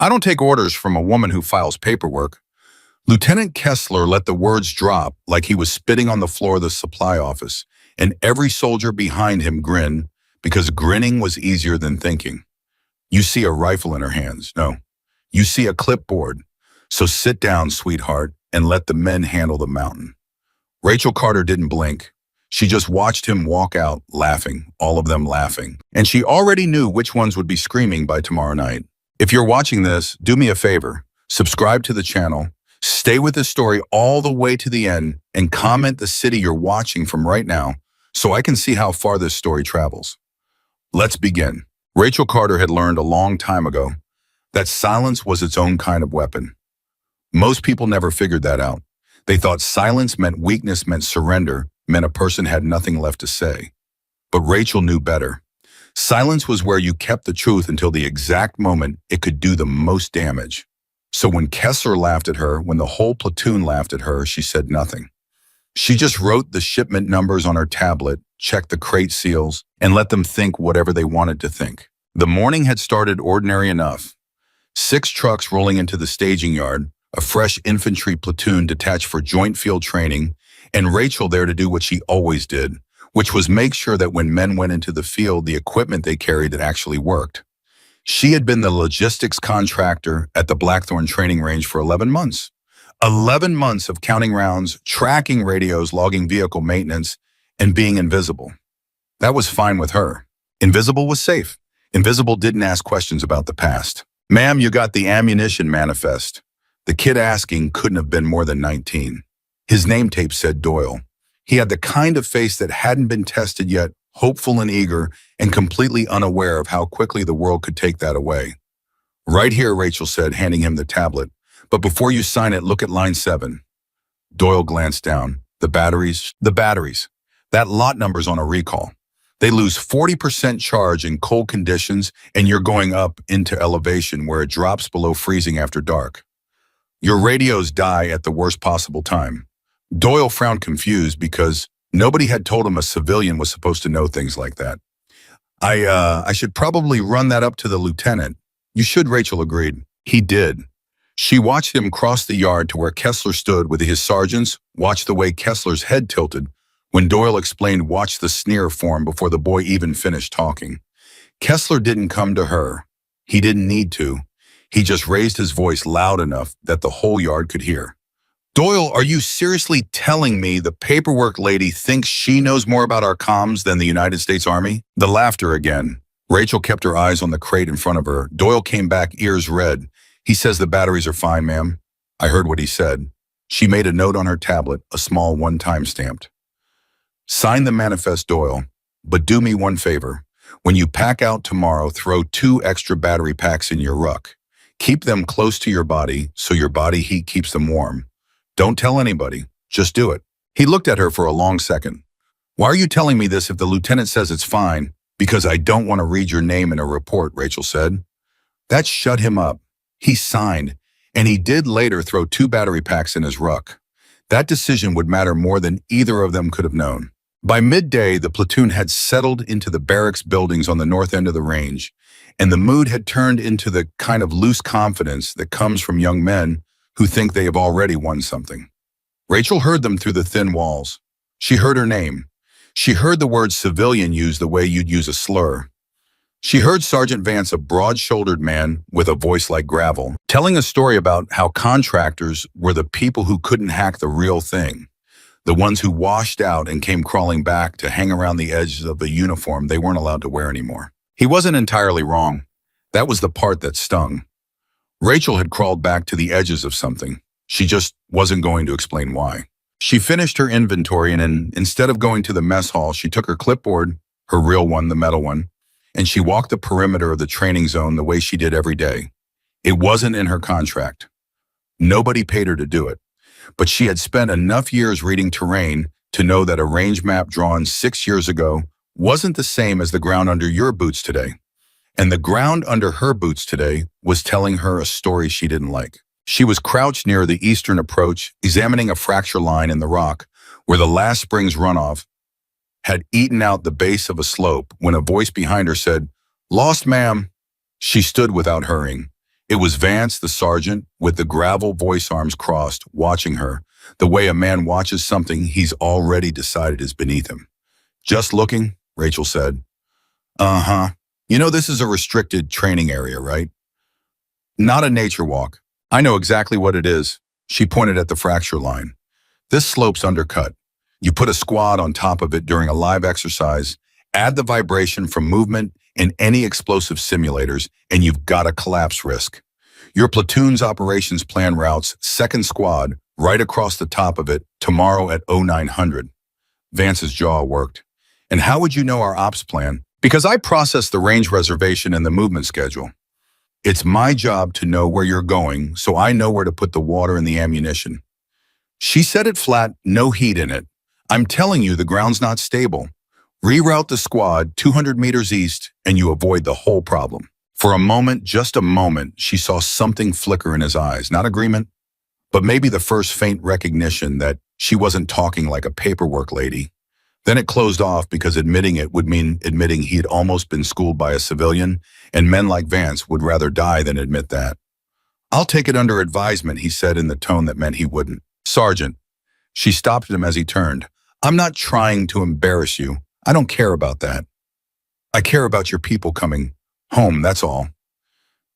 I don't take orders from a woman who files paperwork. Lieutenant Kessler let the words drop like he was spitting on the floor of the supply office, and every soldier behind him grinned because grinning was easier than thinking. You see a rifle in her hands. No, you see a clipboard. So sit down, sweetheart, and let the men handle the mountain. Rachel Carter didn't blink. She just watched him walk out, laughing, all of them laughing. And she already knew which ones would be screaming by tomorrow night. If you're watching this, do me a favor. Subscribe to the channel. Stay with this story all the way to the end and comment the city you're watching from right now so I can see how far this story travels. Let's begin. Rachel Carter had learned a long time ago that silence was its own kind of weapon. Most people never figured that out. They thought silence meant weakness, meant surrender, meant a person had nothing left to say. But Rachel knew better. Silence was where you kept the truth until the exact moment it could do the most damage. So when Kessler laughed at her, when the whole platoon laughed at her, she said nothing. She just wrote the shipment numbers on her tablet, checked the crate seals, and let them think whatever they wanted to think. The morning had started ordinary enough. 6 trucks rolling into the staging yard, a fresh infantry platoon detached for joint field training, and Rachel there to do what she always did, which was make sure that when men went into the field, the equipment they carried that actually worked. She had been the logistics contractor at the Blackthorn training range for 11 months. 11 months of counting rounds, tracking radios, logging vehicle maintenance, and being invisible. That was fine with her. Invisible was safe. Invisible didn't ask questions about the past. Ma'am, you got the ammunition manifest. The kid asking couldn't have been more than 19. His name tape said Doyle. He had the kind of face that hadn't been tested yet, hopeful and eager, and completely unaware of how quickly the world could take that away. Right here, Rachel said, handing him the tablet. But before you sign it, look at line 7. Doyle glanced down. The batteries. That lot number's on a recall. They lose 40% charge in cold conditions, and you're going up into elevation where it drops below freezing after dark. Your radios die at the worst possible time. Doyle frowned confused because nobody had told him a civilian was supposed to know things like that. I should probably run that up to the lieutenant. You should, Rachel agreed. He did. She watched him cross the yard to where Kessler stood with his sergeants, watched the way Kessler's head tilted. When Doyle explained, watch the sneer form before the boy even finished talking. Kessler didn't come to her. He didn't need to. He just raised his voice loud enough that the whole yard could hear. Doyle, are you seriously telling me the paperwork lady thinks she knows more about our comms than the United States Army? The laughter again. Rachel kept her eyes on the crate in front of her. Doyle came back, ears red. He says the batteries are fine, ma'am. I heard what he said. She made a note on her tablet, a small one-time stamped. Sign the manifest, Doyle, but do me one favor. When you pack out tomorrow, throw 2 extra battery packs in your ruck. Keep them close to your body so your body heat keeps them warm. Don't tell anybody. Just do it. He looked at her for a long second. Why are you telling me this if the lieutenant says it's fine? Because I don't want to read your name in a report, Rachel said. That shut him up. He signed, and he did later throw 2 battery packs in his ruck. That decision would matter more than either of them could have known. By midday, the platoon had settled into the barracks buildings on the north end of the range, and the mood had turned into the kind of loose confidence that comes from young men who think they have already won something. Rachel heard them through the thin walls. She heard her name. She heard the word civilian used the way you'd use a slur. She heard Sergeant Vance, a broad-shouldered man with a voice like gravel, telling a story about how contractors were the people who couldn't hack the real thing. The ones who washed out and came crawling back to hang around the edges of a uniform they weren't allowed to wear anymore. He wasn't entirely wrong. That was the part that stung. Rachel had crawled back to the edges of something. She just wasn't going to explain why. She finished her inventory and instead of going to the mess hall, she took her clipboard, her real one, the metal one, and she walked the perimeter of the training zone the way she did every day. It wasn't in her contract. Nobody paid her to do it. But she had spent enough years reading terrain to know that a range map drawn 6 years ago wasn't the same as the ground under your boots today. And the ground under her boots today was telling her a story she didn't like. She was crouched near the eastern approach, examining a fracture line in the rock where the last spring's runoff had eaten out the base of a slope when a voice behind her said, "Lost, ma'am." She stood without hurrying. It was Vance, the sergeant, with the gravel voice arms crossed, watching her, the way a man watches something he's already decided is beneath him. Just looking, Rachel said. Uh-huh. You know this is a restricted training area, right? Not a nature walk. I know exactly what it is. She pointed at the fracture line. This slope's undercut. You put a squad on top of it during a live exercise, add the vibration from movement in any explosive simulators, and you've got a collapse risk. Your platoon's operations plan routes second squad right across the top of it tomorrow at 0900. Vance's jaw worked. And how would you know our ops plan? Because I process the range reservation and the movement schedule. It's my job to know where you're going, so I know where to put the water and the ammunition. She said it flat, no heat in it. I'm telling you, the ground's not stable. Reroute the squad 200 meters east, and you avoid the whole problem. For a moment, just a moment, she saw something flicker in his eyes. Not agreement, but maybe the first faint recognition that she wasn't talking like a paperwork lady. Then it closed off because admitting it would mean admitting he had almost been schooled by a civilian, and men like Vance would rather die than admit that. I'll take it under advisement, he said in the tone that meant he wouldn't. Sergeant. She stopped him as he turned. I'm not trying to embarrass you. I don't care about that. I care about your people coming home, that's all.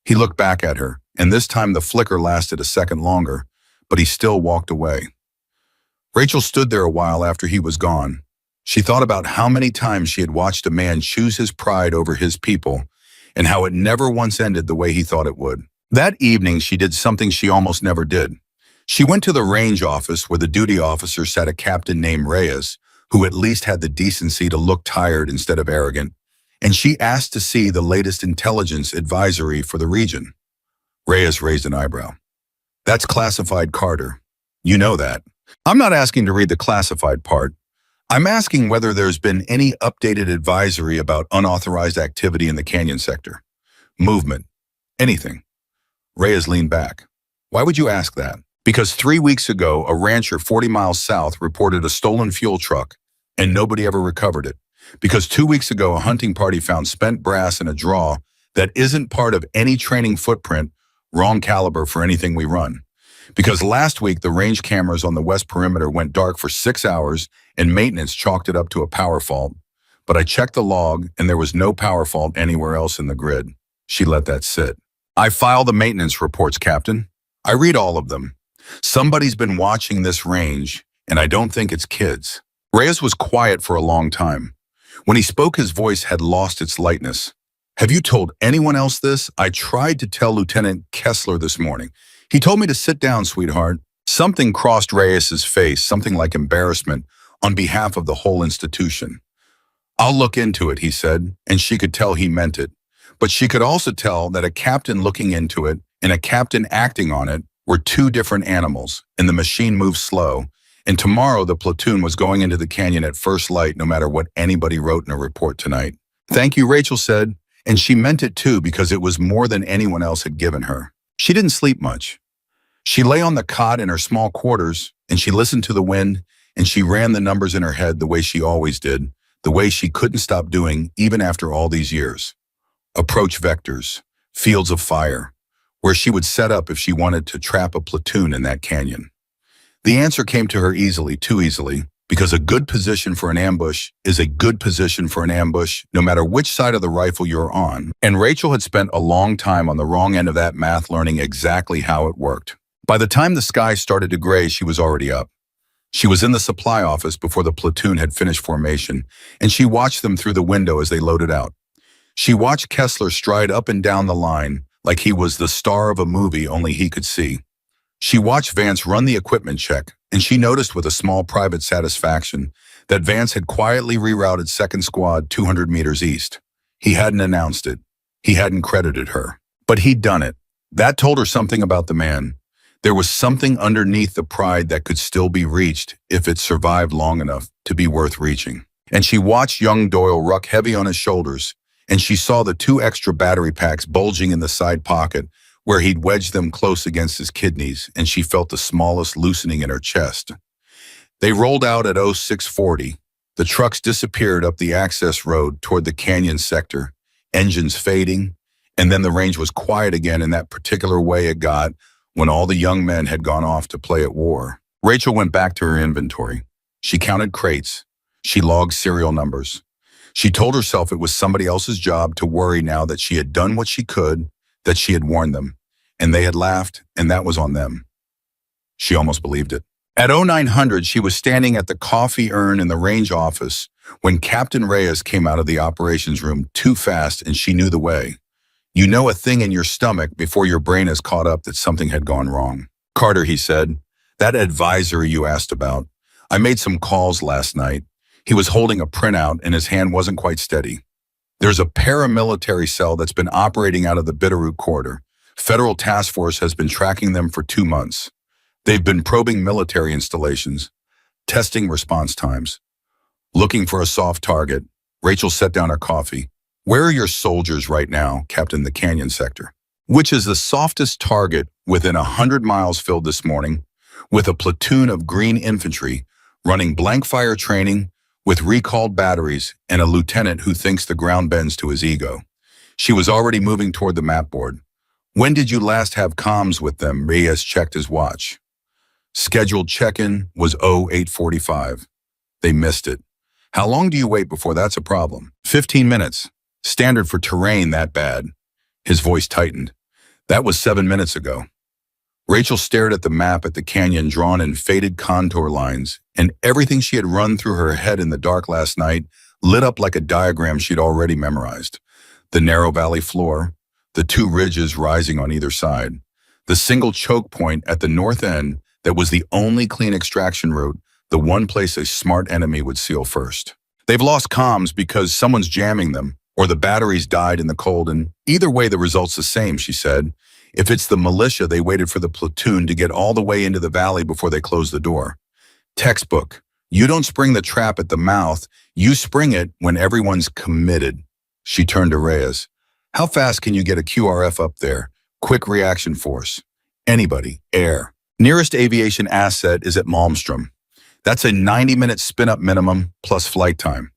He looked back at her, and this time the flicker lasted a second longer, but he still walked away. Rachel stood there a while after he was gone. She thought about how many times she had watched a man choose his pride over his people, and how it never once ended the way he thought it would. That evening, she did something she almost never did. She went to the range office where the duty officer sat a captain named Reyes, who at least had the decency to look tired instead of arrogant, and she asked to see the latest intelligence advisory for the region. Reyes raised an eyebrow. That's classified, Carter. You know that. I'm not asking to read the classified part. I'm asking whether there's been any updated advisory about unauthorized activity in the canyon sector. Movement. Anything. Reyes leaned back. Why would you ask that? Because 3 weeks ago, a rancher 40 miles south reported a stolen fuel truck, and nobody ever recovered it. Because 2 weeks ago, a hunting party found spent brass in a draw that isn't part of any training footprint, wrong caliber for anything we run. Because last week, the range cameras on the west perimeter went dark for 6 hours and maintenance chalked it up to a power fault. But I checked the log and there was no power fault anywhere else in the grid. She let that sit. I file the maintenance reports, Captain. I read all of them. Somebody's been watching this range, and I don't think it's kids. Reyes was quiet for a long time. When he spoke, his voice had lost its lightness. Have you told anyone else this? I tried to tell Lieutenant Kessler this morning. He told me to sit down, sweetheart. Something crossed Reyes's face, something like embarrassment, on behalf of the whole institution. I'll look into it, he said, and she could tell he meant it. But she could also tell that a captain looking into it and a captain acting on it were two different animals, and the machine moved slow. And tomorrow the platoon was going into the canyon at first light no matter what anybody wrote in a report tonight. Thank you, Rachel said, and she meant it too because it was more than anyone else had given her. She didn't sleep much. She lay on the cot in her small quarters, and she listened to the wind, and she ran the numbers in her head the way she always did, the way she couldn't stop doing even after all these years. Approach vectors, fields of fire, where she would set up if she wanted to trap a platoon in that canyon. The answer came to her easily, too easily, because a good position for an ambush is a good position for an ambush no matter which side of the rifle you're on. And Rachel had spent a long time on the wrong end of that math learning exactly how it worked. By the time the sky started to gray, she was already up. She was in the supply office before the platoon had finished formation, and she watched them through the window as they loaded out. She watched Kessler stride up and down the line like he was the star of a movie only he could see. She watched Vance run the equipment check, and she noticed with a small private satisfaction that Vance had quietly rerouted 2nd Squad 200 meters east. He hadn't announced it. He hadn't credited her. But he'd done it. That told her something about the man. There was something underneath the pride that could still be reached if it survived long enough to be worth reaching. And she watched young Doyle ruck heavy on his shoulders, and she saw the 2 extra battery packs bulging in the side pocket where he'd wedged them close against his kidneys, and she felt the smallest loosening in her chest. They rolled out at 0640. The trucks disappeared up the access road toward the canyon sector, engines fading, And then the range was quiet again in that particular way it got when all the young men had gone off to play at war. Rachel went back to her inventory. She counted crates. She logged serial numbers. She told herself it was somebody else's job to worry now that she had done what she could, that she had warned them, and they had laughed, and that was on them. She almost believed it. At 0900, she was standing at the coffee urn in the range office when Captain Reyes came out of the operations room too fast and she knew the way. You know a thing in your stomach before your brain is caught up that something had gone wrong. Carter, he said, that advisor you asked about. I made some calls last night. He was holding a printout and his hand wasn't quite steady. There's a paramilitary cell that's been operating out of the Bitterroot corridor. Federal task force has been tracking them for 2 months. They've been probing military installations, testing response times, looking for a soft target. Rachel set down her coffee. Where are your soldiers right now, Captain, the Canyon sector? Which is the softest target within 100 miles filled this morning, with a platoon of green infantry running blank fire training with recalled batteries and a lieutenant who thinks the ground bends to his ego. She was already moving toward the map board. When did you last have comms with them? Reyes checked his watch. Scheduled check-in was 0845. They missed it. How long do you wait before that's a problem? 15 minutes. Standard for terrain that bad. His voice tightened. That was 7 minutes ago. Rachel stared at the map at the canyon drawn in faded contour lines, and everything she had run through her head in the dark last night lit up like a diagram she'd already memorized. The narrow valley floor, the 2 ridges rising on either side, the single choke point at the north end that was the only clean extraction route, the one place a smart enemy would seal first. They've lost comms because someone's jamming them, or the batteries died in the cold, and either way the result's the same, she said. If it's the militia, they waited for the platoon to get all the way into the valley before they closed the door. Textbook. You don't spring the trap at the mouth, you spring it when everyone's committed. She turned to Reyes. How fast can you get a QRF up there? Quick reaction force. Anybody. Air. Nearest aviation asset is at Malmstrom. That's a 90-minute spin-up minimum plus flight time.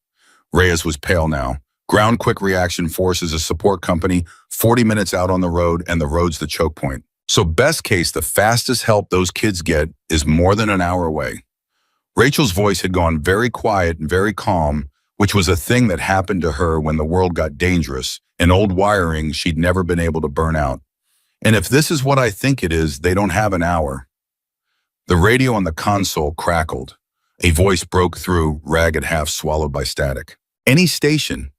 Reyes was pale now. Ground Quick Reaction Force is a support company 40 minutes out on the road, and the road's the choke point. So best case, the fastest help those kids get is more than an hour away. Rachel's voice had gone very quiet and very calm, which was a thing that happened to her when the world got dangerous, and old wiring she'd never been able to burn out. And if this is what I think it is, they don't have an hour. The radio on the console crackled. A voice broke through, ragged, half swallowed by static. Any station,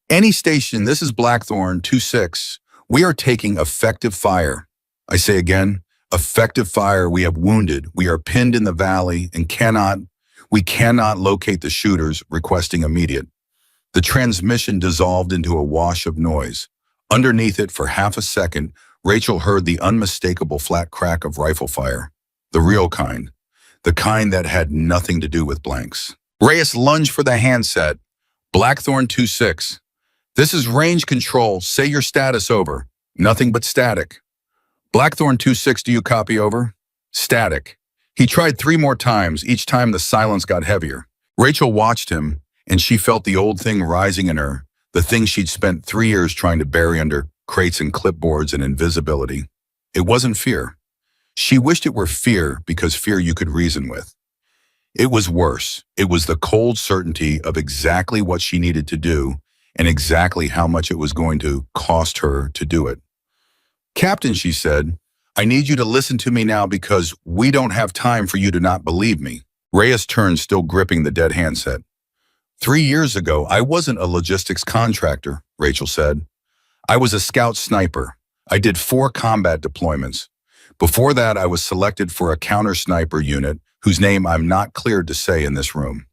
this is Blackthorn 2-6. We are taking effective fire. I say again, effective fire. We have wounded. We are pinned in the valley and we cannot locate the shooters, requesting immediate. The transmission dissolved into a wash of noise. Underneath it, for half a second, Rachel heard the unmistakable flat crack of rifle fire. The real kind. The kind that had nothing to do with blanks. Reyes lunged for the handset. Blackthorn 2-6. This is range control. Say your status over. Nothing but static. Blackthorn 2-6, do you copy over? Static. He tried 3 more times. Each time the silence got heavier. Rachel watched him, and she felt the old thing rising in her, the thing she'd spent 3 years trying to bury under crates and clipboards and invisibility. It wasn't fear. She wished it were fear, because fear you could reason with. It was worse. It was the cold certainty of exactly what she needed to do and exactly how much it was going to cost her to do it. Captain, she said, I need you to listen to me now because we don't have time for you to not believe me. Reyes turned, still gripping the dead handset. 3 years ago, I wasn't a logistics contractor, Rachel said. I was a scout sniper. I did 4 combat deployments. Before that, I was selected for a counter-sniper unit whose name I'm not cleared to say in this room.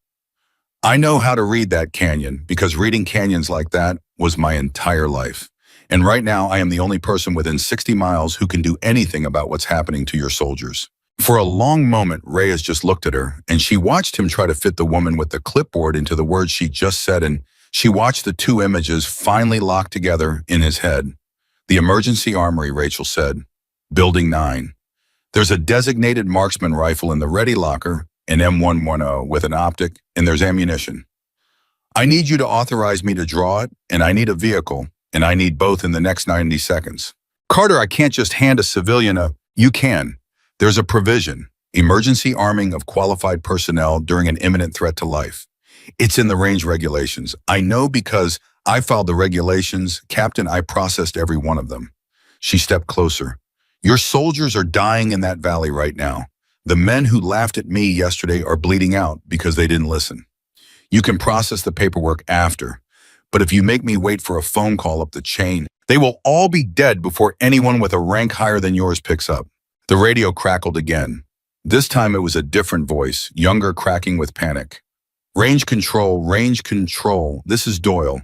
I know how to read that canyon because reading canyons like that was my entire life. And right now, I am the only person within 60 miles who can do anything about what's happening to your soldiers. For a long moment, Reyes just looked at her, and she watched him try to fit the woman with the clipboard into the words she just said, and she watched the 2 images finally lock together in his head. The emergency armory, Rachel said. Building 9. There's a designated marksman rifle in the ready locker, an M110 with an optic, and there's ammunition. I need you to authorize me to draw it, and I need a vehicle, and I need both in the next 90 seconds. Carter, I can't just hand a civilian a, you can. There's a provision, emergency arming of qualified personnel during an imminent threat to life. It's in the range regulations. I know because I filed the regulations. Captain, I processed every one of them. She stepped closer. Your soldiers are dying in that valley right now. The men who laughed at me yesterday are bleeding out because they didn't listen. You can process the paperwork after, but if you make me wait for a phone call up the chain, they will all be dead before anyone with a rank higher than yours picks up. The radio crackled again. This time it was a different voice, younger, cracking with panic. Range control, this is Doyle.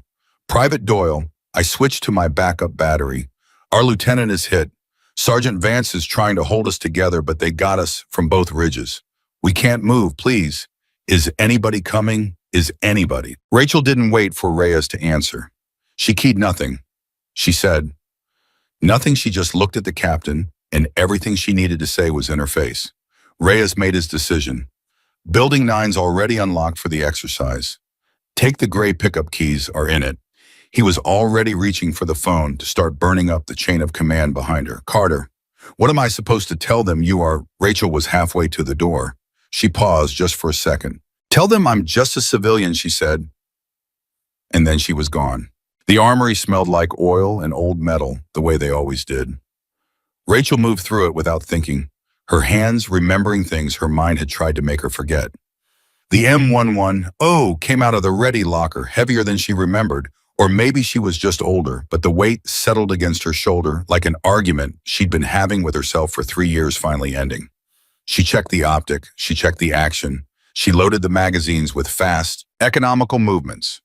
Private Doyle, I switched to my backup battery. Our lieutenant is hit. Sergeant Vance is trying to hold us together, but they got us from both ridges. We can't move, please. Is anybody coming? Is anybody? Rachel didn't wait for Reyes to answer. She keyed nothing. She said nothing. She just looked at the captain, and everything she needed to say was in her face. Reyes made his decision. Building 9's already unlocked for the exercise. Take the gray pickup keys are in it. He was already reaching for the phone to start burning up the chain of command behind her. Carter, what am I supposed to tell them you are? Rachel was halfway to the door. She paused just for a second. Tell them I'm just a civilian, she said. And then she was gone. The armory smelled like oil and old metal, the way they always did. Rachel moved through it without thinking, her hands remembering things her mind had tried to make her forget. The M11 came out of the ready locker, heavier than she remembered, or maybe she was just older, but the weight settled against her shoulder like an argument she'd been having with herself for 3 years finally ending. She checked the optic, she checked the action, she loaded the magazines with fast, economical movements.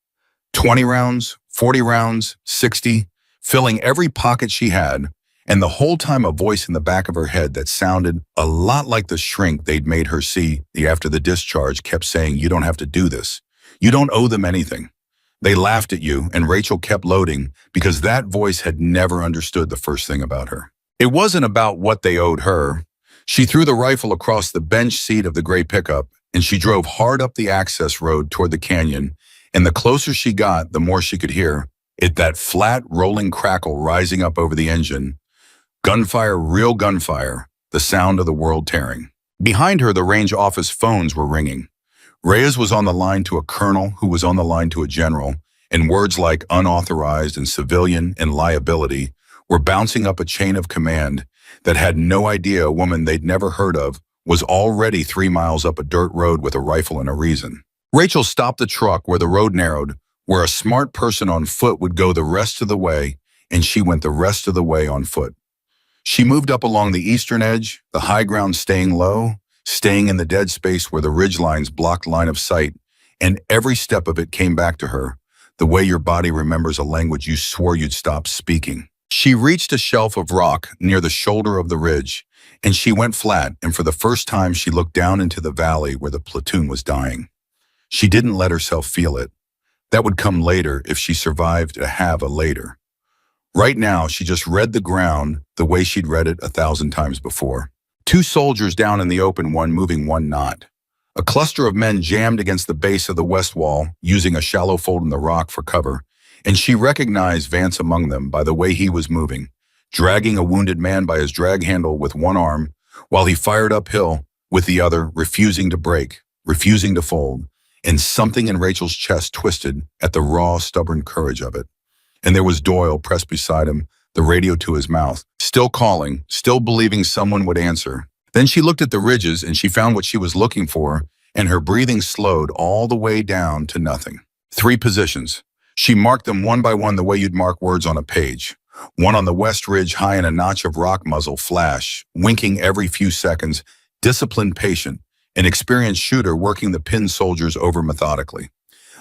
20 rounds, 40 rounds, 60, filling every pocket she had, and the whole time a voice in the back of her head that sounded a lot like the shrink they'd made her see after the discharge kept saying, you don't have to do this. You don't owe them anything. They laughed at you, and Rachel kept loading because that voice had never understood the first thing about her. It wasn't about what they owed her. She threw the rifle across the bench seat of the gray pickup, and she drove hard up the access road toward the canyon, and the closer she got, the more she could hear that flat, rolling crackle rising up over the engine. Gunfire, real gunfire, the sound of the world tearing. Behind her, the range office phones were ringing. Reyes was on the line to a colonel who was on the line to a general, and words like unauthorized and civilian and liability were bouncing up a chain of command that had no idea a woman they'd never heard of was already 3 miles up a dirt road with a rifle and a reason. Rachel stopped the truck where the road narrowed, where a smart person on foot would go the rest of the way, and she went the rest of the way on foot. She moved up along the eastern edge, the high ground staying low, staying in the dead space where the ridgelines blocked line of sight, and every step of it came back to her, the way your body remembers a language you swore you'd stop speaking. She reached a shelf of rock near the shoulder of the ridge, and she went flat, and for the first time she looked down into the valley where the platoon was dying. She didn't let herself feel it. That would come later if she survived to have a later. Right now, she just read the ground the way she'd read it 1,000 times before. 2 soldiers down in the open, one moving, one not. A cluster of men jammed against the base of the west wall, using a shallow fold in the rock for cover, and she recognized Vance among them by the way he was moving, dragging a wounded man by his drag handle with one arm, while he fired uphill with the other, refusing to break, refusing to fold, and something in Rachel's chest twisted at the raw, stubborn courage of it. And there was Doyle pressed beside him, the radio to his mouth, still calling, still believing someone would answer. Then she looked at the ridges and she found what she was looking for, and her breathing slowed all the way down to nothing. 3 positions. She marked them one by one the way you'd mark words on a page. One on the west ridge, high in a notch of rock muzzle, flash, winking every few seconds, disciplined, patient, an experienced shooter working the pinned soldiers over methodically.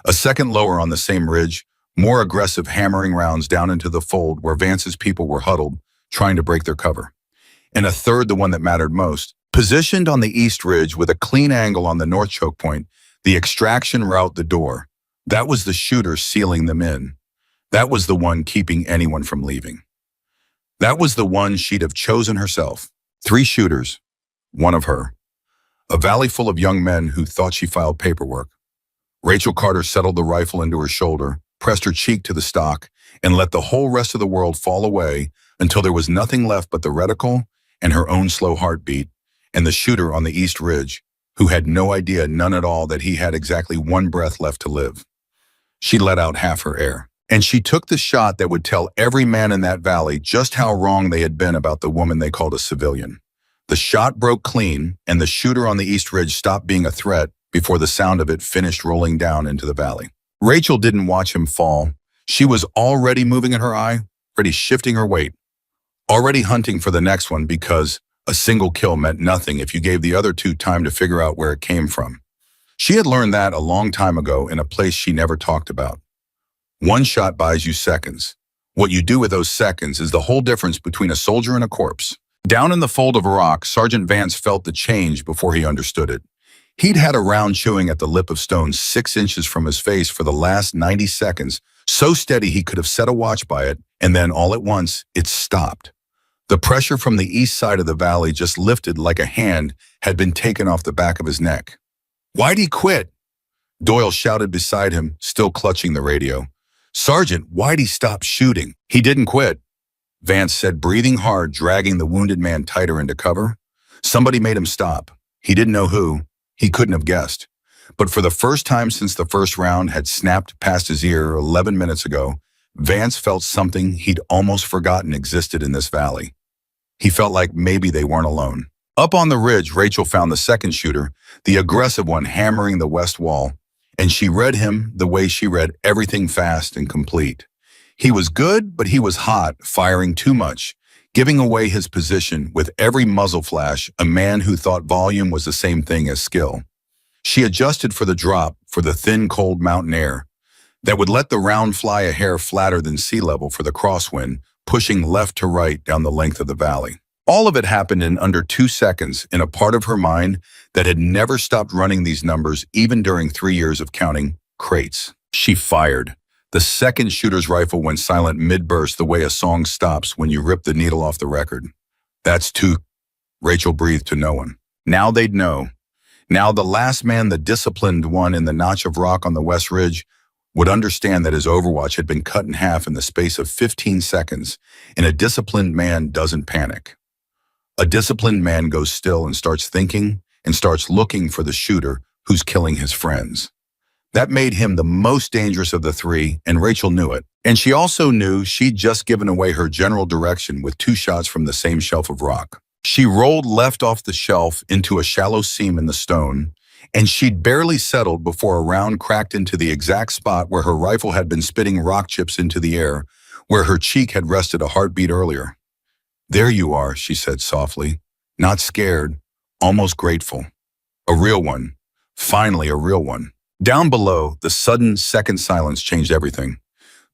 A second lower on the same ridge, more aggressive, hammering rounds down into the fold where Vance's people were huddled, trying to break their cover. And a third, the one that mattered most, positioned on the east ridge with a clean angle on the north choke point, the extraction route, the door. That was the shooter sealing them in. That was the one keeping anyone from leaving. That was the one she'd have chosen herself. 3 shooters, one of her. A valley full of young men who thought she filed paperwork. Rachel Carter settled the rifle into her shoulder, pressed her cheek to the stock and let the whole rest of the world fall away until there was nothing left but the reticle and her own slow heartbeat and the shooter on the East Ridge, who had no idea, none at all, that he had exactly one breath left to live. She let out half her air. And she took the shot that would tell every man in that valley just how wrong they had been about the woman they called a civilian. The shot broke clean, and the shooter on the East Ridge stopped being a threat before the sound of it finished rolling down into the valley. Rachel didn't watch him fall. She was already moving in her eye, already shifting her weight, already hunting for the next one, because a single kill meant nothing if you gave the other two time to figure out where it came from. She had learned that a long time ago in a place she never talked about. One shot buys you seconds. What you do with those seconds is the whole difference between a soldier and a corpse. Down in the fold of a rock, Sergeant Vance felt the change before he understood it. He'd had a round chewing at the lip of stone 6 inches from his face for the last 90 seconds, so steady he could have set a watch by it, and then all at once, it stopped. The pressure from the east side of the valley just lifted like a hand had been taken off the back of his neck. "Why'd he quit?" Doyle shouted beside him, still clutching the radio. "Sergeant, why'd he stop shooting?" "He didn't quit," Vance said, breathing hard, dragging the wounded man tighter into cover. "Somebody made him stop. He didn't know who. He couldn't have guessed. But for the first time since the first round had snapped past his ear 11 minutes ago, Vance felt something he'd almost forgotten existed in this valley. He felt like maybe they weren't alone. Up on the ridge, Rachel found the second shooter, the aggressive one hammering the west wall, and she read him the way she read everything fast and complete. He was good, but he was hot, firing too much, giving away his position with every muzzle flash, a man who thought volume was the same thing as skill. She adjusted for the drop, for the thin, cold mountain air that would let the round fly a hair flatter than sea level for the crosswind, pushing left to right down the length of the valley. All of it happened in under 2 seconds in a part of her mind that had never stopped running these numbers even during 3 years of counting crates. She fired. The second shooter's rifle went silent mid-burst the way a song stops when you rip the needle off the record. "That's two," Rachel breathed to no one. Now they'd know. Now the last man, the disciplined one in the notch of rock on the West Ridge, would understand that his overwatch had been cut in half in the space of 15 seconds, and a disciplined man doesn't panic. A disciplined man goes still and starts thinking and starts looking for the shooter who's killing his friends. That made him the most dangerous of the three, and Rachel knew it. And she also knew she'd just given away her general direction with 2 shots from the same shelf of rock. She rolled left off the shelf into a shallow seam in the stone, and she'd barely settled before a round cracked into the exact spot where her rifle had been spitting rock chips into the air, where her cheek had rested a heartbeat earlier. "There you are," she said softly, not scared, almost grateful. A real one. Finally, a real one. Down below, the sudden second silence changed everything.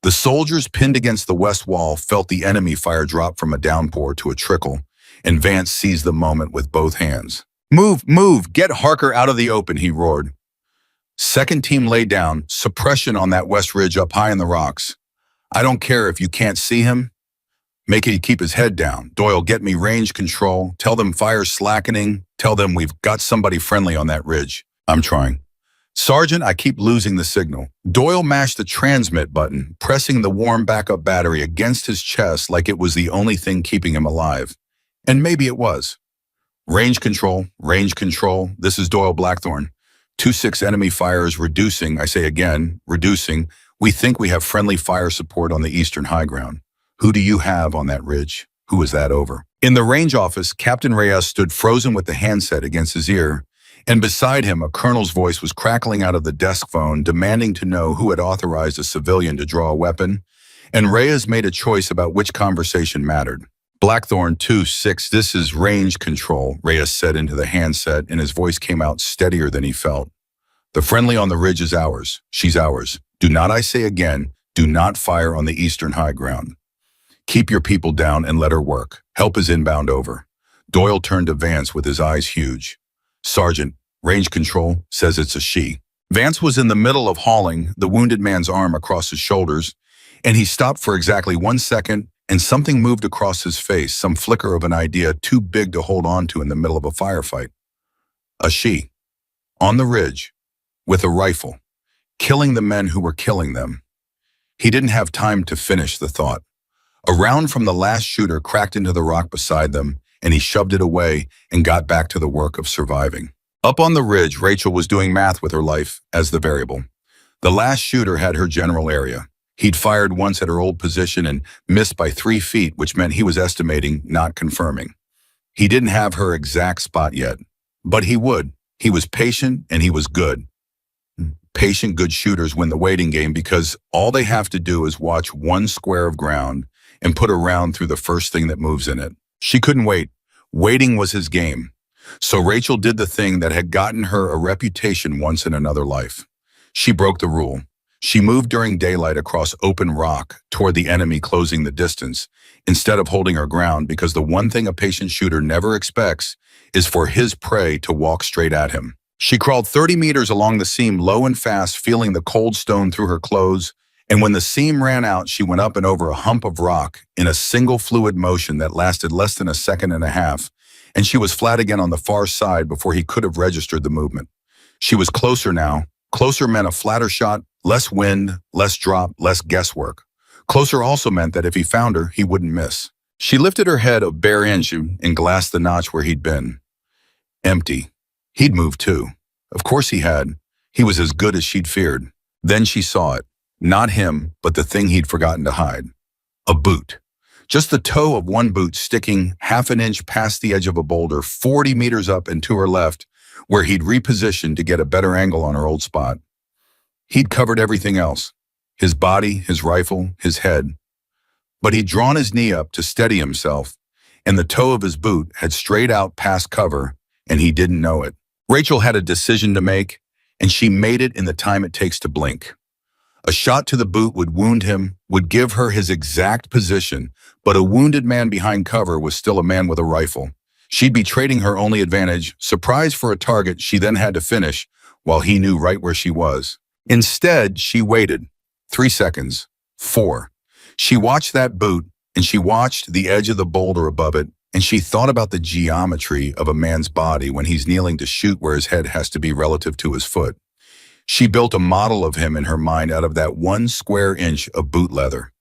The soldiers pinned against the west wall felt the enemy fire drop from a downpour to a trickle, and Vance seized the moment with both hands. "Move, move, get Harker out of the open," he roared. Second team lay down, suppression on that west ridge up high in the rocks. "I don't care if you can't see him. Make it keep his head down. Doyle, get me range control. Tell them fire's slackening. Tell them we've got somebody friendly on that ridge." "I'm trying." "Sergeant, I keep losing the signal." Doyle mashed the transmit button, pressing the warm backup battery against his chest like it was the only thing keeping him alive. And maybe it was. Range control, this is Doyle Blackthorne. 2-6 enemy fire is reducing, I say again, reducing. We think we have friendly fire support on the eastern high ground. Who do you have on that ridge? Who is that over? In the range office, Captain Reyes stood frozen with the handset against his ear, and beside him, a colonel's voice was crackling out of the desk phone, demanding to know who had authorized a civilian to draw a weapon, and Reyes made a choice about which conversation mattered. "Blackthorne 2-6, this is range control," Reyes said into the handset, and his voice came out steadier than he felt. "The friendly on the ridge is ours. She's ours. Do not, I say again, do not fire on the eastern high ground. Keep your people down and let her work. Help is inbound over." Doyle turned to Vance with his eyes huge. "Sergeant, range control says it's a she." Vance was in the middle of hauling the wounded man's arm across his shoulders, and he stopped for exactly 1 second, and something moved across his face, some flicker of an idea too big to hold on to in the middle of a firefight. A she. On the ridge. With a rifle. Killing the men who were killing them. He didn't have time to finish the thought. A round from the last shooter cracked into the rock beside them, and he shoved it away and got back to the work of surviving. Up on the ridge, Rachel was doing math with her life as the variable. The last shooter had her general area. He'd fired once at her old position and missed by 3 feet, which meant he was estimating, not confirming. He didn't have her exact spot yet, but he would. He was patient and he was good. Patient, good shooters win the waiting game because all they have to do is watch one square of ground and put a round through the first thing that moves in it. She couldn't wait. Waiting was his game. So Rachel did the thing that had gotten her a reputation once in another life. She broke the rule. She moved during daylight across open rock toward the enemy closing the distance, instead of holding her ground, because the one thing a patient shooter never expects is for his prey to walk straight at him. She crawled 30 meters along the seam low and fast, feeling the cold stone through her clothes, and when the seam ran out, she went up and over a hump of rock in a single fluid motion that lasted less than a second and a half, and she was flat again on the far side before he could have registered the movement. She was closer now. Closer meant a flatter shot, less wind, less drop, less guesswork. Closer also meant that if he found her, he wouldn't miss. She lifted her head a bare inch and glassed the notch where he'd been. Empty. He'd moved too. Of course he had. He was as good as she'd feared. Then she saw it. Not him, but the thing he'd forgotten to hide. A boot. Just the toe of one boot sticking half an inch past the edge of a boulder, 40 meters up and to her left, where he'd repositioned to get a better angle on her old spot. He'd covered everything else. His body, his rifle, his head. But he'd drawn his knee up to steady himself, and the toe of his boot had strayed out past cover, and he didn't know it. Rachel had a decision to make, and she made it in the time it takes to blink. A shot to the boot would wound him, would give her his exact position, but a wounded man behind cover was still a man with a rifle. She'd be trading her only advantage, surprise for a target she then had to finish, while he knew right where she was. Instead, she waited. 3 seconds. 4. She watched that boot, and she watched the edge of the boulder above it, and she thought about the geometry of a man's body when he's kneeling to shoot where his head has to be relative to his foot. She built a model of him in her mind out of that 1 square inch of boot leather.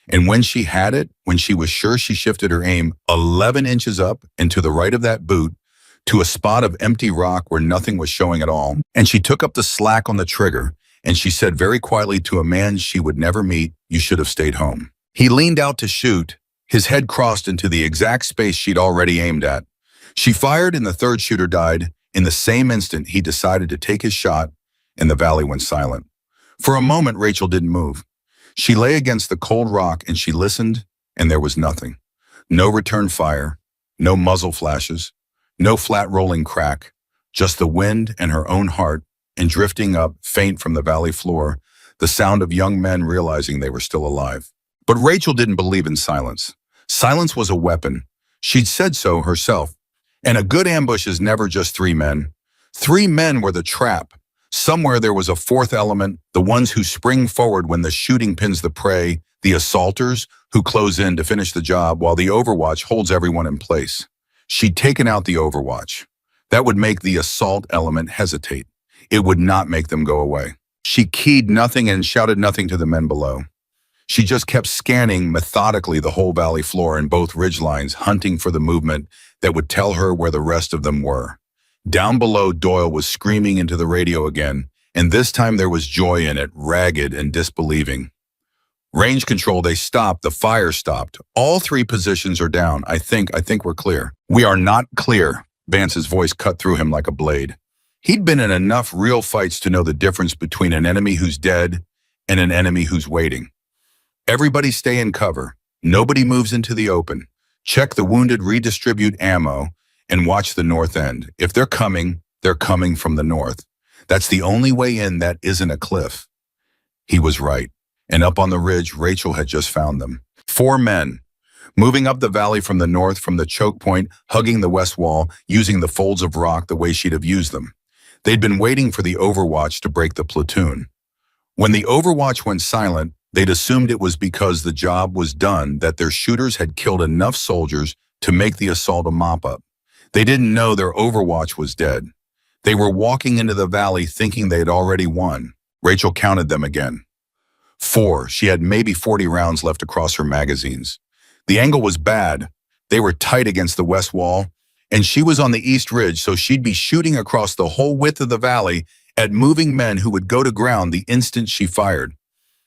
And when she had it, when she was sure, she shifted her aim 11 inches up and to the right of that boot, to a spot of empty rock where nothing was showing at all. And she took up the slack on the trigger, and she said very quietly to a man she would never meet, "You should have stayed home." He leaned out to shoot, his head crossed into the exact space she'd already aimed at. She fired, and the third shooter died. In the same instant, he decided to take his shot, and the valley went silent. For a moment, Rachel didn't move. She lay against the cold rock and she listened, and there was nothing. No return fire, no muzzle flashes, no flat rolling crack, just the wind and her own heart, and drifting up, faint from the valley floor, the sound of young men realizing they were still alive. But Rachel didn't believe in silence. Silence was a weapon. She'd said so herself. And a good ambush is never just 3 men. 3 men were the trap. Somewhere there was a fourth element, the ones who spring forward when the shooting pins the prey, the assaulters who close in to finish the job while the overwatch holds everyone in place. She'd taken out the overwatch. That would make the assault element hesitate. It would not make them go away. She keyed nothing and shouted nothing to the men below. She just kept scanning methodically the whole valley floor and both ridgelines, hunting for the movement that would tell her where the rest of them were. Down below, Doyle was screaming into the radio again, and this time there was joy in it, ragged and disbelieving. "Range control, they stopped. The fire stopped. All 3 positions are down. I think we're clear." "We are not clear." Vance's voice cut through him like a blade. He'd been in enough real fights to know the difference between an enemy who's dead and an enemy who's waiting. "Everybody stay in cover. Nobody moves into the open. Check the wounded, redistribute ammo, and watch the north end. If they're coming from the north. That's the only way in that isn't a cliff." He was right. And up on the ridge, Rachel had just found them. 4 men, moving up the valley from the north, from the choke point, hugging the west wall, using the folds of rock the way she'd have used them. They'd been waiting for the overwatch to break the platoon. When the overwatch went silent, they'd assumed it was because the job was done, that their shooters had killed enough soldiers to make the assault a mop-up. They didn't know their overwatch was dead. They were walking into the valley thinking they'd already won. Rachel counted them again. 4. She had maybe 40 rounds left across her magazines. The angle was bad. They were tight against the west wall, and she was on the east ridge, so she'd be shooting across the whole width of the valley at moving men who would go to ground the instant she fired.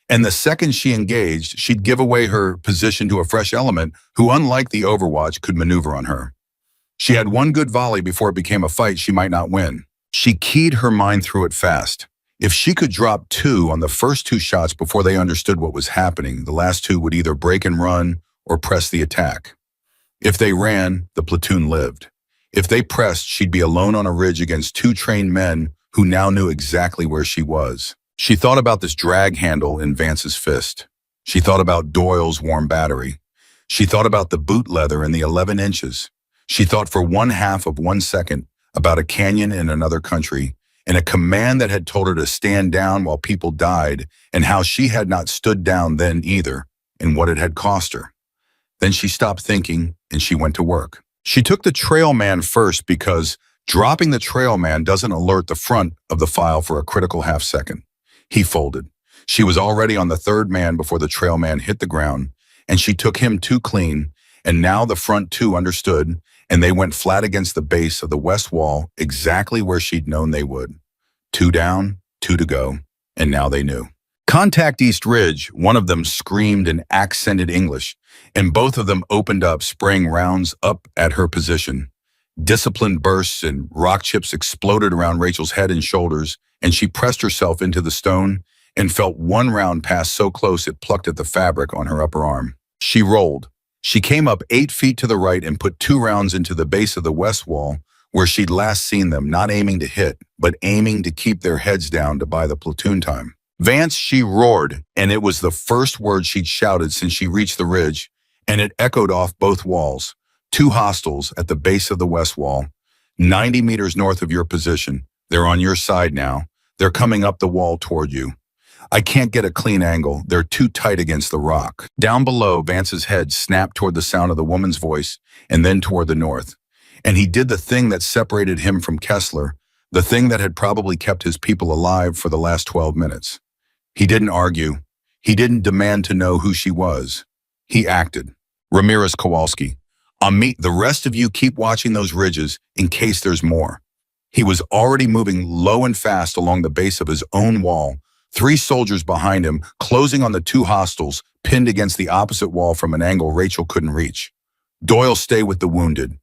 And the second she engaged, she'd give away her position to a fresh element who, unlike the Overwatch, could maneuver on her. She had one good volley before it became a fight she might not win. She keyed her mind through it fast. If she could drop 2 on the first 2 shots before they understood what was happening, the last 2 would either break and run or press the attack. If they ran, the platoon lived. If they pressed, she'd be alone on a ridge against 2 trained men who now knew exactly where she was. She thought about this drag handle in Vance's fist. She thought about Doyle's warm battery. She thought about the boot leather and the 11 inches. She thought for 1/2 of 1 second about a canyon in another country and a command that had told her to stand down while people died, and how she had not stood down then either, and what it had cost her. Then she stopped thinking and she went to work. She took the trail man first because dropping the trail man doesn't alert the front of the file for a critical half second. He folded. She was already on the 3rd man before the trail man hit the ground, and she took him too clean, and now the front 2 understood, and they went flat against the base of the west wall exactly where she'd known they would. 2 down, 2 to go, and now they knew. Contact East Ridge, one of them screamed in accented English, and both of them opened up, spraying rounds up at her position. Disciplined bursts and rock chips exploded around Rachel's head and shoulders, and she pressed herself into the stone and felt 1 round pass so close it plucked at the fabric on her upper arm. She rolled. She came up 8 feet to the right and put 2 rounds into the base of the west wall, where she'd last seen them, not aiming to hit, but aiming to keep their heads down to buy the platoon time. Vance, she roared, and it was the first word she'd shouted since she reached the ridge, and it echoed off both walls. 2 hostiles at the base of the west wall, 90 meters north of your position. They're on your side now. They're coming up the wall toward you. I can't get a clean angle. They're too tight against the rock. Down below, Vance's head snapped toward the sound of the woman's voice and then toward the north. And he did the thing that separated him from Kessler, the thing that had probably kept his people alive for the last 12 minutes. He didn't argue. He didn't demand to know who she was. He acted. Ramirez Kowalski, the rest of you keep watching those ridges in case there's more. He was already moving low and fast along the base of his own wall, 3 soldiers behind him, closing on the 2 hostiles, pinned against the opposite wall from an angle Rachel couldn't reach. Doyle, stay with the wounded.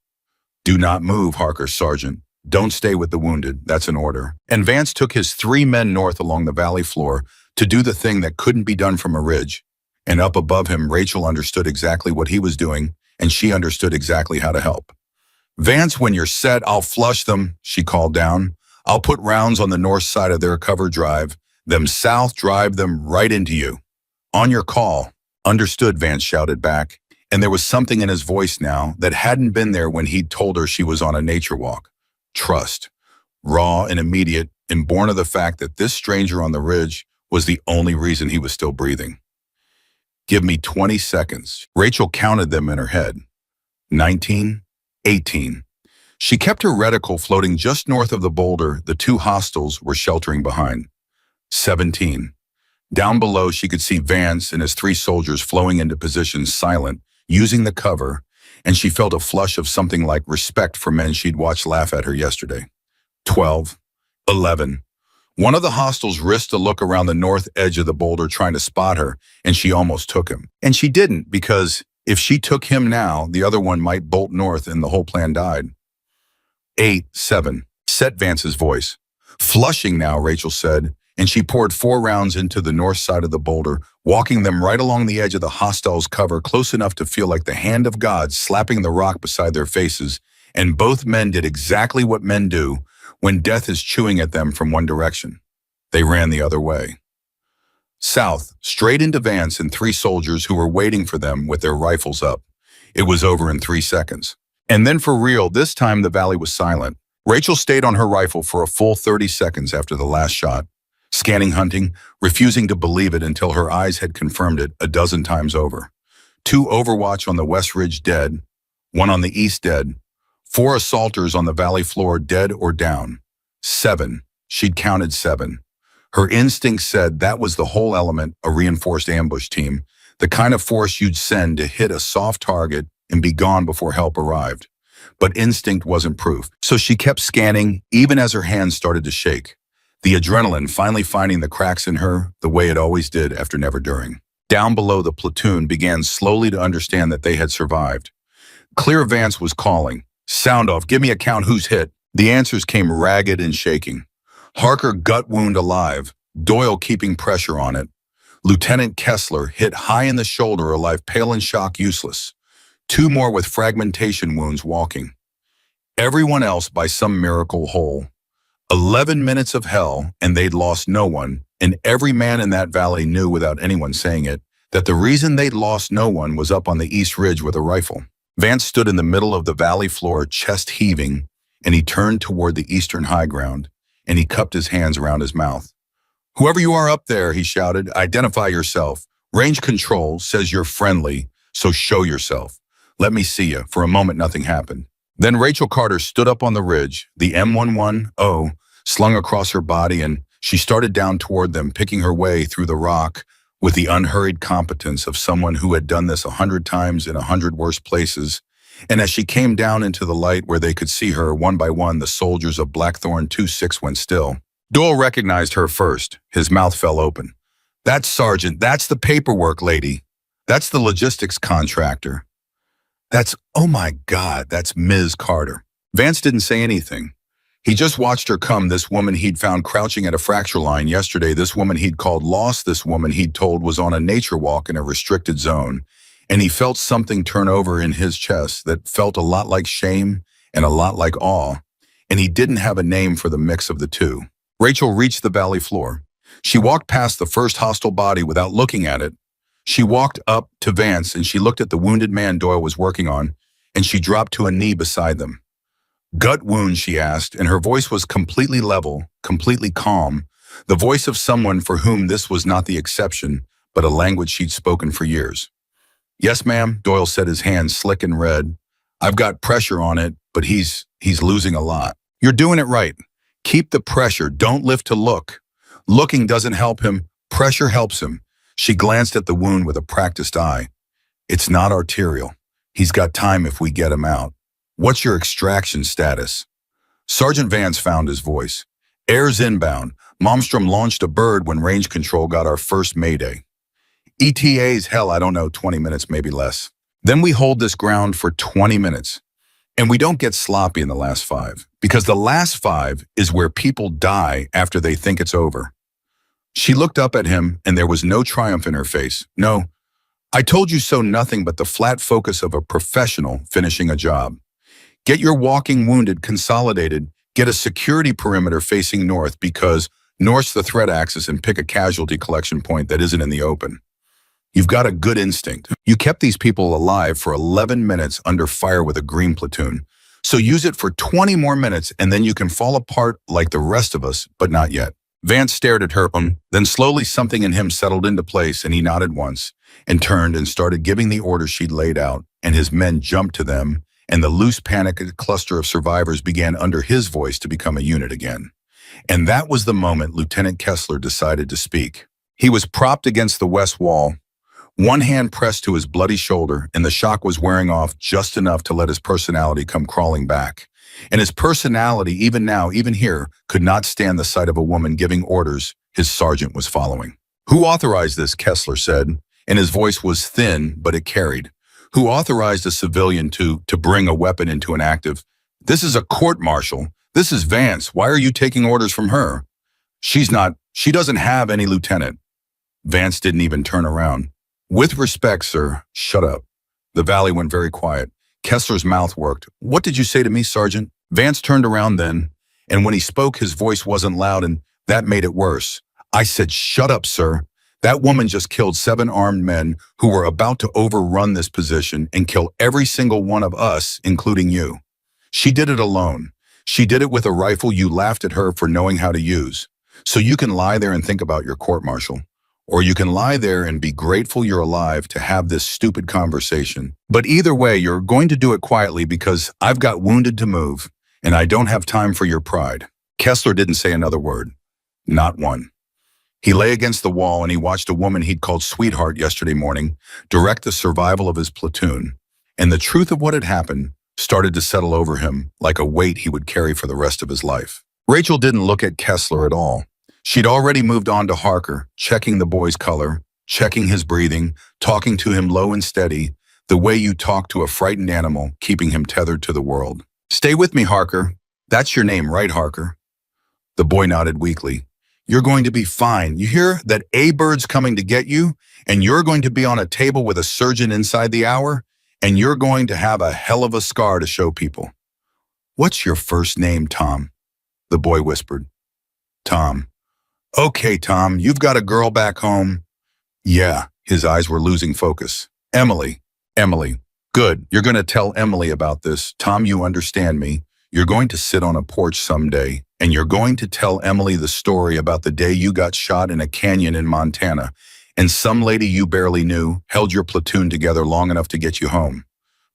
Do not move, Harker, Sergeant. Don't stay with the wounded. That's an order. And Vance took his 3 men north along the valley floor to do the thing that couldn't be done from a ridge. And up above him, Rachel understood exactly what he was doing, and she understood exactly how to help. Vance, when you're set, I'll flush them, she called down. I'll put rounds on the north side of their cover drive. Them south, drive them right into you. On your call. Understood, Vance shouted back, and there was something in his voice now that hadn't been there when he'd told her she was on a nature walk. Trust. Raw and immediate, and born of the fact that this stranger on the ridge was the only reason he was still breathing. Give me 20 seconds. Rachel counted them in her head. 19, 18. She kept her reticle floating just north of the boulder the 2 hostiles were sheltering behind. 17. Down below, she could see Vance and his 3 soldiers flowing into position silent, using the cover, and she felt a flush of something like respect for men she'd watched laugh at her yesterday. 12. 11. One of the hostiles risked a look around the north edge of the boulder trying to spot her, and she almost took him. And she didn't, because if she took him now, the other one might bolt north and the whole plan died. 8, 7. Set Vance's voice. Flushing now, Rachel said, and she poured 4 rounds into the north side of the boulder, walking them right along the edge of the hostiles' cover, close enough to feel like the hand of God slapping the rock beside their faces, and both men did exactly what men do when death is chewing at them from one direction. They ran the other way. South, straight into Vance and 3 soldiers who were waiting for them with their rifles up. It was over in 3 seconds. And then for real, this time the valley was silent. Rachel stayed on her rifle for a full 30 seconds after the last shot, scanning hunting, refusing to believe it until her eyes had confirmed it a dozen times over. 2 Overwatch on the west ridge dead, 1 on the east dead, 4 assaulters on the valley floor dead or down. 7. She'd counted 7. Her instinct said that was the whole element, a reinforced ambush team, the kind of force you'd send to hit a soft target and be gone before help arrived. But instinct wasn't proof, so she kept scanning even as her hands started to shake. The adrenaline finally finding the cracks in her the way it always did after never during. Down below, the platoon began slowly to understand that they had survived. Clear Vance was calling. Sound off, give me a count who's hit. The answers came ragged and shaking. Harker gut wound alive, Doyle keeping pressure on it. Lieutenant Kessler hit high in the shoulder, alive, pale and shock, useless. Two more with fragmentation wounds walking. Everyone else by some miracle whole. 11 minutes of hell and they'd lost no one, and every man in that valley knew without anyone saying it that the reason they'd lost no one was up on the East Ridge with a rifle. Vance stood in the middle of the valley floor, chest heaving, and he turned toward the eastern high ground, and he cupped his hands around his mouth. Whoever you are up there, he shouted, identify yourself. Range control says you're friendly, so show yourself. Let me see you. For a moment, nothing happened. Then Rachel Carter stood up on the ridge, the M110 slung across her body, and she started down toward them, picking her way through the rock with the unhurried competence of someone who had done this 100 times in 100 worse places. And as she came down into the light where they could see her, one by one, the soldiers of Blackthorn 2-6 went still. Doyle recognized her first. His mouth fell open. That's Sergeant. That's the paperwork lady. That's the logistics contractor. Oh my God, that's Ms. Carter. Vance didn't say anything. He just watched her come, this woman he'd found crouching at a fracture line yesterday, this woman he'd called lost, this woman he'd told was on a nature walk in a restricted zone. And he felt something turn over in his chest that felt a lot like shame and a lot like awe. And he didn't have a name for the mix of the two. Rachel reached the valley floor. She walked past the first hostile body without looking at it. She walked up to Vance and she looked at the wounded man Doyle was working on, and she dropped to a knee beside them. Gut wound, she asked, and her voice was completely level, completely calm, the voice of someone for whom this was not the exception, but a language she'd spoken for years. Yes, ma'am, Doyle said, his hands slick and red. I've got pressure on it, but he's losing a lot. You're doing it right. Keep the pressure. Don't lift to look. Looking doesn't help him. Pressure helps him. She glanced at the wound with a practiced eye. It's not arterial. He's got time if we get him out. What's your extraction status? Sergeant Vance found his voice. Air's inbound. Malmstrom launched a bird when range control got our first mayday. ETA's, hell, I don't know, 20 minutes, maybe less. Then we hold this ground for 20 minutes. And we don't get sloppy in the last 5, because the last 5 is where people die after they think it's over. She looked up at him, and there was no triumph in her face. No, I told you so, nothing but the flat focus of a professional finishing a job. Get your walking wounded consolidated, get a security perimeter facing north, because north's the threat axis, and pick a casualty collection point that isn't in the open. You've got a good instinct. You kept these people alive for 11 minutes under fire with a green platoon. So use it for 20 more minutes and then you can fall apart like the rest of us, but not yet. Vance stared at her, then slowly something in him settled into place and he nodded once and turned and started giving the orders she'd laid out, and his men jumped to them, and the loose panicked cluster of survivors began under his voice to become a unit again. And that was the moment Lieutenant Kessler decided to speak. He was propped against the west wall, one hand pressed to his bloody shoulder, and the shock was wearing off just enough to let his personality come crawling back. And his personality, even now, even here, could not stand the sight of a woman giving orders his sergeant was following. Who authorized this? Kessler said, and his voice was thin, but it carried. Who authorized a civilian to bring a weapon into an active? This is a court-martial. This is Vance. Why are you taking orders from her? She doesn't have any lieutenant. Vance didn't even turn around. With respect, sir, shut up. The valley went very quiet. Kessler's mouth worked. What did you say to me, Sergeant? Vance turned around then, and when he spoke, his voice wasn't loud, and that made it worse. I said, shut up, sir. That woman just killed 7 armed men who were about to overrun this position and kill every single one of us, including you. She did it alone. She did it with a rifle you laughed at her for knowing how to use. So you can lie there and think about your court-martial. Or you can lie there and be grateful you're alive to have this stupid conversation. But either way, you're going to do it quietly because I've got wounded to move, and I don't have time for your pride. Kessler didn't say another word. Not one. He lay against the wall and he watched a woman he'd called sweetheart yesterday morning direct the survival of his platoon. And the truth of what had happened started to settle over him like a weight he would carry for the rest of his life. Rachel didn't look at Kessler at all. She'd already moved on to Harker, checking the boy's color, checking his breathing, talking to him low and steady, the way you talk to a frightened animal, keeping him tethered to the world. "Stay with me, Harker. That's your name, right, Harker?" The boy nodded weakly. "You're going to be fine. You hear that A bird's coming to get you, and you're going to be on a table with a surgeon inside the hour, and you're going to have a hell of a scar to show people." "What's your first name, Tom?" the boy whispered. "Tom." "Okay, Tom, you've got a girl back home." "Yeah." His eyes were losing focus. "Emily." "Emily. Good. You're going to tell Emily about this. Tom, you understand me. You're going to sit on a porch someday, and you're going to tell Emily the story about the day you got shot in a canyon in Montana, and some lady you barely knew held your platoon together long enough to get you home.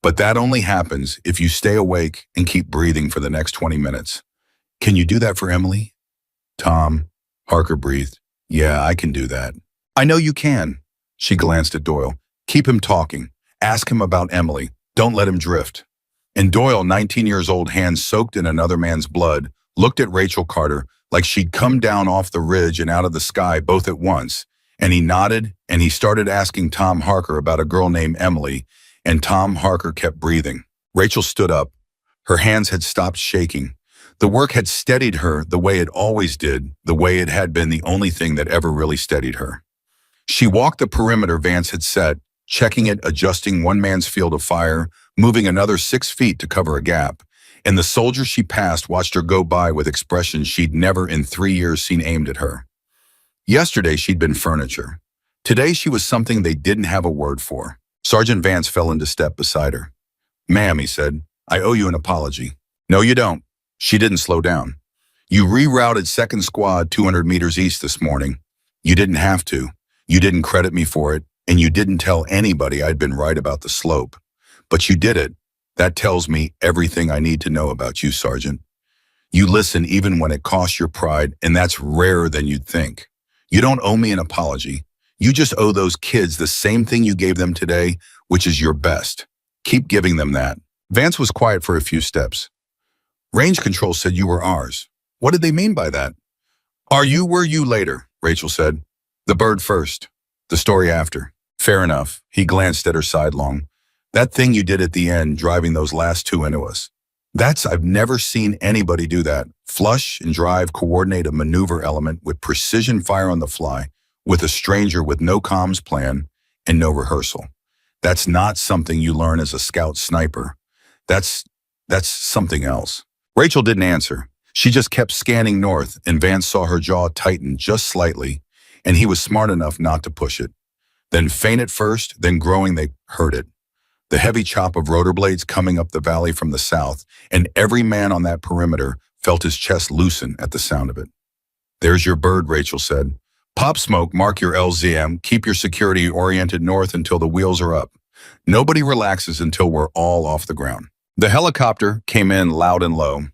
But that only happens if you stay awake and keep breathing for the next 20 minutes. Can you do that for Emily?" "Tom," Harker breathed. "Yeah, I can do that." "I know you can." She glanced at Doyle. "Keep him talking. Ask him about Emily. Don't let him drift." And Doyle, 19 years old, hands soaked in another man's blood, looked at Rachel Carter like she'd come down off the ridge and out of the sky both at once. And he nodded, and he started asking Tom Harker about a girl named Emily, and Tom Harker kept breathing. Rachel stood up. Her hands had stopped shaking. The work had steadied her the way it always did, the way it had been the only thing that ever really steadied her. She walked the perimeter Vance had set, checking it, adjusting one man's field of fire, moving another 6 feet to cover a gap. And the soldiers she passed watched her go by with expressions she'd never in 3 years seen aimed at her. Yesterday she'd been furniture. Today she was something they didn't have a word for. Sergeant Vance fell into step beside her. "Ma'am," he said, "I owe you an apology." "No, you don't." She didn't slow down. "You rerouted 2nd Squad 200 meters east this morning. You didn't have to. You didn't credit me for it, and you didn't tell anybody I'd been right about the slope. But you did it. That tells me everything I need to know about you, Sergeant. You listen even when it costs your pride, and that's rarer than you'd think. You don't owe me an apology. You just owe those kids the same thing you gave them today, which is your best. Keep giving them that." Vance was quiet for a few steps. "Range control said you were ours." "What did they mean by that?" "Are you were you later," Rachel said. "The bird first, the story after." "Fair enough." He glanced at her sidelong. "That thing you did at the end, driving those last two into us. I've never seen anybody do that. Flush and drive, coordinate a maneuver element with precision fire on the fly, with a stranger with no comms plan and no rehearsal. That's not something you learn as a scout sniper. That's something else." Rachel didn't answer. She just kept scanning north, and Vance saw her jaw tighten just slightly, and he was smart enough not to push it. Then faint at first, then growing, they heard it. The heavy chop of rotor blades coming up the valley from the south, and every man on that perimeter felt his chest loosen at the sound of it. "There's your bird," Rachel said. "Pop smoke, mark your LZM, keep your security oriented north until the wheels are up. Nobody relaxes until we're all off the ground." The helicopter came in loud and low,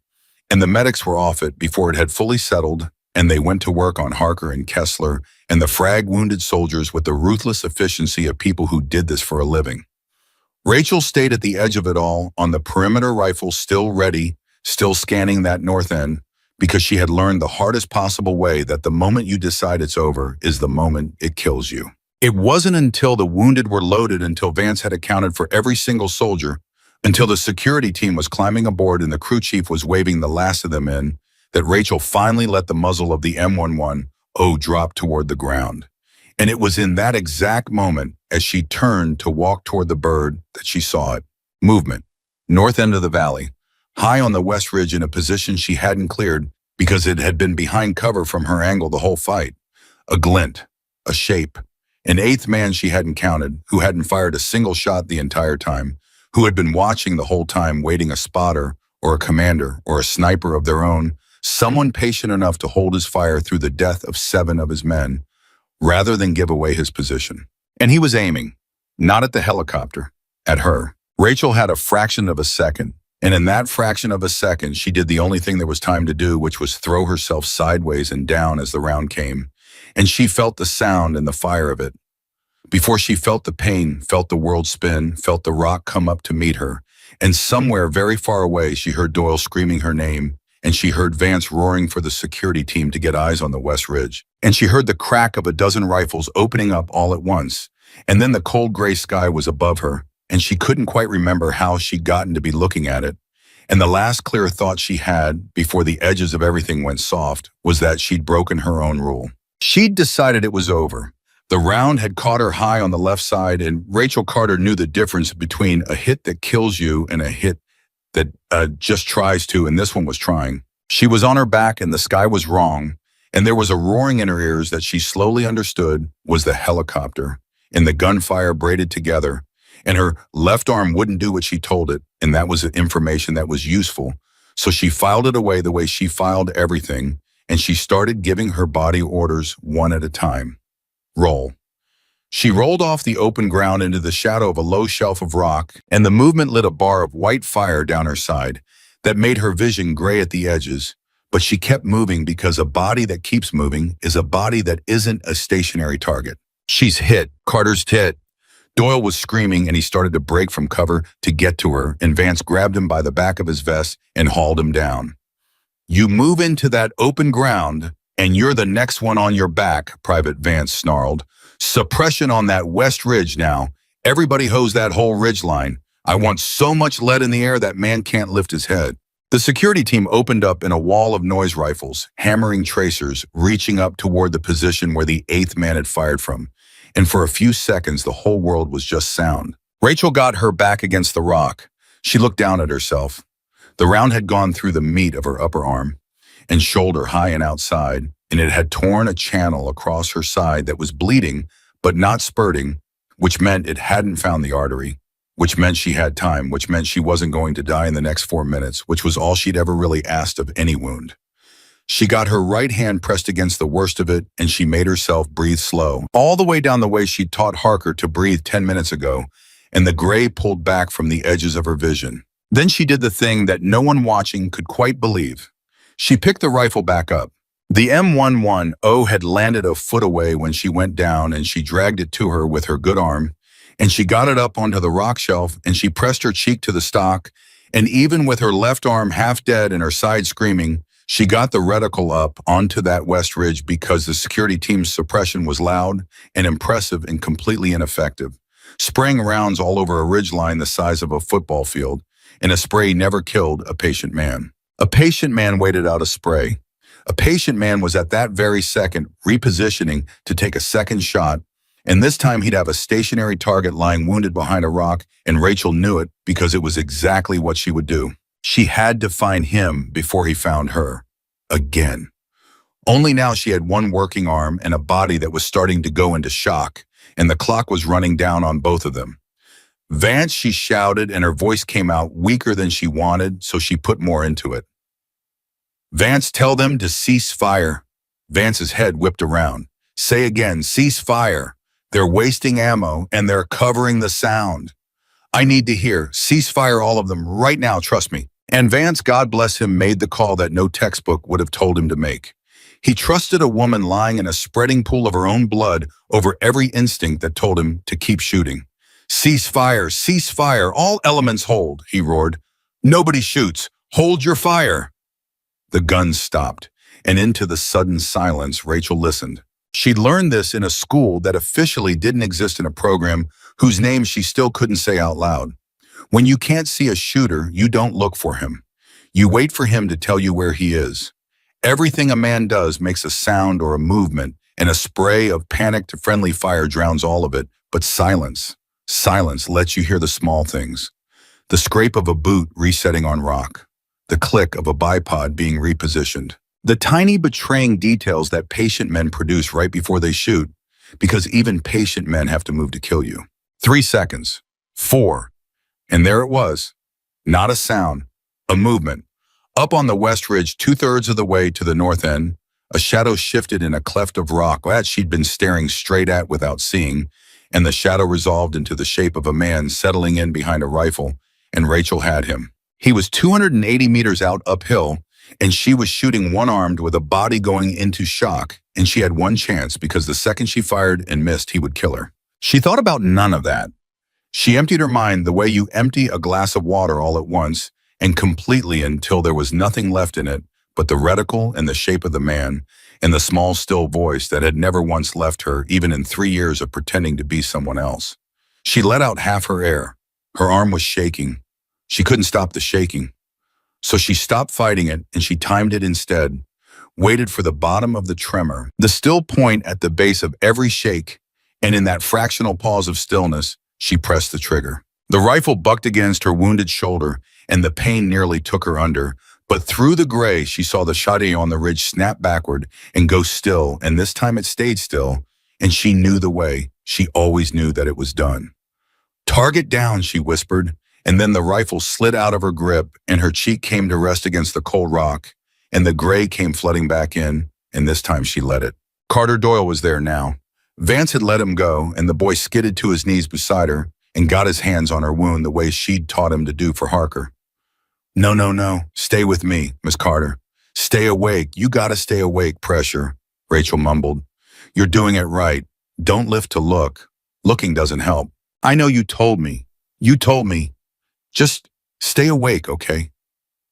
and the medics were off it before it had fully settled, and they went to work on Harker and Kessler and the frag-wounded soldiers with the ruthless efficiency of people who did this for a living. Rachel stayed at the edge of it all, on the perimeter rifle still ready, still scanning that north end, because she had learned the hardest possible way that the moment you decide it's over is the moment it kills you. It wasn't until the wounded were loaded, until Vance had accounted for every single soldier, until the security team was climbing aboard and the crew chief was waving the last of them in, that Rachel finally let the muzzle of the M11 drop toward the ground. And it was in that exact moment, as she turned to walk toward the bird, that she saw it. Movement. North end of the valley. High on the west ridge, in a position she hadn't cleared because it had been behind cover from her angle the whole fight. A glint. A shape. An eighth man she hadn't counted, who hadn't fired a single shot the entire time, who had been watching the whole time, waiting a spotter or a commander or a sniper of their own, someone patient enough to hold his fire through the death of 7 of his men, rather than give away his position. And he was aiming, not at the helicopter, at her. Rachel had a fraction of a second, and in that fraction of a second, she did the only thing there was time to do, which was throw herself sideways and down as the round came. and she felt the sound and the fire of it. Before she felt the pain, felt the world spin, felt the rock come up to meet her, and somewhere very far away she heard Doyle screaming her name, and she heard Vance roaring for the security team to get eyes on the West Ridge, and she heard the crack of a dozen rifles opening up all at once, and then the cold gray sky was above her, and she couldn't quite remember how she'd gotten to be looking at it. And the last clear thought she had, before the edges of everything went soft, was that she'd broken her own rule. She'd decided it was over. The round had caught her high on the left side, and Rachel Carter knew the difference between a hit that kills you and a hit that just tries to, and this one was trying. She was on her back, and the sky was wrong, and there was a roaring in her ears that she slowly understood was the helicopter, and the gunfire braided together, and her left arm wouldn't do what she told it, and that was information that was useful. So she filed it away the way she filed everything, and she started giving her body orders one at a time. Roll. She rolled off the open ground into the shadow of a low shelf of rock, and the movement lit a bar of white fire down her side that made her vision gray at the edges. But she kept moving because a body that keeps moving is a body that isn't a stationary target. She's hit. Carter's hit. Doyle was screaming, and he started to break from cover to get to her, and Vance grabbed him by the back of his vest and hauled him down. "You move into that open ground, and you're the next one on your back," Private Vance snarled. "Suppression on that West Ridge now. Everybody hose that whole ridge line. I want so much lead in the air that man can't lift his head." The security team opened up in a wall of noise rifles, hammering tracers, reaching up toward the position where the eighth man had fired from. And for a few seconds, the whole world was just sound. Rachel got her back against the rock. She looked down at herself. The round had gone through the meat of her upper arm and shoulder high and outside, and it had torn a channel across her side that was bleeding but not spurting, which meant it hadn't found the artery, which meant she had time, which meant she wasn't going to die in the next 4 minutes, which was all she'd ever really asked of any wound. She got her right hand pressed against the worst of it, and she made herself breathe slow, all the way down the way she'd taught Harker to breathe 10 minutes ago, and the gray pulled back from the edges of her vision. Then she did the thing that no one watching could quite believe. She picked the rifle back up. The M110 had landed a foot away when she went down, and she dragged it to her with her good arm, and she got it up onto the rock shelf, and she pressed her cheek to the stock, and even with her left arm half dead and her side screaming, she got the reticle up onto that West Ridge because the security team's suppression was loud and impressive and completely ineffective, spraying rounds all over a ridgeline the size of a football field, and a spray never killed a patient man. A patient man waited out a spray. A patient man was at that very second repositioning to take a second shot, and this time he'd have a stationary target lying wounded behind a rock, and Rachel knew it because it was exactly what she would do. She had to find him before he found her. Again. Only now she had one working arm and a body that was starting to go into shock, and the clock was running down on both of them. "Vance," she shouted, and her voice came out weaker than she wanted, so she put more into it. "Vance, tell them to cease fire." Vance's head whipped around. "Say again, cease fire. They're wasting ammo, and they're covering the sound. I need to hear, cease fire all of them right now, trust me." And Vance, God bless him, made the call that no textbook would have told him to make. He trusted a woman lying in a spreading pool of her own blood over every instinct that told him to keep shooting. Cease fire, all elements hold," he roared. "Nobody shoots, hold your fire." The guns stopped, and into the sudden silence, Rachel listened. She'd learned this in a school that officially didn't exist in a program whose name she still couldn't say out loud. When you can't see a shooter, you don't look for him. You wait for him to tell you where he is. Everything a man does makes a sound or a movement, and a spray of panicked, friendly fire drowns all of it. But silence lets you hear the small things. The scrape of a boot resetting on rock. The click of a bipod being repositioned. The tiny betraying details that patient men produce right before they shoot, because even patient men have to move to kill you. 3 seconds. 4. And there it was. Not a sound. A movement. Up on the West Ridge, 2/3 of the way to the north end, a shadow shifted in a cleft of rock that she'd been staring straight at without seeing, and the shadow resolved into the shape of a man settling in behind a rifle, and Rachel had him. He was 280 meters out uphill, and she was shooting one-armed with a body going into shock, and she had one chance because the second she fired and missed, he would kill her. She thought about none of that. She emptied her mind the way you empty a glass of water all at once and completely until there was nothing left in it but the reticle and the shape of the man and the small, still voice that had never once left her, even in 3 years of pretending to be someone else. She let out half her air. Her arm was shaking. She couldn't stop the shaking. So she stopped fighting it and she timed it instead, waited for the bottom of the tremor, the still point at the base of every shake, and in that fractional pause of stillness, she pressed the trigger. The rifle bucked against her wounded shoulder, and the pain nearly took her under. But through the gray, she saw the shotty on the ridge snap backward and go still, and this time it stayed still, and she knew the way. She always knew that it was done. "Target down," she whispered, and then the rifle slid out of her grip, and her cheek came to rest against the cold rock, and the gray came flooding back in, and this time she let it. Carter Doyle was there now. Vance had let him go, and the boy skidded to his knees beside her and got his hands on her wound the way she'd taught him to do for Harker. "No, no, no. Stay with me, Miss Carter. Stay awake. You gotta stay awake, Pressure," Rachel mumbled. "You're doing it right. Don't lift to look. Looking doesn't help. I know you told me. You told me. Just stay awake, okay?"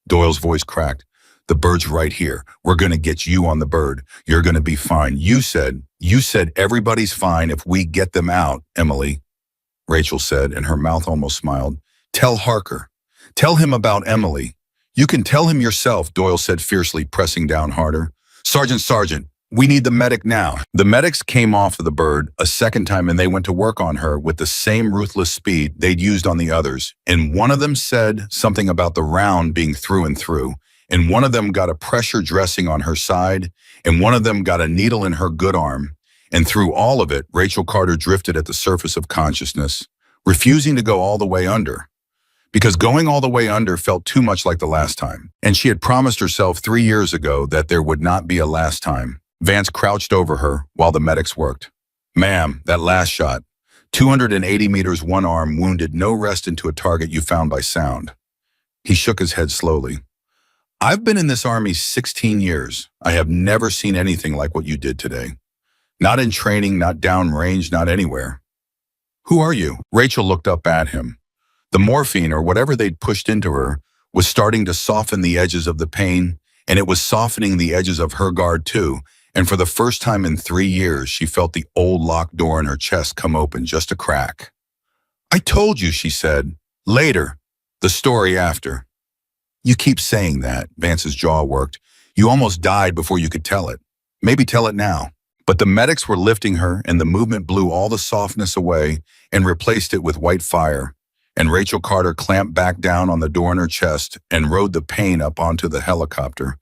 Doyle's voice cracked. "The bird's right here. We're gonna get you on the bird. You're gonna be fine. You said everybody's fine if we get them out, Emily," Rachel said, and her mouth almost smiled. "Tell Harker. Tell him about Emily." "You can tell him yourself," Doyle said fiercely, pressing down harder. Sergeant, we need the medic now." The medics came off of the bird a second time, and they went to work on her with the same ruthless speed they'd used on the others. And one of them said something about the round being through and through, and one of them got a pressure dressing on her side, and one of them got a needle in her good arm. And through all of it, Rachel Carter drifted at the surface of consciousness, refusing to go all the way under. Because going all the way under felt too much like the last time. And she had promised herself 3 years ago that there would not be a last time. Vance crouched over her while the medics worked. "Ma'am, that last shot. 280 meters, one arm, wounded, no rest into a target you found by sound." He shook his head slowly. "I've been in this army 16 years. I have never seen anything like what you did today. Not in training, not downrange, not anywhere." "Who are you?" Rachel looked up at him. The morphine, or whatever they'd pushed into her, was starting to soften the edges of the pain, and it was softening the edges of her guard too, and for the first time in 3 years, she felt the old locked door in her chest come open just a crack. "I told you," she said. "Later. The story after." "You keep saying that," Vance's jaw worked. "You almost died before you could tell it. Maybe tell it now." But the medics were lifting her, and the movement blew all the softness away and replaced it with white fire. And Rachel Carter clamped back down on the door in her chest and rode the pain up onto the helicopter.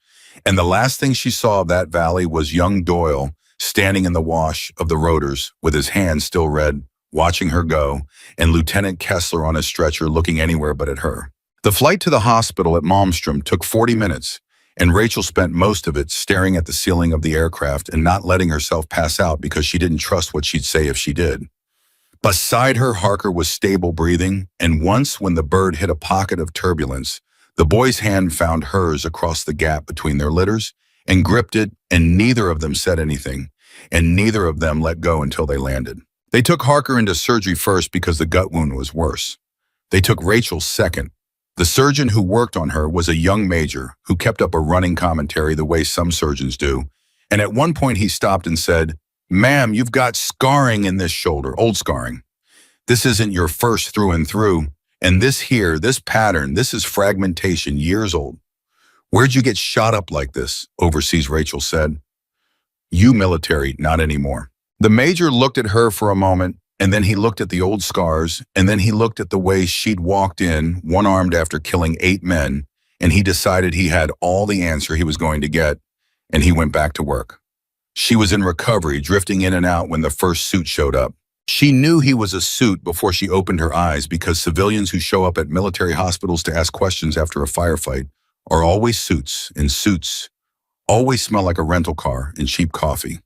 And the last thing she saw of that valley was young Doyle standing in the wash of the rotors with his hands still red, watching her go, and Lieutenant Kessler on his stretcher looking anywhere but at her. The flight to the hospital at Malmstrom took 40 minutes, and Rachel spent most of it staring at the ceiling of the aircraft and not letting herself pass out because she didn't trust what she'd say if she did. Beside her, Harker was stable breathing, and once when the bird hit a pocket of turbulence, the boy's hand found hers across the gap between their litters and gripped it, and neither of them said anything, and neither of them let go until they landed. They took Harker into surgery first because the gut wound was worse. They took Rachel second. The surgeon who worked on her was a young major who kept up a running commentary the way some surgeons do, and at one point he stopped and said, "Ma'am, you've got scarring in this shoulder, old scarring. This isn't your first through and through, and this here, this pattern, this is fragmentation, years old." "Where'd you get shot up like this?" Overseas Rachel said. "You military, not anymore." The major looked at her for a moment, and then he looked at the old scars, and then he looked at the way she'd walked in, one-armed after killing 8 men, and he decided he had all the answer he was going to get, and he went back to work. She was in recovery, drifting in and out when the first suit showed up. She knew he was a suit before she opened her eyes because civilians who show up at military hospitals to ask questions after a firefight are always suits, and suits always smell like a rental car and cheap coffee.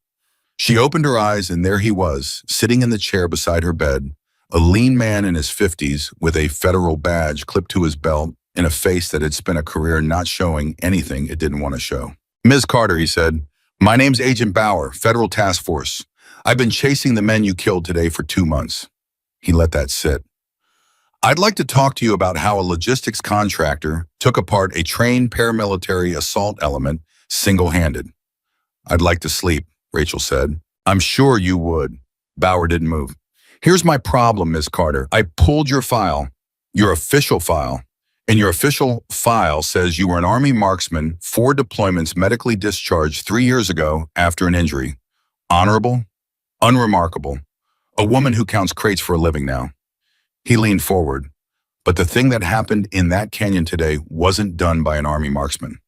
She opened her eyes, and there he was, sitting in the chair beside her bed, a lean man in his 50s with a federal badge clipped to his belt in a face that had spent a career not showing anything it didn't want to show. "Ms. Carter," he said, "my name's Agent Bauer, Federal Task Force. I've been chasing the men you killed today for 2 months." He let that sit. "I'd like to talk to you about how a logistics contractor took apart a trained paramilitary assault element single-handed." "I'd like to sleep," Rachel said. "I'm sure you would." Bauer didn't move. "Here's my problem, Ms. Carter. I pulled your file, your official file, and your official file says you were an Army marksman, 4 deployments, medically discharged 3 years ago after an injury. Honorable, unremarkable, a woman who counts crates for a living now." He leaned forward. "But the thing that happened in that canyon today wasn't done by an Army marksman.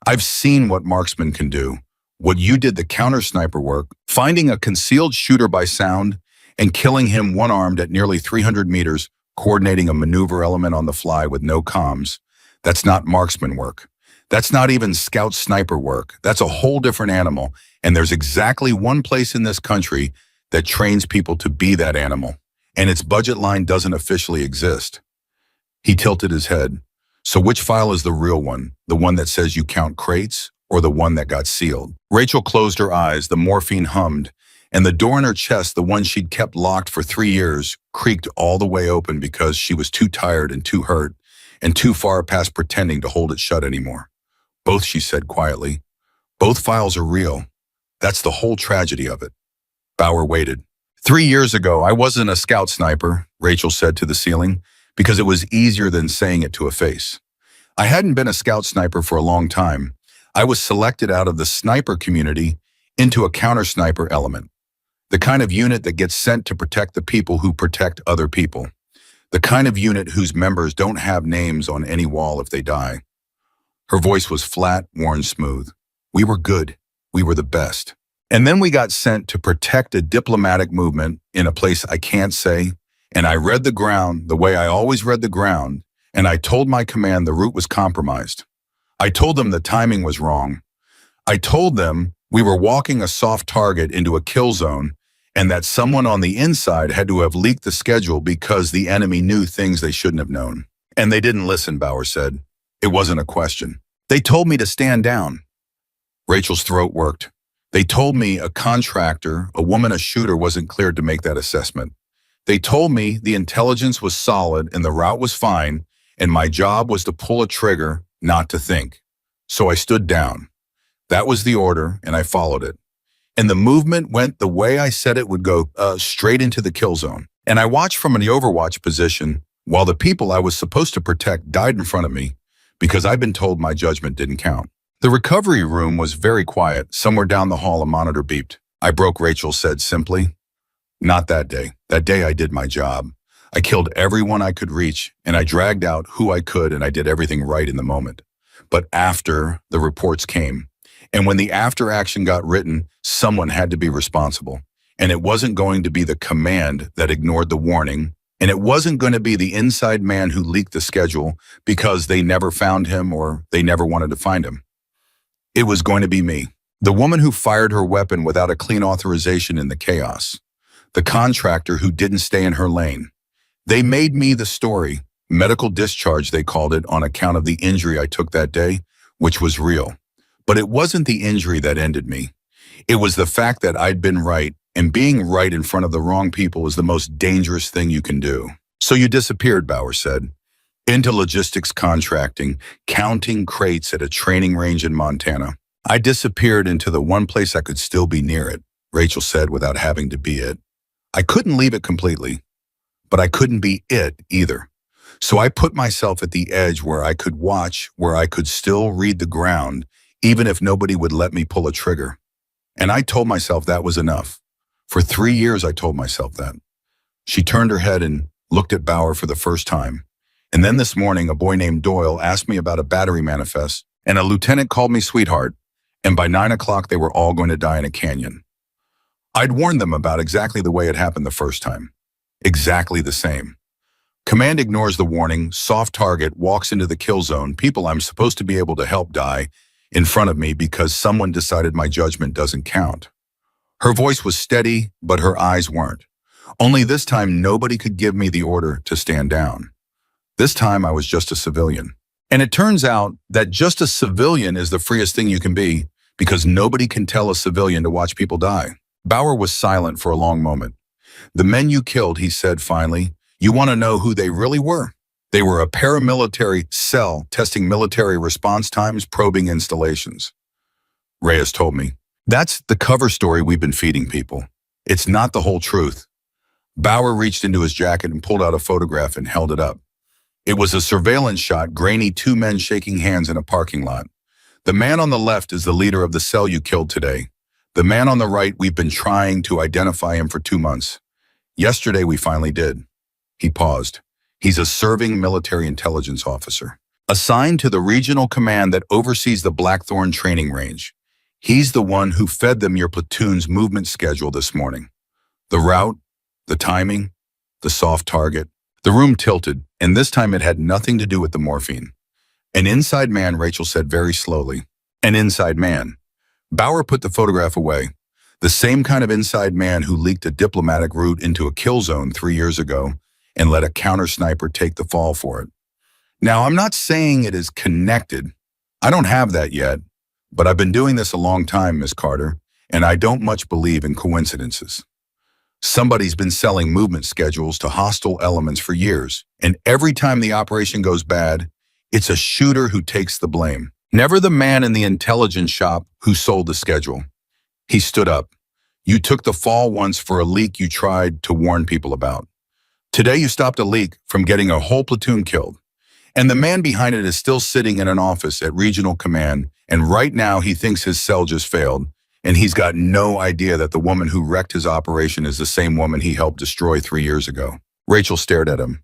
I've seen what marksmen can do. What you did, the counter-sniper work, finding a concealed shooter by sound and killing him one-armed at nearly 300 meters, coordinating a maneuver element on the fly with no comms, that's not marksman work. That's not even scout sniper work. That's a whole different animal, and there's exactly one place in this country that trains people to be that animal, and its budget line doesn't officially exist." He tilted his head. "So which file is the real one? The one that says you count crates, or the one that got sealed?" Rachel closed her eyes, the morphine hummed, and the door in her chest, the one she'd kept locked for 3 years, creaked all the way open because she was too tired and too hurt and too far past pretending to hold it shut anymore. "Both," she said quietly. "Both files are real. That's the whole tragedy of it." Bauer waited. "3 years ago, I wasn't a scout sniper," Rachel said to the ceiling, because it was easier than saying it to a face. "I hadn't been a scout sniper for a long time. I was selected out of the sniper community into a counter-sniper element. The kind of unit that gets sent to protect the people who protect other people. The kind of unit whose members don't have names on any wall if they die." Her voice was flat, worn smooth. "We were good. We were the best. And then we got sent to protect a diplomatic movement in a place I can't say, and I read the ground the way I always read the ground, and I told my command the route was compromised. I told them the timing was wrong. I told them we were walking a soft target into a kill zone, and that someone on the inside had to have leaked the schedule because the enemy knew things they shouldn't have known. And they didn't listen," Bauer said. "It wasn't a question. They told me to stand down." Rachel's throat worked. "They told me a contractor, a woman, a shooter, wasn't cleared to make that assessment. They told me the intelligence was solid and the route was fine, and my job was to pull a trigger, not to think. So I stood down. That was the order, and I followed it. And the movement went the way I said it would go, straight into the kill zone. And I watched from an overwatch position while the people I was supposed to protect died in front of me because I'd been told my judgment didn't count." The recovery room was very quiet. Somewhere down the hall, a monitor beeped. "I broke," Rachel said simply. "Not that day. That day I did my job. I killed everyone I could reach, and I dragged out who I could, and I did everything right in the moment. But after the reports came, and when the after action got written, someone had to be responsible. And it wasn't going to be the command that ignored the warning, and it wasn't going to be the inside man who leaked the schedule because they never found him or they never wanted to find him. It was going to be me, the woman who fired her weapon without a clean authorization in the chaos, the contractor who didn't stay in her lane. They made me the story, medical discharge they called it, on account of the injury I took that day, which was real. But it wasn't the injury that ended me. It was the fact that I'd been right, and being right in front of the wrong people is the most dangerous thing you can do." "So you disappeared," Bauer said, "into logistics contracting, counting crates at a training range in Montana." "I disappeared into the one place I could still be near it," Rachel said, "without having to be it. I couldn't leave it completely, but I couldn't be it either. So I put myself at the edge where I could watch, where I could still read the ground, even if nobody would let me pull a trigger. And I told myself that was enough. For 3 years, I told myself that." She turned her head and looked at Bauer for the first time. "And then this morning, a boy named Doyle asked me about a battery manifest, and a lieutenant called me sweetheart, and by 9 o'clock, they were all going to die in a canyon. I'd warned them about exactly the way it happened the first time. Exactly the same. Command ignores the warning, soft target, walks into the kill zone, people I'm supposed to be able to help die in front of me because someone decided my judgment doesn't count." Her voice was steady, but her eyes weren't. "Only this time, nobody could give me the order to stand down. This time, I was just a civilian. And it turns out that just a civilian is the freest thing you can be because nobody can tell a civilian to watch people die. Bauer was silent for a long moment. The men you killed, he said finally, you want to know who they really were? They were a paramilitary cell testing military response times, probing installations. Reyes told me. That's the cover story we've been feeding people. It's not the whole truth. Bauer reached into his jacket and pulled out a photograph and held it up. It was a surveillance shot, grainy, two men shaking hands in a parking lot. The man on the left is the leader of the cell you killed today. The man on the right, we've been trying to identify him for 2 months. Yesterday, we finally did. He paused. He's a serving military intelligence officer, assigned to the regional command that oversees the Blackthorn training range. He's the one who fed them your platoon's movement schedule this morning. The route, the timing, the soft target. The room tilted, and this time it had nothing to do with the morphine. An inside man, Rachel said very slowly. An inside man. Bauer put the photograph away. The same kind of inside man who leaked a diplomatic route into a kill zone 3 years ago and let a counter sniper take the fall for it. Now, I'm not saying it is connected. I don't have that yet, but I've been doing this a long time, Miss Carter, and I don't much believe in coincidences. Somebody's been selling movement schedules to hostile elements for years, and every time the operation goes bad, it's a shooter who takes the blame. Never the man in the intelligence shop who sold the schedule. He stood up. You took the fall once for a leak you tried to warn people about. Today you stopped a leak from getting a whole platoon killed. And the man behind it is still sitting in an office at Regional Command, and right now he thinks his cell just failed, and he's got no idea that the woman who wrecked his operation is the same woman he helped destroy 3 years ago. Rachel stared at him.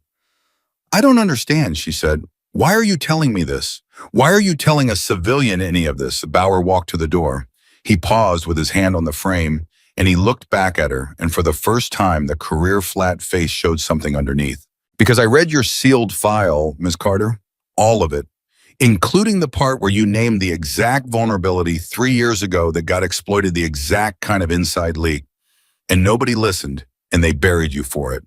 I don't understand, she said. Why are you telling me this? Why are you telling a civilian any of this? Bauer walked to the door. He paused with his hand on the frame, and he looked back at her, and for the first time, the career flat face showed something underneath. Because I read your sealed file, Ms. Carter, all of it, including the part where you named the exact vulnerability 3 years ago that got exploited, the exact kind of inside leak. And nobody listened, and they buried you for it.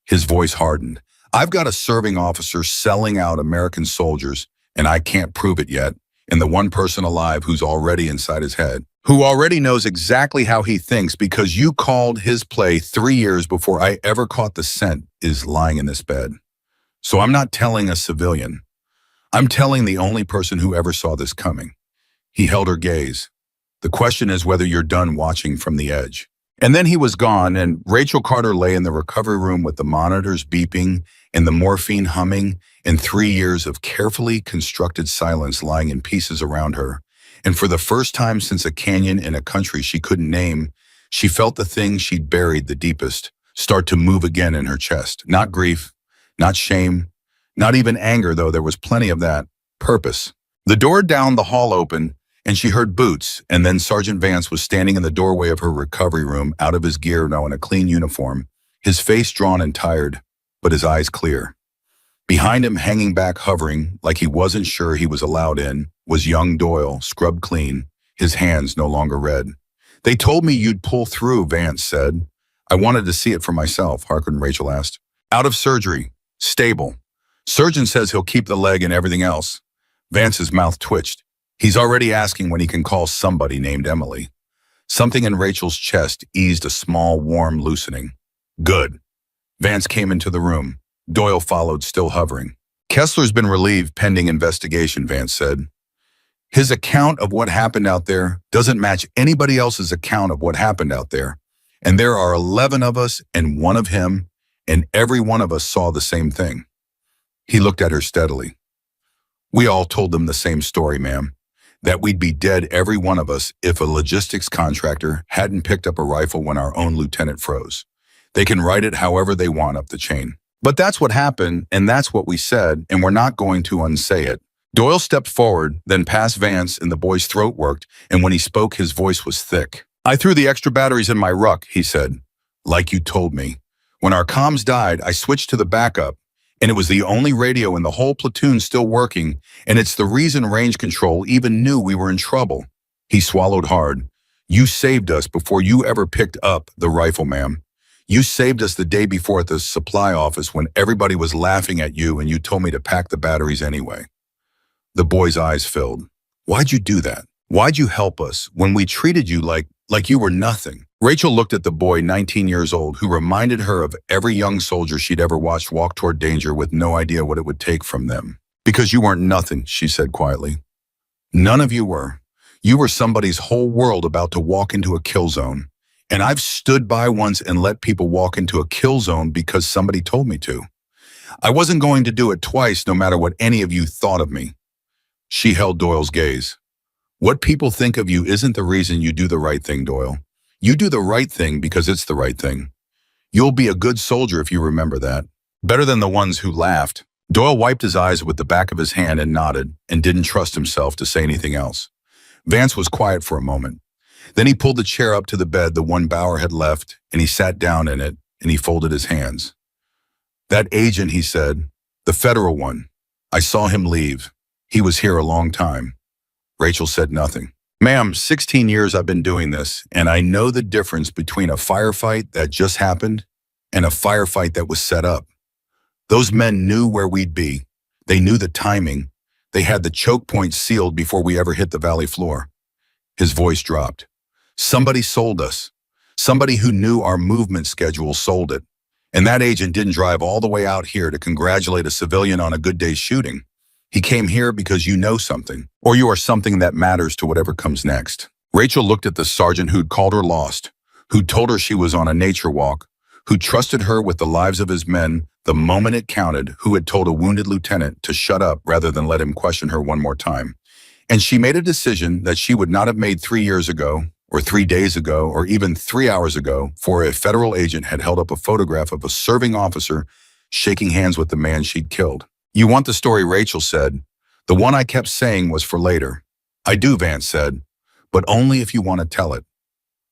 His voice hardened. I've got a serving officer selling out American soldiers, and I can't prove it yet, and the one person alive who's already inside his head, who already knows exactly how he thinks because you called his play 3 years before I ever caught the scent, is lying in this bed. So I'm not telling a civilian. I'm telling the only person who ever saw this coming. He held her gaze. The question is whether you're done watching from the edge. And then he was gone, and Rachel Carter lay in the recovery room with the monitors beeping and the morphine humming and 3 years of carefully constructed silence lying in pieces around her. And for the first time since a canyon in a country she couldn't name, she felt the thing she'd buried the deepest start to move again in her chest. Not grief, not shame, not even anger, though there was plenty of that. Purpose. The door down the hall opened, and she heard boots, and then Sergeant Vance was standing in the doorway of her recovery room, out of his gear now in a clean uniform, his face drawn and tired, but his eyes clear. Behind him, hanging back, hovering, like he wasn't sure he was allowed in, was young Doyle, scrubbed clean, his hands no longer red. They told me you'd pull through, Vance said. I wanted to see it for myself, Harkin Rachel asked. Out of surgery. Stable. Surgeon says he'll keep the leg and everything else. Vance's mouth twitched. He's already asking when he can call somebody named Emily. Something in Rachel's chest eased a small, warm loosening. Good. Vance came into the room. Doyle followed, still hovering. Kessler's been relieved pending investigation, Vance said. His account of what happened out there doesn't match anybody else's account of what happened out there. And there are 11 of us and one of him, and every one of us saw the same thing. He looked at her steadily. We all told them the same story, ma'am, that we'd be dead, every one of us, if a logistics contractor hadn't picked up a rifle when our own lieutenant froze. They can write it however they want up the chain. But that's what happened, and that's what we said, and we're not going to unsay it. Doyle stepped forward, then past Vance, and the boy's throat worked, and when he spoke, his voice was thick. I threw the extra batteries in my ruck, he said. Like you told me. When our comms died, I switched to the backup, and it was the only radio in the whole platoon still working, and it's the reason range control even knew we were in trouble. He swallowed hard. You saved us before you ever picked up the rifle, ma'am. You saved us the day before at the supply office when everybody was laughing at you and you told me to pack the batteries anyway. The boy's eyes filled. Why'd you do that? Why'd you help us when we treated you like you were nothing? Rachel looked at the boy, 19 years old, who reminded her of every young soldier she'd ever watched walk toward danger with no idea what it would take from them. Because you weren't nothing, she said quietly. None of you were. You were somebody's whole world about to walk into a kill zone. And I've stood by once and let people walk into a kill zone because somebody told me to. I wasn't going to do it twice, no matter what any of you thought of me. She held Doyle's gaze. What people think of you isn't the reason you do the right thing, Doyle. You do the right thing because it's the right thing. You'll be a good soldier if you remember that. Better than the ones who laughed. Doyle wiped his eyes with the back of his hand and nodded, and didn't trust himself to say anything else. Vance was quiet for a moment. Then he pulled the chair up to the bed, the one Bauer had left, and he sat down in it, and he folded his hands. That agent, he said, the federal one. I saw him leave. He was here a long time. Rachel said nothing. Ma'am, 16 years I've been doing this, and I know the difference between a firefight that just happened and a firefight that was set up. Those men knew where we'd be. They knew the timing. They had the choke points sealed before we ever hit the valley floor. His voice dropped. Somebody sold us. Somebody who knew our movement schedule sold it. And that agent didn't drive all the way out here to congratulate a civilian on a good day's shooting. He came here because you know something, or you are something that matters to whatever comes next. Rachel looked at the sergeant who'd called her lost, who'd told her she was on a nature walk, who trusted her with the lives of his men the moment it counted, who had told a wounded lieutenant to shut up rather than let him question her one more time. And she made a decision that she would not have made 3 years ago, or 3 days ago, or even 3 hours ago, for a federal agent had held up a photograph of a serving officer shaking hands with the man she'd killed. You want the story, Rachel said. The one I kept saying was for later. I do, Vance said, but only if you want to tell it.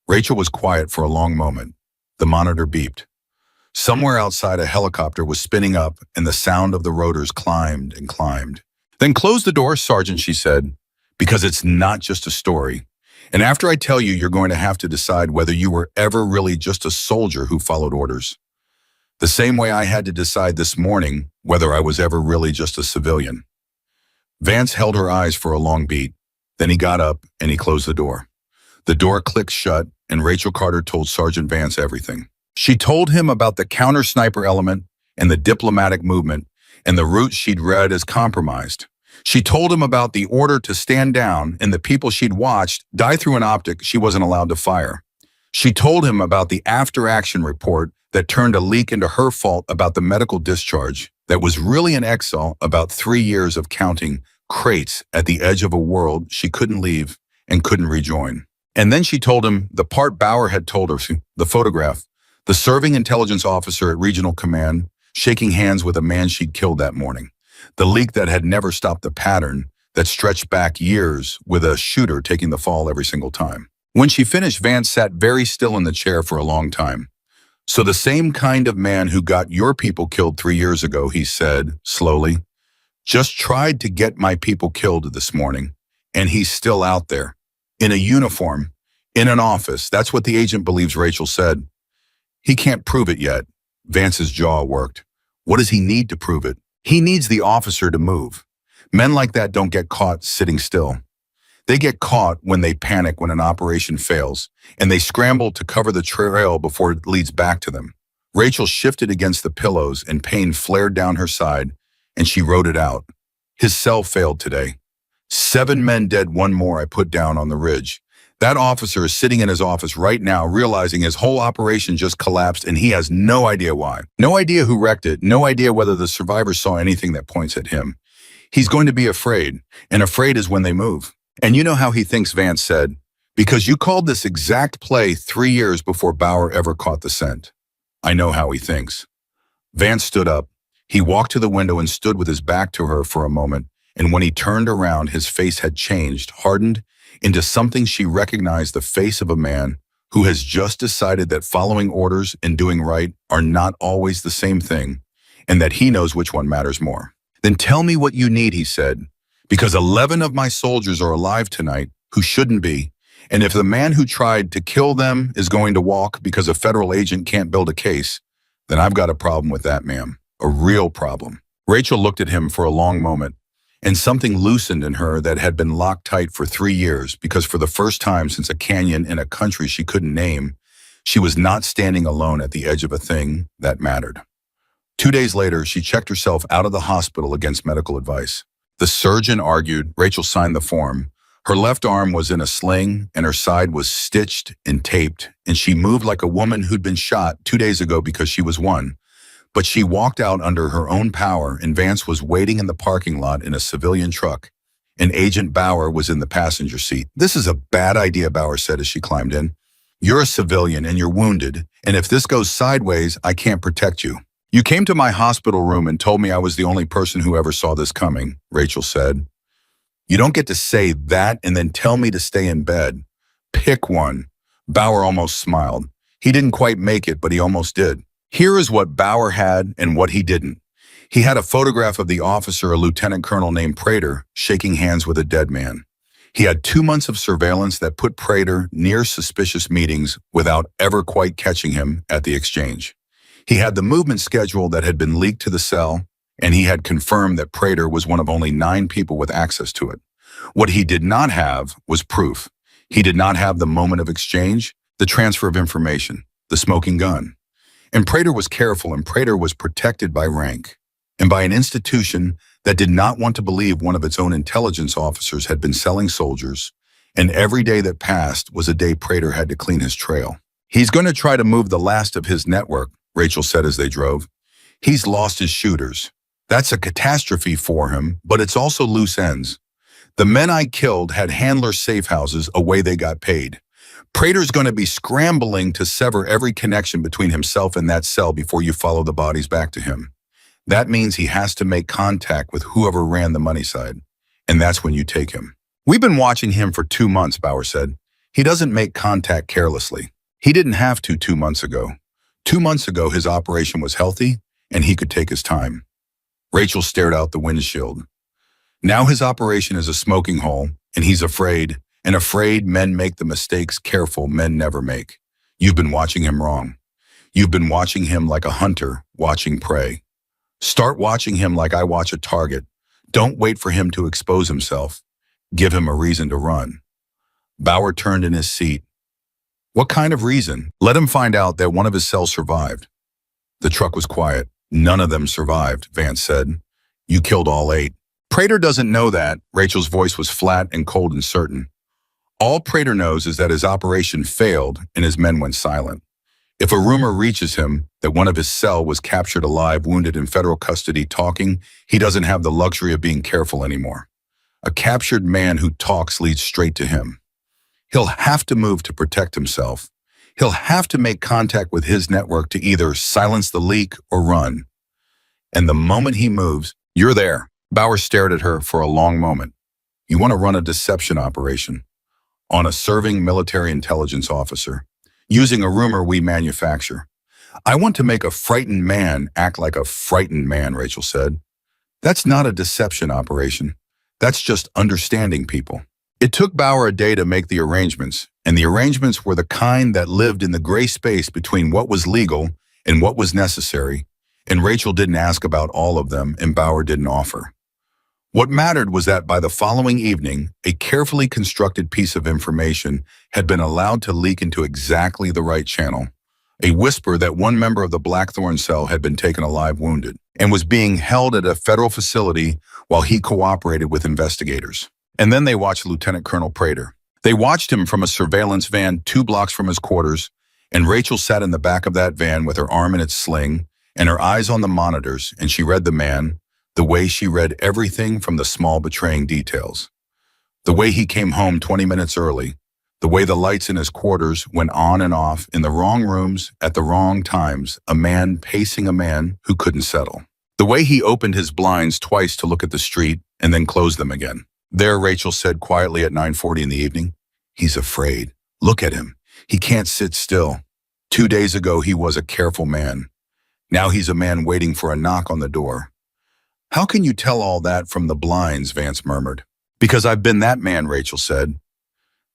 Rachel was quiet for a long moment. The monitor beeped. Somewhere outside, a helicopter was spinning up, and the sound of the rotors climbed and climbed. Then close the door, Sergeant, she said, because it's not just a story. And after I tell you, you're going to have to decide whether you were ever really just a soldier who followed orders. The same way I had to decide this morning whether I was ever really just a civilian. Vance held her eyes for a long beat. Then he got up and he closed the door. The door clicked shut, and Rachel Carter told Sergeant Vance everything. She told him about the counter-sniper element and the diplomatic movement and the route she'd read as compromised. She told him about the order to stand down and the people she'd watched die through an optic she wasn't allowed to fire. She told him about the after-action report that turned a leak into her fault about the medical discharge that was really an Excel about 3 years of counting crates at the edge of a world she couldn't leave and couldn't rejoin. And then she told him the part Bauer had told her, the photograph, the serving intelligence officer at Regional Command shaking hands with a man she'd killed that morning. The leak that had never stopped the pattern that stretched back years with a shooter taking the fall every single time. When she finished, Vance sat very still in the chair for a long time. So the same kind of man who got your people killed 3 years ago, he said, slowly, just tried to get my people killed this morning, and he's still out there, in a uniform, in an office. That's what the agent believes, Rachel said. He can't prove it yet. Vance's jaw worked. What does he need to prove it? He needs the officer to move. Men like that don't get caught sitting still. They get caught when they panic when an operation fails, and they scramble to cover the trail before it leads back to them. Rachel shifted against the pillows, and pain flared down her side, and she wrote it out. His cell failed today. 7 men dead, 1 more I put down on the ridge. That officer is sitting in his office right now, realizing his whole operation just collapsed, and he has no idea why. No idea who wrecked it, no idea whether the survivors saw anything that points at him. He's going to be afraid, and afraid is when they move. And you know how he thinks, Vance said, because you called this exact play 3 years before Bauer ever caught the scent. I know how he thinks. Vance stood up. He walked to the window and stood with his back to her for a moment, and when he turned around, his face had changed, hardened, into something she recognized, the face of a man who has just decided that following orders and doing right are not always the same thing, and that he knows which one matters more. Then tell me what you need, he said, because 11 of my soldiers are alive tonight who shouldn't be, and if the man who tried to kill them is going to walk because a federal agent can't build a case, then I've got a problem with that, ma'am, a real problem. Rachel looked at him for a long moment, and something loosened in her that had been locked tight for 3 years because for the first time since a canyon in a country she couldn't name, she was not standing alone at the edge of a thing that mattered. 2 days later, she checked herself out of the hospital against medical advice. The surgeon argued. Rachel signed the form. Her left arm was in a sling and her side was stitched and taped, and she moved like a woman who'd been shot 2 days ago because she was one. But she walked out under her own power, and Vance was waiting in the parking lot in a civilian truck, and Agent Bauer was in the passenger seat. "This is a bad idea," Bauer said as she climbed in. "You're a civilian and you're wounded, and if this goes sideways, I can't protect you." "You came to my hospital room and told me I was the only person who ever saw this coming," Rachel said. "You don't get to say that and then tell me to stay in bed. Pick one." Bauer almost smiled. He didn't quite make it, but he almost did. Here is what Bauer had and what he didn't. He had a photograph of the officer, a lieutenant colonel named Prater, shaking hands with a dead man. He had 2 months of surveillance that put Prater near suspicious meetings without ever quite catching him at the exchange. He had the movement schedule that had been leaked to the cell, and he had confirmed that Prater was one of only 9 people with access to it. What he did not have was proof. He did not have the moment of exchange, the transfer of information, the smoking gun. And Prater was careful, and Prater was protected by rank and by an institution that did not want to believe one of its own intelligence officers had been selling soldiers, and every day that passed was a day Prater had to clean his trail. "He's going to try to move the last of his network," Rachel said as they drove. "He's lost his shooters. That's a catastrophe for him, but it's also loose ends. The men I killed had handler safe houses away they got paid. Prater's going to be scrambling to sever every connection between himself and that cell before you follow the bodies back to him. That means he has to make contact with whoever ran the money side, and that's when you take him." "We've been watching him for 2 months, Bauer said. "He doesn't make contact carelessly. He didn't have to 2 months ago. 2 months ago, his operation was healthy, and he could take his time." Rachel stared out the windshield. Now his operation is a smoking hole, and he's afraid, and afraid men make the mistakes careful men never make. You've been watching him wrong. You've been watching him like a hunter watching prey. Start watching him like I watch a target. Don't wait for him to expose himself. Give him a reason to run. Bauer turned in his seat. "What kind of reason?" "Let him find out that one of his cells survived." The truck was quiet. "None of them survived," Vance said. "You killed all 8. "Prater doesn't know that." Rachel's voice was flat and cold and certain. "All Prater knows is that his operation failed and his men went silent. If a rumor reaches him that one of his cell was captured alive, wounded in federal custody talking, he doesn't have the luxury of being careful anymore. A captured man who talks leads straight to him. He'll have to move to protect himself. He'll have to make contact with his network to either silence the leak or run. And the moment he moves, you're there." Bauer stared at her for a long moment. "You want to run a deception operation on a serving military intelligence officer, using a rumor we manufacture. I want to make a frightened man act like a frightened man," Rachel said. "That's not a deception operation. That's just understanding people." It took Bauer a day to make the arrangements, and the arrangements were the kind that lived in the gray space between what was legal and what was necessary, and Rachel didn't ask about all of them, and Bauer didn't offer. What mattered was that by the following evening, a carefully constructed piece of information had been allowed to leak into exactly the right channel. A whisper that one member of the Blackthorn cell had been taken alive wounded and was being held at a federal facility while he cooperated with investigators. And then they watched Lieutenant Colonel Prater. They watched him from a surveillance van 2 blocks from his quarters, and Rachel sat in the back of that van with her arm in its sling and her eyes on the monitors, and she read the man the way she read everything from the small betraying details. The way he came home 20 minutes early, the way the lights in his quarters went on and off in the wrong rooms at the wrong times, a man pacing a man who couldn't settle. The way he opened his blinds twice to look at the street and then closed them again. "There," Rachel said quietly at 9:40 in the evening. "He's afraid. Look at him. He can't sit still. 2 days ago, he was a careful man. Now he's a man waiting for a knock on the door." "How can you tell all that from the blinds?" Vance murmured. "Because I've been that man," Rachel said.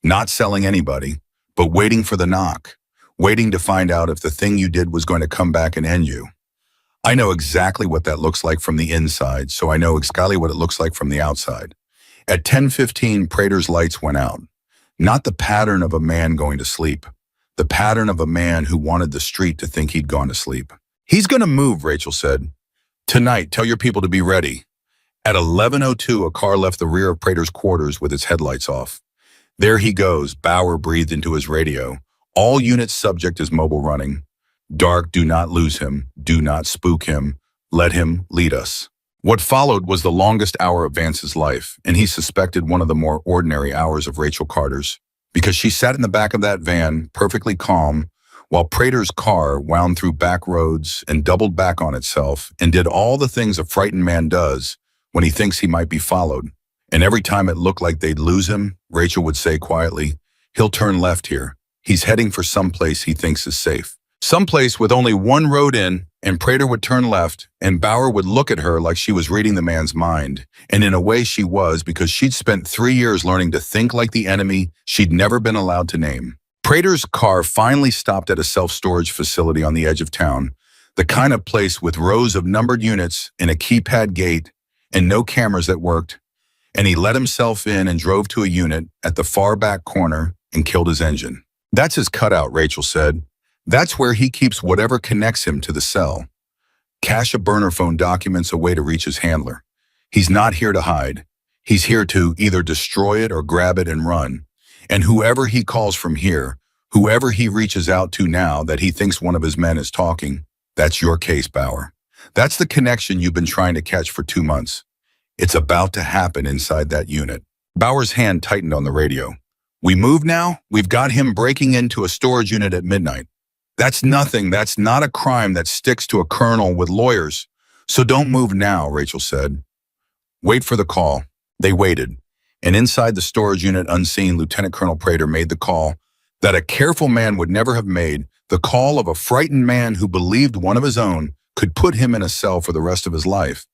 "Not selling anybody, but waiting for the knock, waiting to find out if the thing you did was going to come back and end you. I know exactly what that looks like from the inside, so I know exactly what it looks like from the outside. At 10:15, Prater's lights went out. Not the pattern of a man going to sleep. The pattern of a man who wanted the street to think he'd gone to sleep. He's going to move, Rachel said. Tonight, tell your people to be ready. At 11:02, a car left the rear of Prater's quarters with its headlights off. There he goes, Bauer breathed into his radio. All units subject is mobile running. Dark, do not lose him. Do not spook him. Let him lead us. What followed was the longest hour of Vance's life, and he suspected one of the more ordinary hours of Rachel Carter's, because she sat in the back of that van, perfectly calm, while Prater's car wound through back roads and doubled back on itself and did all the things a frightened man does when he thinks he might be followed. And every time it looked like they'd lose him, Rachel would say quietly, "He'll turn left here. He's heading for someplace he thinks is safe. Someplace with only one road in," and Prater would turn left, and Bauer would look at her like she was reading the man's mind. And in a way she was, because she'd spent 3 years learning to think like the enemy she'd never been allowed to name. Prater's car finally stopped at a self-storage facility on the edge of town, the kind of place with rows of numbered units and a keypad gate and no cameras that worked. And he let himself in and drove to a unit at the far back corner and killed his engine. "That's his cutout," Rachel said. "That's where he keeps whatever connects him to the cell. Cache a burner phone documents a way to reach his handler. He's not here to hide. He's here to either destroy it or grab it and run. And whoever he calls from here, whoever he reaches out to now that he thinks one of his men is talking, that's your case, Bauer. That's the connection you've been trying to catch for 2 months. It's about to happen inside that unit." Bauer's hand tightened on the radio. "We move now? We've got him breaking into a storage unit at midnight. That's nothing. That's not a crime that sticks to a colonel with lawyers. So don't move now," Rachel said. "Wait for the call." They waited. And inside the storage unit unseen, Lieutenant Colonel Prater made the call that a careful man would never have made, the call of a frightened man who believed one of his own could put him in a cell for the rest of his life.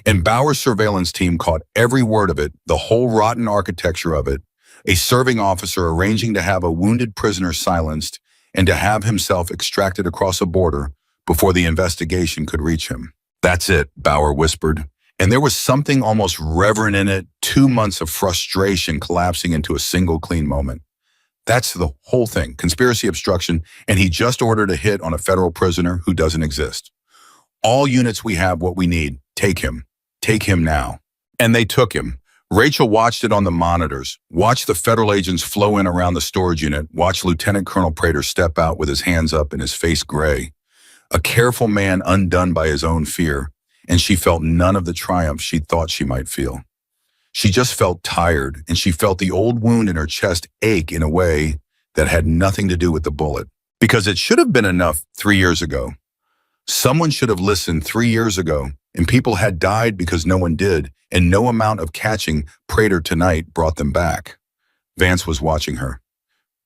And Bauer's surveillance team caught every word of it, the whole rotten architecture of it, a serving officer arranging to have a wounded prisoner silenced and to have himself extracted across a border before the investigation could reach him. "That's it," Bauer whispered. And there was something almost reverent in it, 2 months of frustration collapsing into a single clean moment. That's the whole thing, conspiracy obstruction, and he just ordered a hit on a federal prisoner who doesn't exist. "All units, we have what we need. Take him. Take him now." And they took him. Rachel watched it on the monitors, watched the federal agents flow in around the storage unit, watched Lieutenant Colonel Prater step out with his hands up and his face gray. A careful man undone by his own fear, and she felt none of the triumph she thought she might feel. She just felt tired, and she felt the old wound in her chest ache in a way that had nothing to do with the bullet. Because it should have been enough 3 years ago. Someone should have listened 3 years ago, and people had died because no one did, and no amount of catching Prater tonight brought them back. Vance was watching her.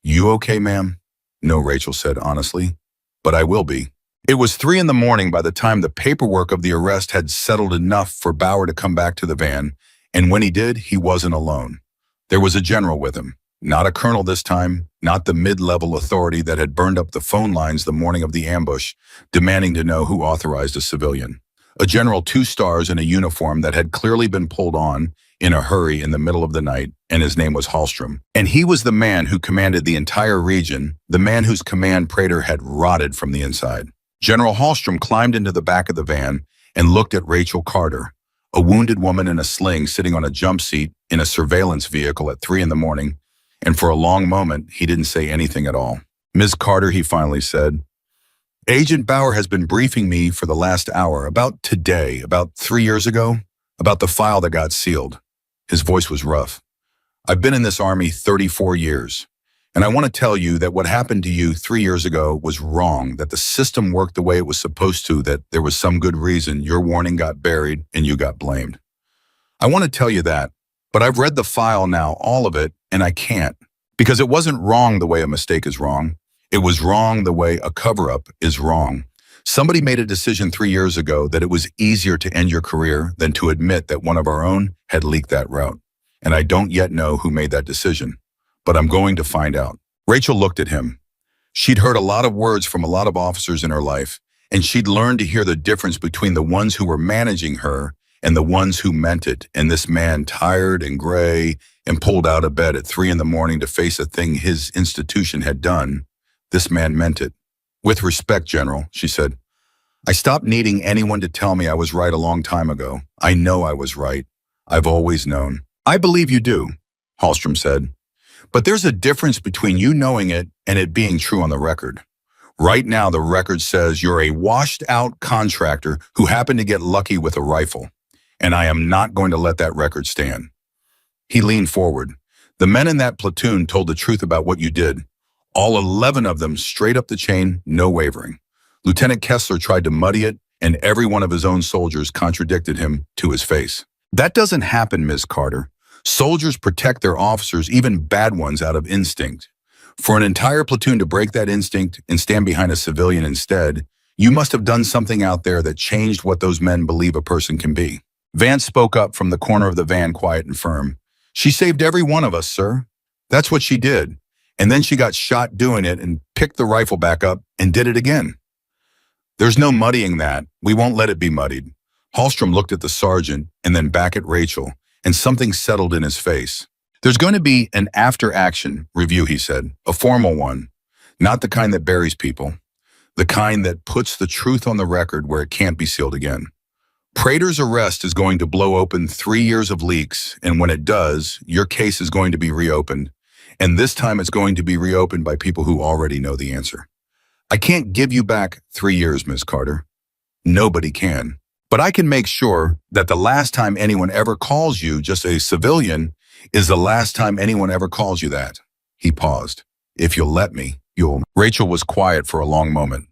"You okay, ma'am?" "No," Rachel said honestly, "but I will be." It was 3 in the morning by the time the paperwork of the arrest had settled enough for Bauer to come back to the van, and when he did, he wasn't alone. There was a general with him. Not a colonel this time, not the mid-level authority that had burned up the phone lines the morning of the ambush, demanding to know who authorized a civilian. A general 2 stars in a uniform that had clearly been pulled on in a hurry in the middle of the night, and his name was Hallstrom. And he was the man who commanded the entire region, the man whose command Prater had rotted from the inside. General Hallstrom climbed into the back of the van and looked at Rachel Carter, a wounded woman in a sling sitting on a jump seat in a surveillance vehicle at 3 in the morning, and for a long moment, he didn't say anything at all. "Ms. Carter," he finally said, "Agent Bauer has been briefing me for the last hour about today, about 3 years ago, about the file that got sealed." His voice was rough. "I've been in this army 34 years, and I want to tell you that what happened to you 3 years ago was wrong, that the system worked the way it was supposed to, that there was some good reason your warning got buried and you got blamed. I want to tell you that, but I've read the file now, all of it, and I can't. Because it wasn't wrong the way a mistake is wrong. It was wrong the way a cover-up is wrong. Somebody made a decision 3 years ago that it was easier to end your career than to admit that one of our own had leaked that route. And I don't yet know who made that decision, but I'm going to find out." Rachel looked at him. She'd heard a lot of words from a lot of officers in her life, and she'd learned to hear the difference between the ones who were managing her and the ones who meant it. And this man, tired and gray and pulled out of bed at 3 in the morning to face a thing his institution had done, this man meant it. With respect, General, she said, I stopped needing anyone to tell me I was right a long time ago. I know I was right. I've always known. I believe you do, Hallstrom said. But there's a difference between you knowing it and it being true on the record. Right now, the record says you're a washed-out contractor who happened to get lucky with a rifle, and I am not going to let that record stand. He leaned forward. The men in that platoon told the truth about what you did. All 11 of them straight up the chain, no wavering. Lieutenant Kessler tried to muddy it, and every one of his own soldiers contradicted him to his face. That doesn't happen, Ms. Carter. Soldiers protect their officers, even bad ones, out of instinct. For an entire platoon to break that instinct and stand behind a civilian instead, you must have done something out there that changed what those men believe a person can be. Vance spoke up from the corner of the van, quiet and firm. She saved every one of us, sir. That's what she did. And then she got shot doing it and picked the rifle back up and did it again. There's no muddying that. We won't let it be muddied. Hallstrom looked at the sergeant and then back at Rachel, and something settled in his face. There's going to be an after-action review, he said, a formal one, not the kind that buries people, the kind that puts the truth on the record where it can't be sealed again. Prater's arrest is going to blow open 3 years of leaks, and when it does, your case is going to be reopened, and this time it's going to be reopened by people who already know the answer. I can't give you back 3 years, Ms. Carter. Nobody can. But I can make sure that the last time anyone ever calls you just a civilian is the last time anyone ever calls you that. He paused. If you'll let me, you'll. Rachel was quiet for a long moment.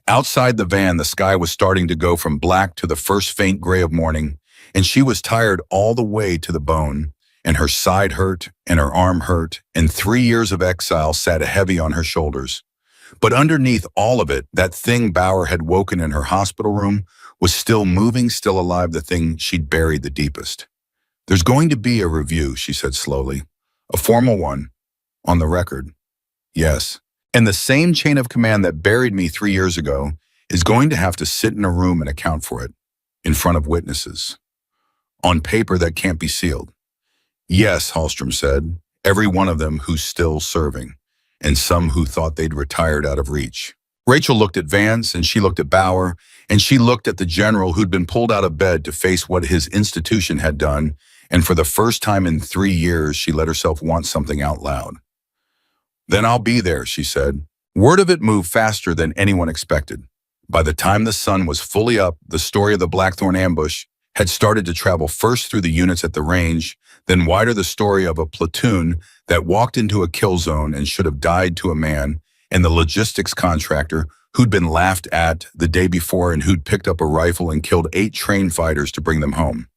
Outside the van, the sky was starting to go from black to the first faint gray of morning, and she was tired all the way to the bone, and her side hurt, and her arm hurt, and 3 years of exile sat heavy on her shoulders. But underneath all of it, that thing Bauer had woken in her hospital room was still moving, still alive, the thing she'd buried the deepest. There's going to be a review, she said slowly. A formal one. On the record. Yes. And the same chain of command that buried me 3 years ago is going to have to sit in a room and account for it. In front of witnesses. On paper that can't be sealed. Yes, Hallstrom said. Every one of them who's still serving. And some who thought they'd retired out of reach. Rachel looked at Vance, and she looked at Bauer, and she looked at the general who'd been pulled out of bed to face what his institution had done, and for the first time in 3 years, she let herself want something out loud. Then I'll be there, she said. Word of it moved faster than anyone expected. By the time the sun was fully up, the story of the Blackthorn ambush had started to travel first through the units at the range, then wider the story of a platoon that walked into a kill zone and should have died to a man, and the logistics contractor who'd been laughed at the day before and who'd picked up a rifle and killed 8 trained fighters to bring them home.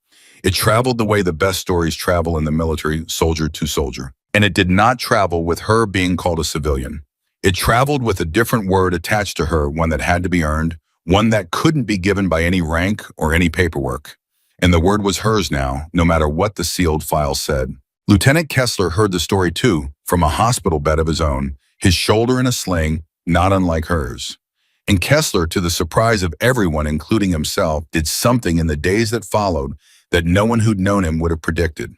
It traveled the way the best stories travel in the military, soldier to soldier. And it did not travel with her being called a civilian. It traveled with a different word attached to her, one that had to be earned, one that couldn't be given by any rank or any paperwork. And the word was hers now, no matter what the sealed file said. Lieutenant Kessler heard the story too, from a hospital bed of his own, his shoulder in a sling, not unlike hers. And Kessler, to the surprise of everyone, including himself, did something in the days that followed that no one who'd known him would have predicted.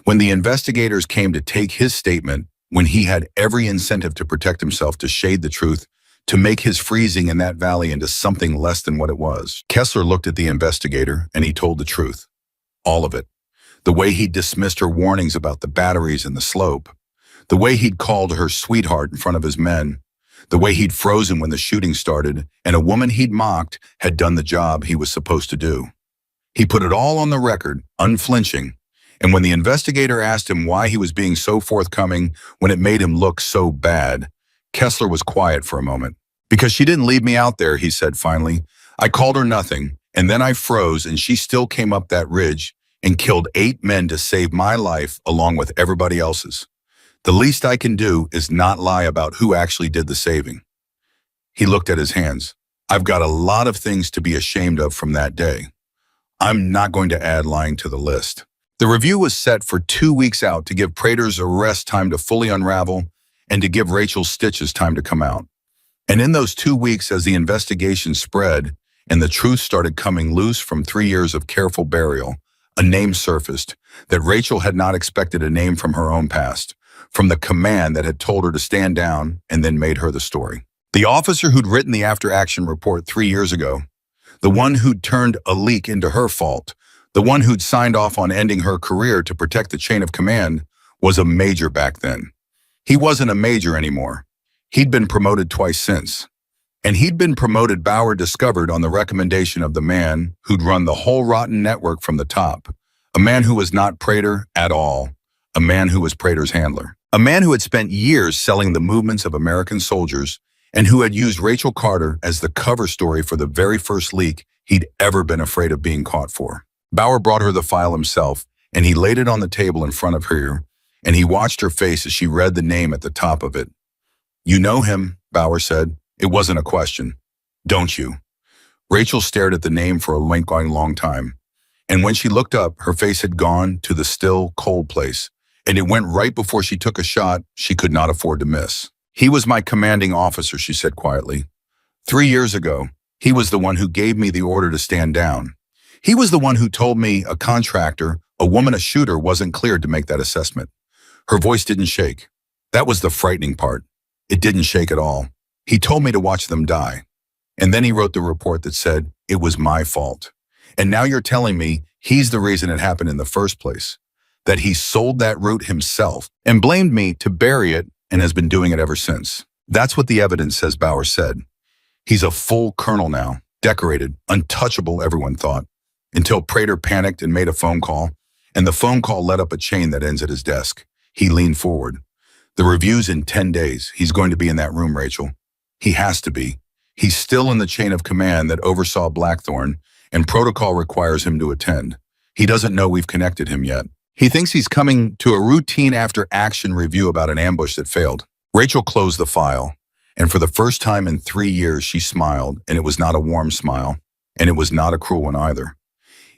When the investigators came to take his statement, when he had every incentive to protect himself, to shade the truth, to make his freezing in that valley into something less than what it was, Kessler looked at the investigator and he told the truth. All of it. The way he dismissed her warnings about the batteries and the slope. The way he'd called her sweetheart in front of his men. The way he'd frozen when the shooting started, and a woman he'd mocked had done the job he was supposed to do. He put it all on the record, unflinching, and when the investigator asked him why he was being so forthcoming when it made him look so bad, Kessler was quiet for a moment. Because she didn't leave me out there, he said finally. I called her nothing, and then I froze, and she still came up that ridge and killed 8 men to save my life along with everybody else's. The least I can do is not lie about who actually did the saving. He looked at his hands. I've got a lot of things to be ashamed of from that day. I'm not going to add lying to the list. The review was set for 2 weeks out to give Prater's arrest time to fully unravel and to give Rachel's stitches time to come out. And in those 2 weeks, as the investigation spread and the truth started coming loose from 3 years of careful burial, a name surfaced that Rachel had not expected, a name from her own past, from the command that had told her to stand down and then made her the story. The officer who'd written the after-action report 3 years ago, the one who'd turned a leak into her fault, the one who'd signed off on ending her career to protect the chain of command, was a major back then. He wasn't a major anymore. He'd been promoted twice since. And he'd been promoted, Bauer discovered, on the recommendation of the man who'd run the whole rotten network from the top. A man who was not Prater at all. A man who was Prater's handler. A man who had spent years selling the movements of American soldiers and who had used Rachel Carter as the cover story for the very first leak he'd ever been afraid of being caught for. Bauer brought her the file himself, and he laid it on the table in front of her, and he watched her face as she read the name at the top of it. "You know him," Bauer said. It wasn't a question. "Don't you?" Rachel stared at the name for a long time, and when she looked up, her face had gone to the still, cold place, and it went right before she took a shot she could not afford to miss. "He was my commanding officer," she said quietly. 3 years ago, he was the one who gave me the order to stand down. He was the one who told me a contractor, a woman, a shooter, wasn't cleared to make that assessment. Her voice didn't shake. That was the frightening part. It didn't shake at all. He told me to watch them die. And then he wrote the report that said it was my fault. And now you're telling me he's the reason it happened in the first place. That he sold that route himself and blamed me to bury it and has been doing it ever since. That's what the evidence says, Bauer said. He's a full colonel now, decorated, untouchable, everyone thought, until Prater panicked and made a phone call, and the phone call led up a chain that ends at his desk. He leaned forward. "The review's in 10 days. He's going to be in that room, Rachel. He has to be. He's still in the chain of command that oversaw Blackthorn, and protocol requires him to attend. He doesn't know we've connected him yet. He thinks he's coming to a routine after-action review about an ambush that failed." Rachel closed the file, and for the first time in 3 years, she smiled, and it was not a warm smile, and it was not a cruel one either.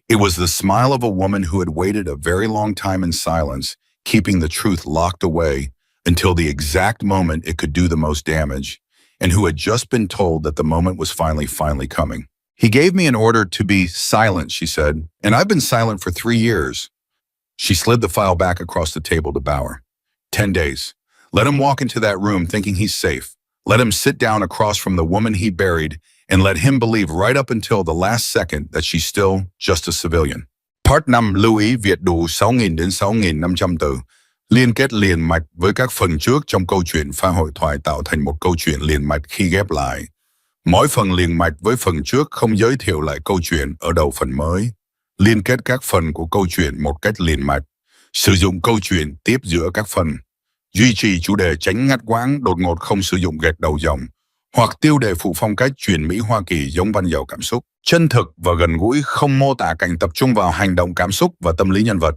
It was the smile of a woman who had waited a very long time in silence, keeping the truth locked away until the exact moment it could do the most damage, and who had just been told that the moment was finally coming. "He gave me an order to be silent," she said, "and I've been silent for 3 years. She slid the file back across the table to Bauer. 10 days. Let him walk into that room thinking he's safe. Let him sit down across from the woman he buried, and let him believe right up until the last second that she's still just a civilian." Part 5 lưu ý Việt đủ 6.000 đến 6.500 từ. Liên kết liền mạch với các phần trước trong câu chuyện pha hội thoại tạo thành một câu chuyện liền mạch khi ghép lại. Mỗi phần liền mạch với phần trước không giới thiệu lại câu chuyện ở đầu phần mới. Liên kết các phần của câu chuyện một cách liền mạch. Sử dụng câu chuyện tiếp giữa các phần. Duy trì chủ đề tránh ngắt quãng đột ngột, không sử dụng gạch đầu dòng. Hoặc tiêu đề phụ phong cách truyền Mỹ Hoa Kỳ giống văn giàu cảm xúc. Chân thực và gần gũi, không mô tả cảnh, tập trung vào hành động, cảm xúc và tâm lý nhân vật.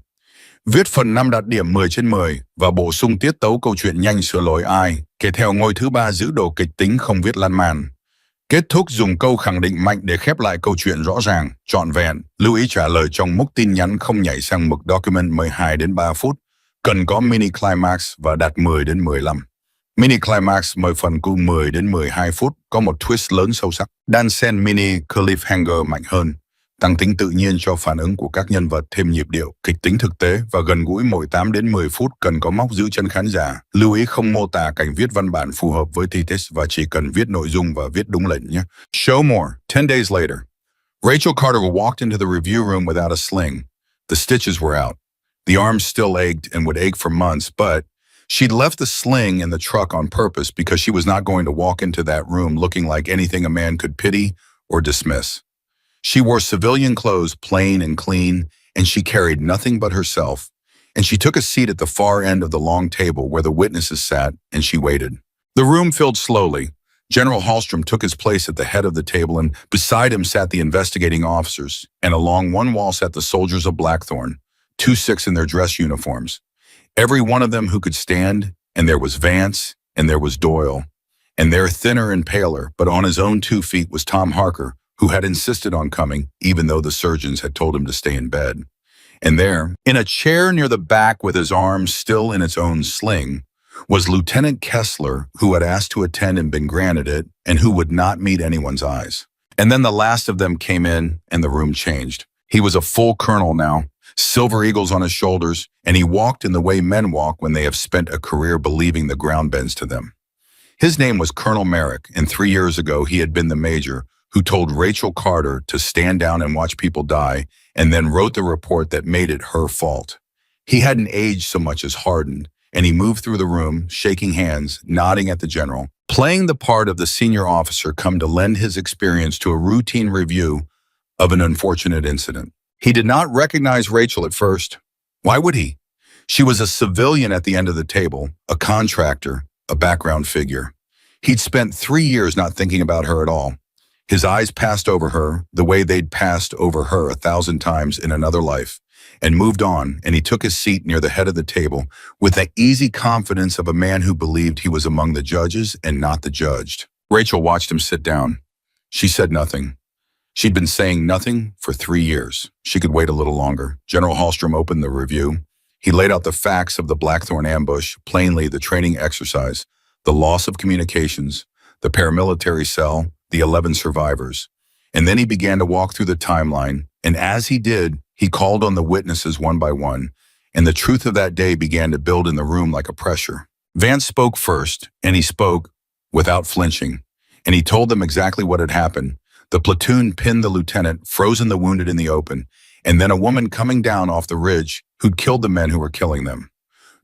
Viết phần 5 đạt điểm 10 trên 10 và bổ sung tiết tấu câu chuyện nhanh, sửa lỗi ai. Kể theo ngôi thứ 3 giữ độ kịch tính, không viết lan man. Kết thúc dùng câu khẳng định mạnh để khép lại câu chuyện rõ ràng, trọn vẹn. Lưu ý trả lời trong mốc tin nhắn không nhảy sang mực document 12 đến 3 phút. Cần có mini climax và đạt 10 đến 15. Mini climax mời phần cu 10 đến 12 phút, có một twist lớn sâu sắc. Đan xen mini cliffhanger mạnh hơn, tăng tính tự nhiên cho phản ứng của các nhân vật, thêm nhịp điệu, kịch tính thực tế và gần gũi. Mỗi 8 đến 10 phút cần có móc giữ chân khán giả. Lưu ý không mô tả cảnh, viết văn bản phù hợp với thesis và chỉ cần viết nội dung và viết đúng lệnh nhé. Show more. 10 days later. Rachel Carter walked into the review room without a sling. The stitches were out. The arms still ached and would ache for months, but she'd left the sling in the truck on purpose because she was not going to walk into that room looking like anything a man could pity or dismiss. She wore civilian clothes, plain and clean, and she carried nothing but herself. And she took a seat at the far end of the long table where the witnesses sat, and she waited. The room filled slowly. General Hallstrom took his place at the head of the table, and beside him sat the investigating officers, and along one wall sat the soldiers of Blackthorn, 2-6 in their dress uniforms. Every one of them who could stand, and there was Vance, and there was Doyle. And there, thinner and paler, but on his own 2 feet, was Tom Harker, who had insisted on coming, even though the surgeons had told him to stay in bed. And there, in a chair near the back with his arm still in its own sling, was Lieutenant Kessler, who had asked to attend and been granted it, and who would not meet anyone's eyes. And then the last of them came in, and the room changed. He was a full colonel now, silver eagles on his shoulders, and he walked in the way men walk when they have spent a career believing the ground bends to them. His name was Colonel Merrick, and 3 years ago he had been the major who told Rachel Carter to stand down and watch people die, and then wrote the report that made it her fault. He hadn't aged so much as hardened, and he moved through the room, shaking hands, nodding at the general, playing the part of the senior officer come to lend his experience to a routine review of an unfortunate incident. He did not recognize Rachel at first. Why would he? She was a civilian at the end of the table, a contractor, a background figure. He'd spent 3 years not thinking about her at all. His eyes passed over her the way they'd passed over her 1,000 times in another life, and moved on, and he took his seat near the head of the table with the easy confidence of a man who believed he was among the judges and not the judged. Rachel watched him sit down. She said nothing. She'd been saying nothing for 3 years. She could wait a little longer. General Hallstrom opened the review. He laid out the facts of the Blackthorn ambush, plainly the training exercise, the loss of communications, the paramilitary cell, the 11 survivors. And then he began to walk through the timeline, and as he did, he called on the witnesses one by one, and the truth of that day began to build in the room like a pressure. Vance spoke first, and he spoke without flinching, and he told them exactly what had happened. The platoon pinned the lieutenant, frozen the wounded in the open, and then a woman coming down off the ridge who'd killed the men who were killing them.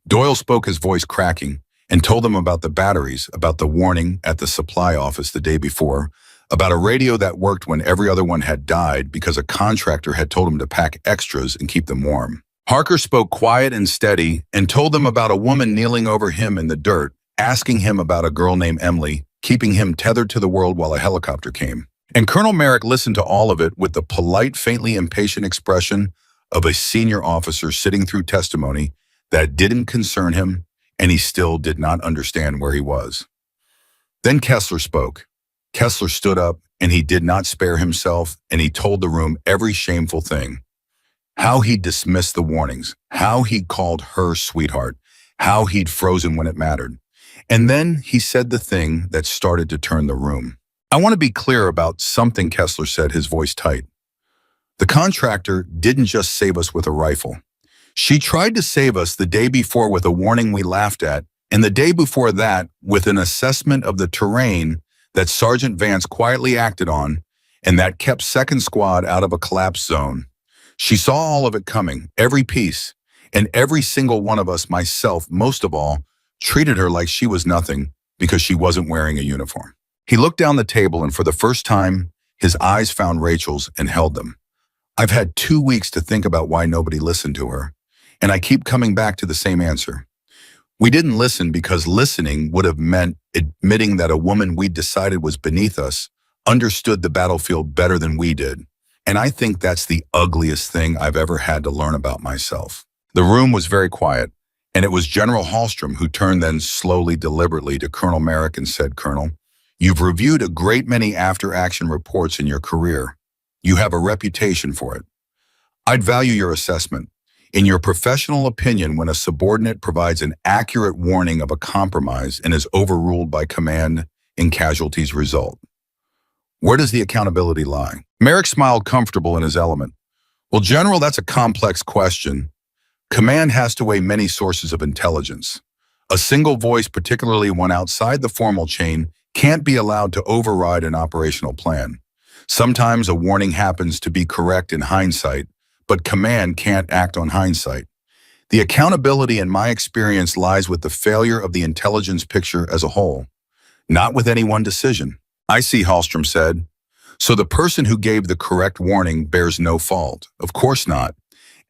Doyle spoke, his voice cracking, and told them about the batteries, about the warning at the supply office the day before, about a radio that worked when every other one had died because a contractor had told him to pack extras and keep them warm. Harker spoke quiet and steady and told them about a woman kneeling over him in the dirt, asking him about a girl named Emily, keeping him tethered to the world while a helicopter came. And Colonel Merrick listened to all of it with the polite, faintly impatient expression of a senior officer sitting through testimony that didn't concern him, and he still did not understand where he was. Then Kessler spoke. Kessler stood up, and he did not spare himself, and he told the room every shameful thing. How he'd dismissed the warnings, how he'd called her sweetheart, how he'd frozen when it mattered. And then he said the thing that started to turn the room. I want to be clear about something, Kessler said, his voice tight. The contractor didn't just save us with a rifle. She tried to save us the day before with a warning we laughed at, and the day before that with an assessment of the terrain that Sergeant Vance quietly acted on, and that kept Second Squad out of a collapse zone. She saw all of it coming, every piece, and every single one of us, myself most of all, treated her like she was nothing because she wasn't wearing a uniform. He looked down the table, and for the first time, his eyes found Rachel's and held them. I've had 2 weeks to think about why nobody listened to her, and I keep coming back to the same answer. We didn't listen because listening would have meant admitting that a woman we decided was beneath us understood the battlefield better than we did. And I think that's the ugliest thing I've ever had to learn about myself. The room was very quiet, and it was General Hallstrom who turned then slowly, deliberately to Colonel Merrick and said, Colonel, you've reviewed a great many after-action reports in your career. You have a reputation for it. I'd value your assessment. In your professional opinion, when a subordinate provides an accurate warning of a compromise and is overruled by command in casualties result, where does the accountability lie? Merrick smiled, comfortable in his element. Well, General, that's a complex question. Command has to weigh many sources of intelligence. A single voice, particularly one outside the formal chain, can't be allowed to override an operational plan. Sometimes a warning happens to be correct in hindsight, but command can't act on hindsight. The accountability, in my experience, lies with the failure of the intelligence picture as a whole, not with any one decision. I see, Hallstrom said. So the person who gave the correct warning bears no fault. Of course not.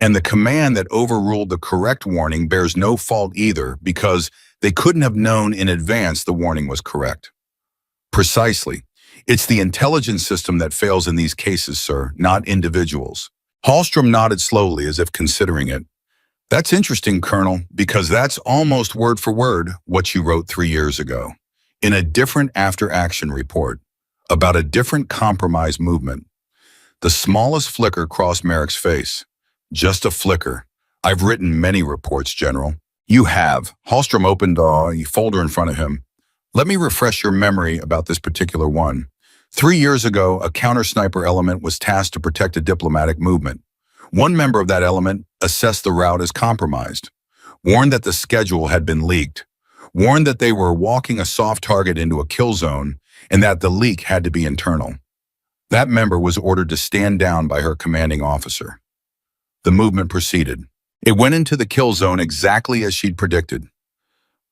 And the command that overruled the correct warning bears no fault either, because they couldn't have known in advance the warning was correct. Precisely. It's the intelligence system that fails in these cases, sir, not individuals. Hallstrom nodded slowly as if considering it. That's interesting, Colonel, because that's almost word for word what you wrote 3 years ago, in a different after-action report, about a different compromise movement. The smallest flicker crossed Merrick's face. Just a flicker. I've written many reports, General. You have. Hallstrom opened a folder in front of him. Let me refresh your memory about this particular one. 3 years ago, a counter-sniper element was tasked to protect a diplomatic movement. One member of that element assessed the route as compromised, warned that the schedule had been leaked, warned that they were walking a soft target into a kill zone, and that the leak had to be internal. That member was ordered to stand down by her commanding officer. The movement proceeded. It went into the kill zone exactly as she'd predicted.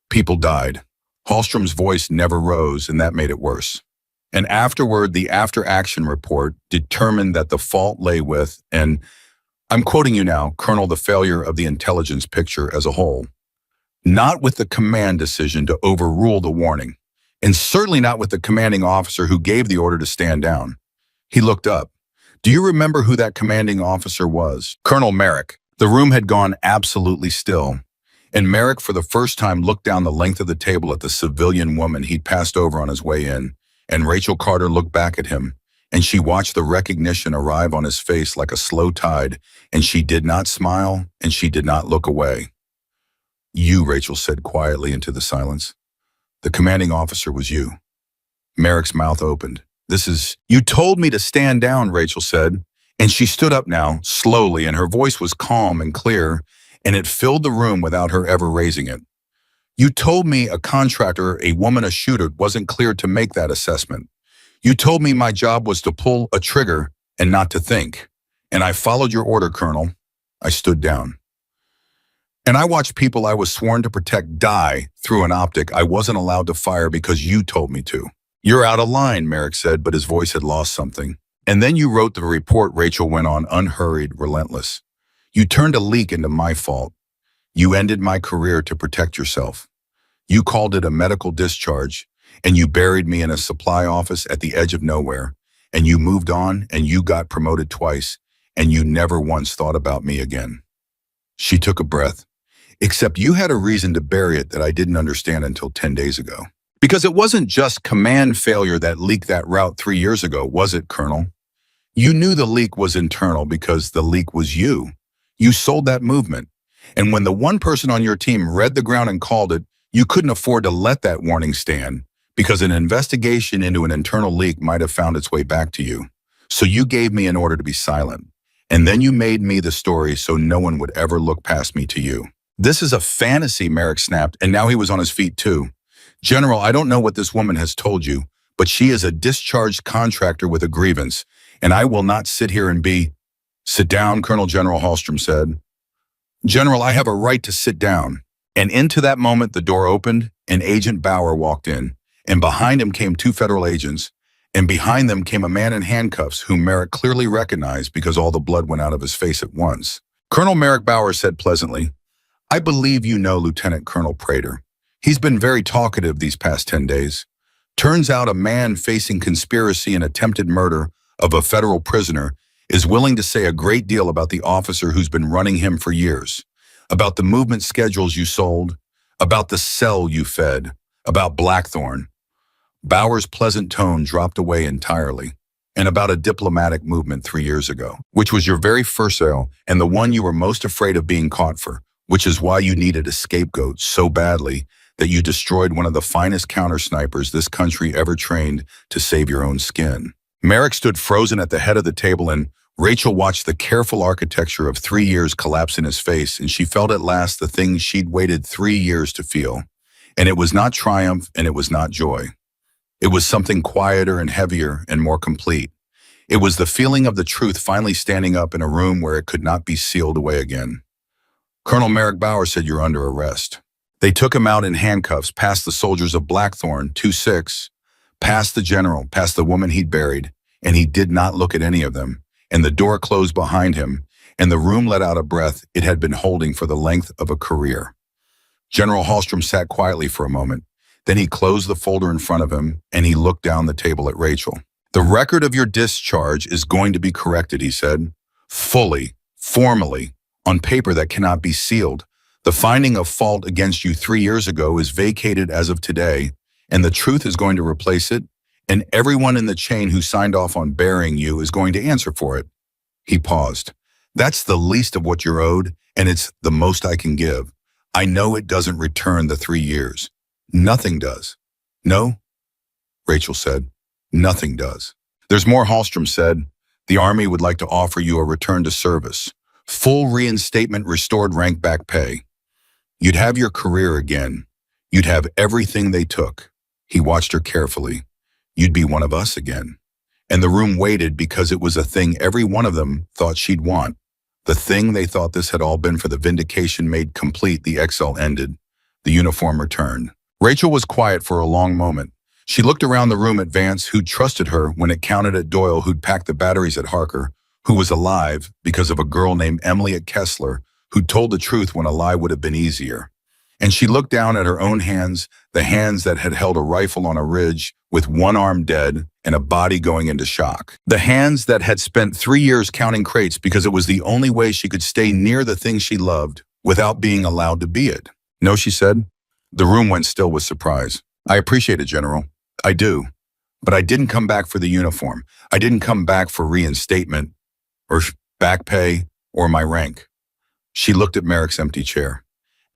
People died. Hallstrom's voice never rose, and that made it worse. And afterward, the after-action report determined that the fault lay with, and I'm quoting you now, Colonel, the failure of the intelligence picture as a whole. Not with the command decision to overrule the warning, and certainly not with the commanding officer who gave the order to stand down. He looked up. Do you remember who that commanding officer was? Colonel Merrick. The room had gone absolutely still, and Merrick for the first time looked down the length of the table at the civilian woman he'd passed over on his way in, and Rachel Carter looked back at him, and she watched the recognition arrive on his face like a slow tide, and she did not smile, and she did not look away. You, Rachel said quietly into the silence. The commanding officer was you. Merrick's mouth opened. You told me to stand down, Rachel said, and she stood up now, slowly, and her voice was calm and clear, and it filled the room without her ever raising it. You told me a contractor, a woman, a shooter, wasn't cleared to make that assessment. You told me my job was to pull a trigger and not to think. And I followed your order, Colonel. I stood down. And I watched people I was sworn to protect die through an optic I wasn't allowed to fire because you told me to. You're out of line, Merrick said, but his voice had lost something. And then you wrote the report, Rachel went on, unhurried, relentless. You turned a leak into my fault. You ended my career to protect yourself. You called it a medical discharge, and you buried me in a supply office at the edge of nowhere, and you moved on, and you got promoted twice, and you never once thought about me again. She took a breath. Except you had a reason to bury it that I didn't understand until 10 days ago. Because it wasn't just command failure that leaked that route 3 years ago, was it, Colonel? You knew the leak was internal because the leak was you. You sold that movement. And when the one person on your team read the ground and called it, you couldn't afford to let that warning stand because an investigation into an internal leak might have found its way back to you. So you gave me an order to be silent. And then you made me the story so no one would ever look past me to you. This is a fantasy, Merrick snapped, and now he was on his feet too. General, I don't know what this woman has told you, but she is a discharged contractor with a grievance, and I will not sit here and be... Sit down, Colonel General Hallstrom said. General, I have a right to sit down. And into that moment, the door opened, and Agent Bauer walked in, and behind him came 2 federal agents, and behind them came a man in handcuffs whom Merrick clearly recognized because all the blood went out of his face at once. Colonel Merrick Bauer said pleasantly, I believe you know Lieutenant Colonel Prater. He's been very talkative these past 10 days. Turns out a man facing conspiracy and attempted murder of a federal prisoner is willing to say a great deal about the officer who's been running him for years, about the movement schedules you sold, about the cell you fed, about Blackthorn. Bauer's pleasant tone dropped away entirely, and about a diplomatic movement 3 years ago, which was your very first sale and the one you were most afraid of being caught for, which is why you needed a scapegoat so badly that you destroyed one of the finest counter-snipers this country ever trained to save your own skin. Merrick stood frozen at the head of the table, and Rachel watched the careful architecture of 3 years collapse in his face, and she felt at last the thing she'd waited 3 years to feel. And it was not triumph, and it was not joy. It was something quieter and heavier and more complete. It was the feeling of the truth finally standing up in a room where it could not be sealed away again. Colonel Merrick Bauer said, you're under arrest. They took him out in handcuffs past the soldiers of Blackthorn, 2-6, past the general, past the woman he'd buried, and he did not look at any of them, and the door closed behind him, and the room let out a breath it had been holding for the length of a career. General Hallstrom sat quietly for a moment. Then he closed the folder in front of him, and he looked down the table at Rachel. The record of your discharge is going to be corrected, he said, fully, formally, on paper that cannot be sealed. The finding of fault against you 3 years ago is vacated as of today, and the truth is going to replace it, and everyone in the chain who signed off on burying you is going to answer for it. He paused. That's the least of what you're owed, and it's the most I can give. I know it doesn't return the 3 years. Nothing does. No, Rachel said. Nothing does. There's more, Hallstrom said. The Army would like to offer you a return to service. Full reinstatement, restored rank back pay. You'd have your career again. You'd have everything they took. He watched her carefully. You'd be one of us again. And the room waited because it was a thing every one of them thought she'd want. The thing they thought this had all been for the vindication made complete. The Excel ended. The uniform returned. Rachel was quiet for a long moment. She looked around the room at Vance, who'd trusted her when it counted, at Doyle, who'd packed the batteries, at Harker, who was alive because of a girl named Emily, at Kessler, who'd told the truth when a lie would have been easier. And she looked down at her own hands, the hands that had held a rifle on a ridge with one arm dead and a body going into shock. The hands that had spent 3 years counting crates because it was the only way she could stay near the thing she loved without being allowed to be it. No, she said. The room went still with surprise. I appreciate it, General. I do. But I didn't come back for the uniform. I didn't come back for reinstatement or back pay or my rank. She looked at Merrick's empty chair.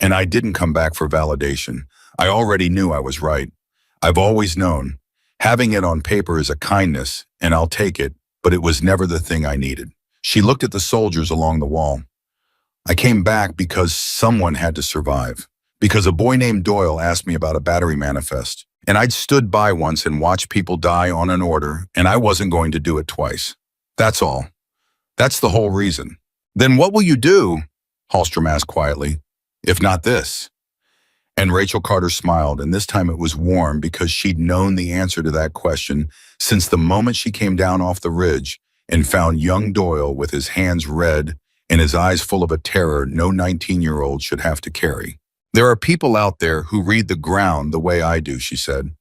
And I didn't come back for validation. I already knew I was right. I've always known. Having it on paper is a kindness, and I'll take it, but it was never the thing I needed. She looked at the soldiers along the wall. I came back because someone had to survive. Because a boy named Doyle asked me about a battery manifest. And I'd stood by once and watched people die on an order, and I wasn't going to do it twice. That's all. That's the whole reason. Then what will you do? Hallstrom asked quietly. If not this. And Rachel Carter smiled, and this time it was warm because she'd known the answer to that question since the moment she came down off the ridge and found young Doyle with his hands red and his eyes full of a terror no 19-year-old should have to carry. There are people out there who read the ground the way I do, she said.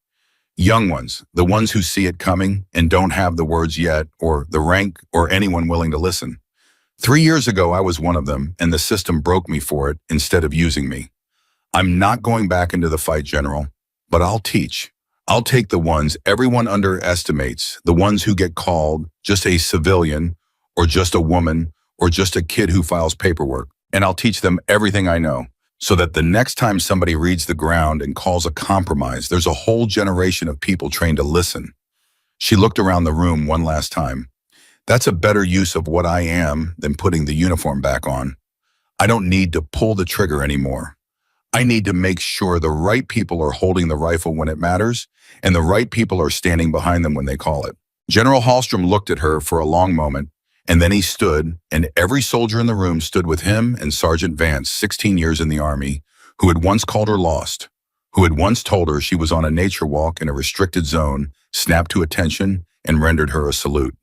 Young ones, the ones who see it coming and don't have the words yet, or the rank, or anyone willing to listen. 3 years ago, I was one of them, and the system broke me for it instead of using me. I'm not going back into the fight, General, but I'll teach. I'll take the ones everyone underestimates, the ones who get called just a civilian, or just a woman, or just a kid who files paperwork, and I'll teach them everything I know, so that the next time somebody reads the ground and calls a compromise, there's a whole generation of people trained to listen. She looked around the room one last time. That's a better use of what I am than putting the uniform back on. I don't need to pull the trigger anymore. I need to make sure the right people are holding the rifle when it matters, and the right people are standing behind them when they call it. General Hallstrom looked at her for a long moment, and then he stood, and every soldier in the room stood with him and Sergeant Vance, 16 years in the Army, who had once called her lost, who had once told her she was on a nature walk in a restricted zone, snapped to attention, and rendered her a salute.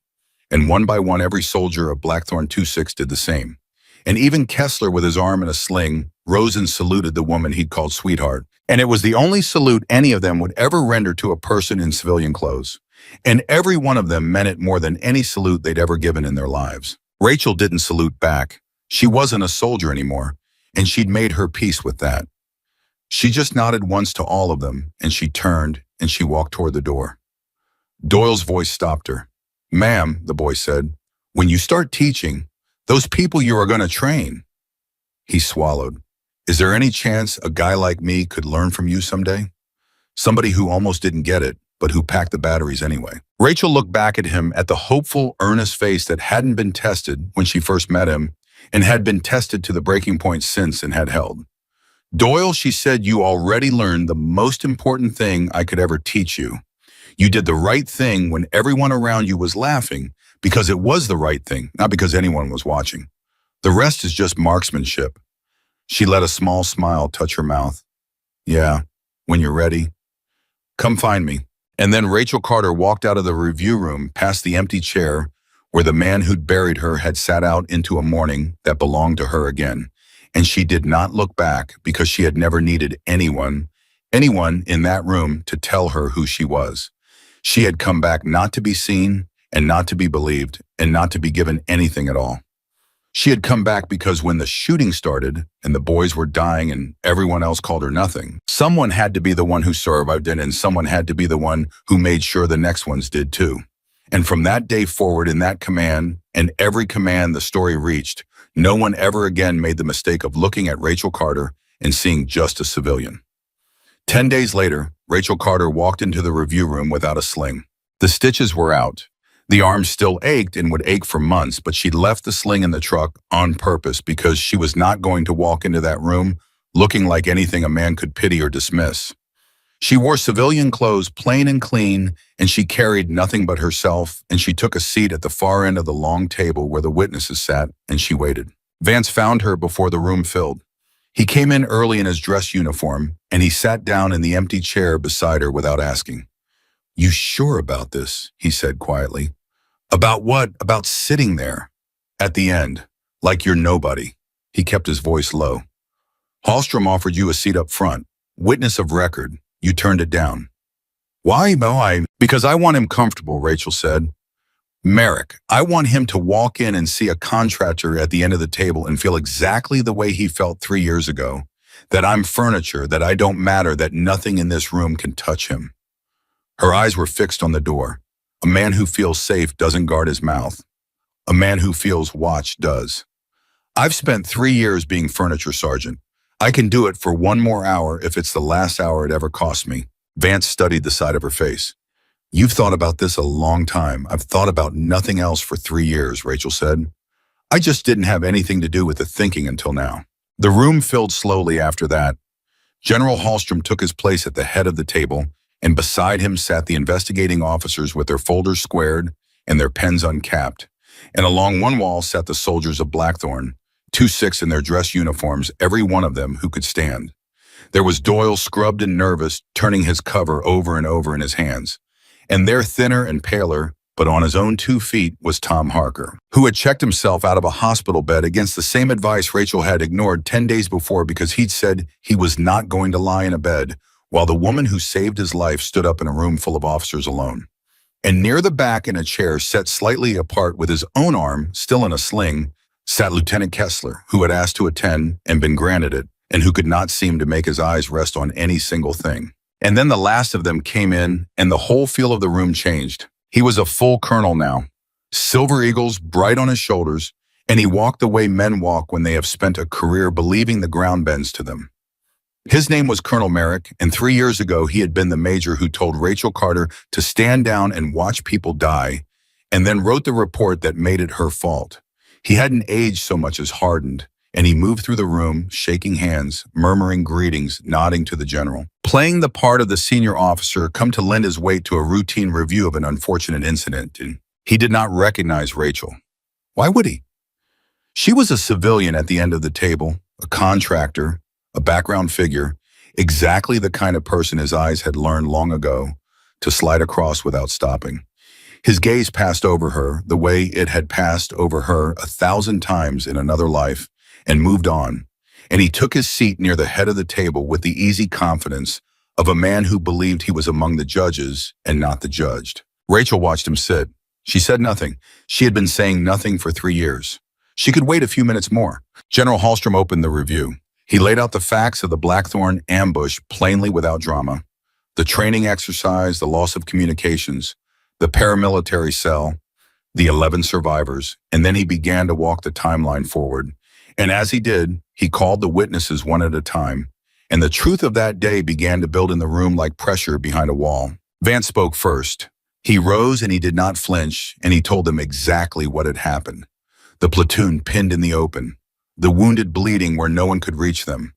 And one by one, every soldier of Blackthorn 2-6 did the same. And even Kessler, with his arm in a sling, rose and saluted the woman he'd called sweetheart. And it was the only salute any of them would ever render to a person in civilian clothes. And every one of them meant it more than any salute they'd ever given in their lives. Rachel didn't salute back. She wasn't a soldier anymore, and she'd made her peace with that. She just nodded once to all of them, and she turned, and she walked toward the door. Doyle's voice stopped her. Ma'am, the boy said, when you start teaching, those people you are going to train. He swallowed. Is there any chance a guy like me could learn from you someday? Somebody who almost didn't get it, but who packed the batteries anyway. Rachel looked back at him, at the hopeful, earnest face that hadn't been tested when she first met him and had been tested to the breaking point since and had held. Doyle, she said, you already learned the most important thing I could ever teach you. You did the right thing when everyone around you was laughing because it was the right thing, not because anyone was watching. The rest is just marksmanship. She let a small smile touch her mouth. Yeah, when you're ready, come find me. And then Rachel Carter walked out of the review room past the empty chair where the man who'd buried her had sat out into a morning that belonged to her again. And she did not look back because she had never needed anyone in that room to tell her who she was. She had come back not to be seen and not to be believed and not to be given anything at all. She had come back because when the shooting started and the boys were dying and everyone else called her nothing, someone had to be the one who survived it, and someone had to be the one who made sure the next ones did too. And from that day forward, in that command and every command the story reached, no one ever again made the mistake of looking at Rachel Carter and seeing just a civilian. 10 days later, Rachel Carter walked into the review room without a sling. The stitches were out. The arm still ached and would ache for months, but she'd left the sling in the truck on purpose because she was not going to walk into that room looking like anything a man could pity or dismiss. She wore civilian clothes, plain and clean, and she carried nothing but herself, and she took a seat at the far end of the long table where the witnesses sat, and she waited. Vance found her before the room filled. He came in early in his dress uniform, and he sat down in the empty chair beside her without asking. "You sure about this?" he said quietly. "About what? About sitting there at the end, like you're nobody." He kept his voice low. "Hallstrom offered you a seat up front, witness of record. You turned it down." "Why, Mo? Because I want him comfortable," Rachel said. "Merrick, I want him to walk in and see a contractor at the end of the table and feel exactly the way he felt 3 years ago, that I'm furniture, that I don't matter, that nothing in this room can touch him." Her eyes were fixed on the door. A man who feels safe doesn't guard his mouth. A man who feels watched does. "I've spent 3 years being furniture sergeant. I can do it for 1 more hour if it's the last hour it ever cost me." Vance studied the side of her face. "You've thought about this a long time. I've thought about nothing else for 3 years," Rachel said. "I just didn't have anything to do with the thinking until now." The room filled slowly after that. General Hallstrom took his place at the head of the table, and beside him sat the investigating officers with their folders squared and their pens uncapped. And along one wall sat the soldiers of Blackthorn, 2-6 in their dress uniforms, every one of them who could stand. There was Doyle, scrubbed and nervous, turning his cover over and over in his hands. And there, thinner and paler, but on his own 2 feet, was Tom Harker, who had checked himself out of a hospital bed against the same advice Rachel had ignored 10 days before because he'd said he was not going to lie in a bed, while the woman who saved his life stood up in a room full of officers alone. And near the back in a chair set slightly apart with his own arm still in a sling, sat Lieutenant Kessler, who had asked to attend and been granted it, and who could not seem to make his eyes rest on any single thing. And then the last of them came in, and the whole feel of the room changed. He was a full colonel now, silver eagles bright on his shoulders, and he walked the way men walk when they have spent a career believing the ground bends to them. His name was Colonel Merrick, and 3 years ago he had been the major who told Rachel Carter to stand down and watch people die, and then wrote the report that made it her fault. He hadn't aged so much as hardened, and he moved through the room, shaking hands, murmuring greetings, nodding to the general, playing the part of the senior officer come to lend his weight to a routine review of an unfortunate incident. And he did not recognize Rachel. Why would he? She was a civilian at the end of the table, a contractor, a background figure, exactly the kind of person his eyes had learned long ago to slide across without stopping. His gaze passed over her the way it had passed over her 1,000 times in another life, and moved on, and he took his seat near the head of the table with the easy confidence of a man who believed he was among the judges and not the judged. Rachel watched him sit. She said nothing. She had been saying nothing for 3 years. She could wait a few minutes more. General Hallstrom opened the review. He laid out the facts of the Blackthorn ambush plainly without drama. The training exercise, the loss of communications, the paramilitary cell, the 11 survivors, and then he began to walk the timeline forward. And as he did, he called the witnesses one at a time, and the truth of that day began to build in the room like pressure behind a wall. Vance spoke first. He rose and he did not flinch, and he told them exactly what had happened. The platoon pinned in the open, the wounded bleeding where no one could reach them,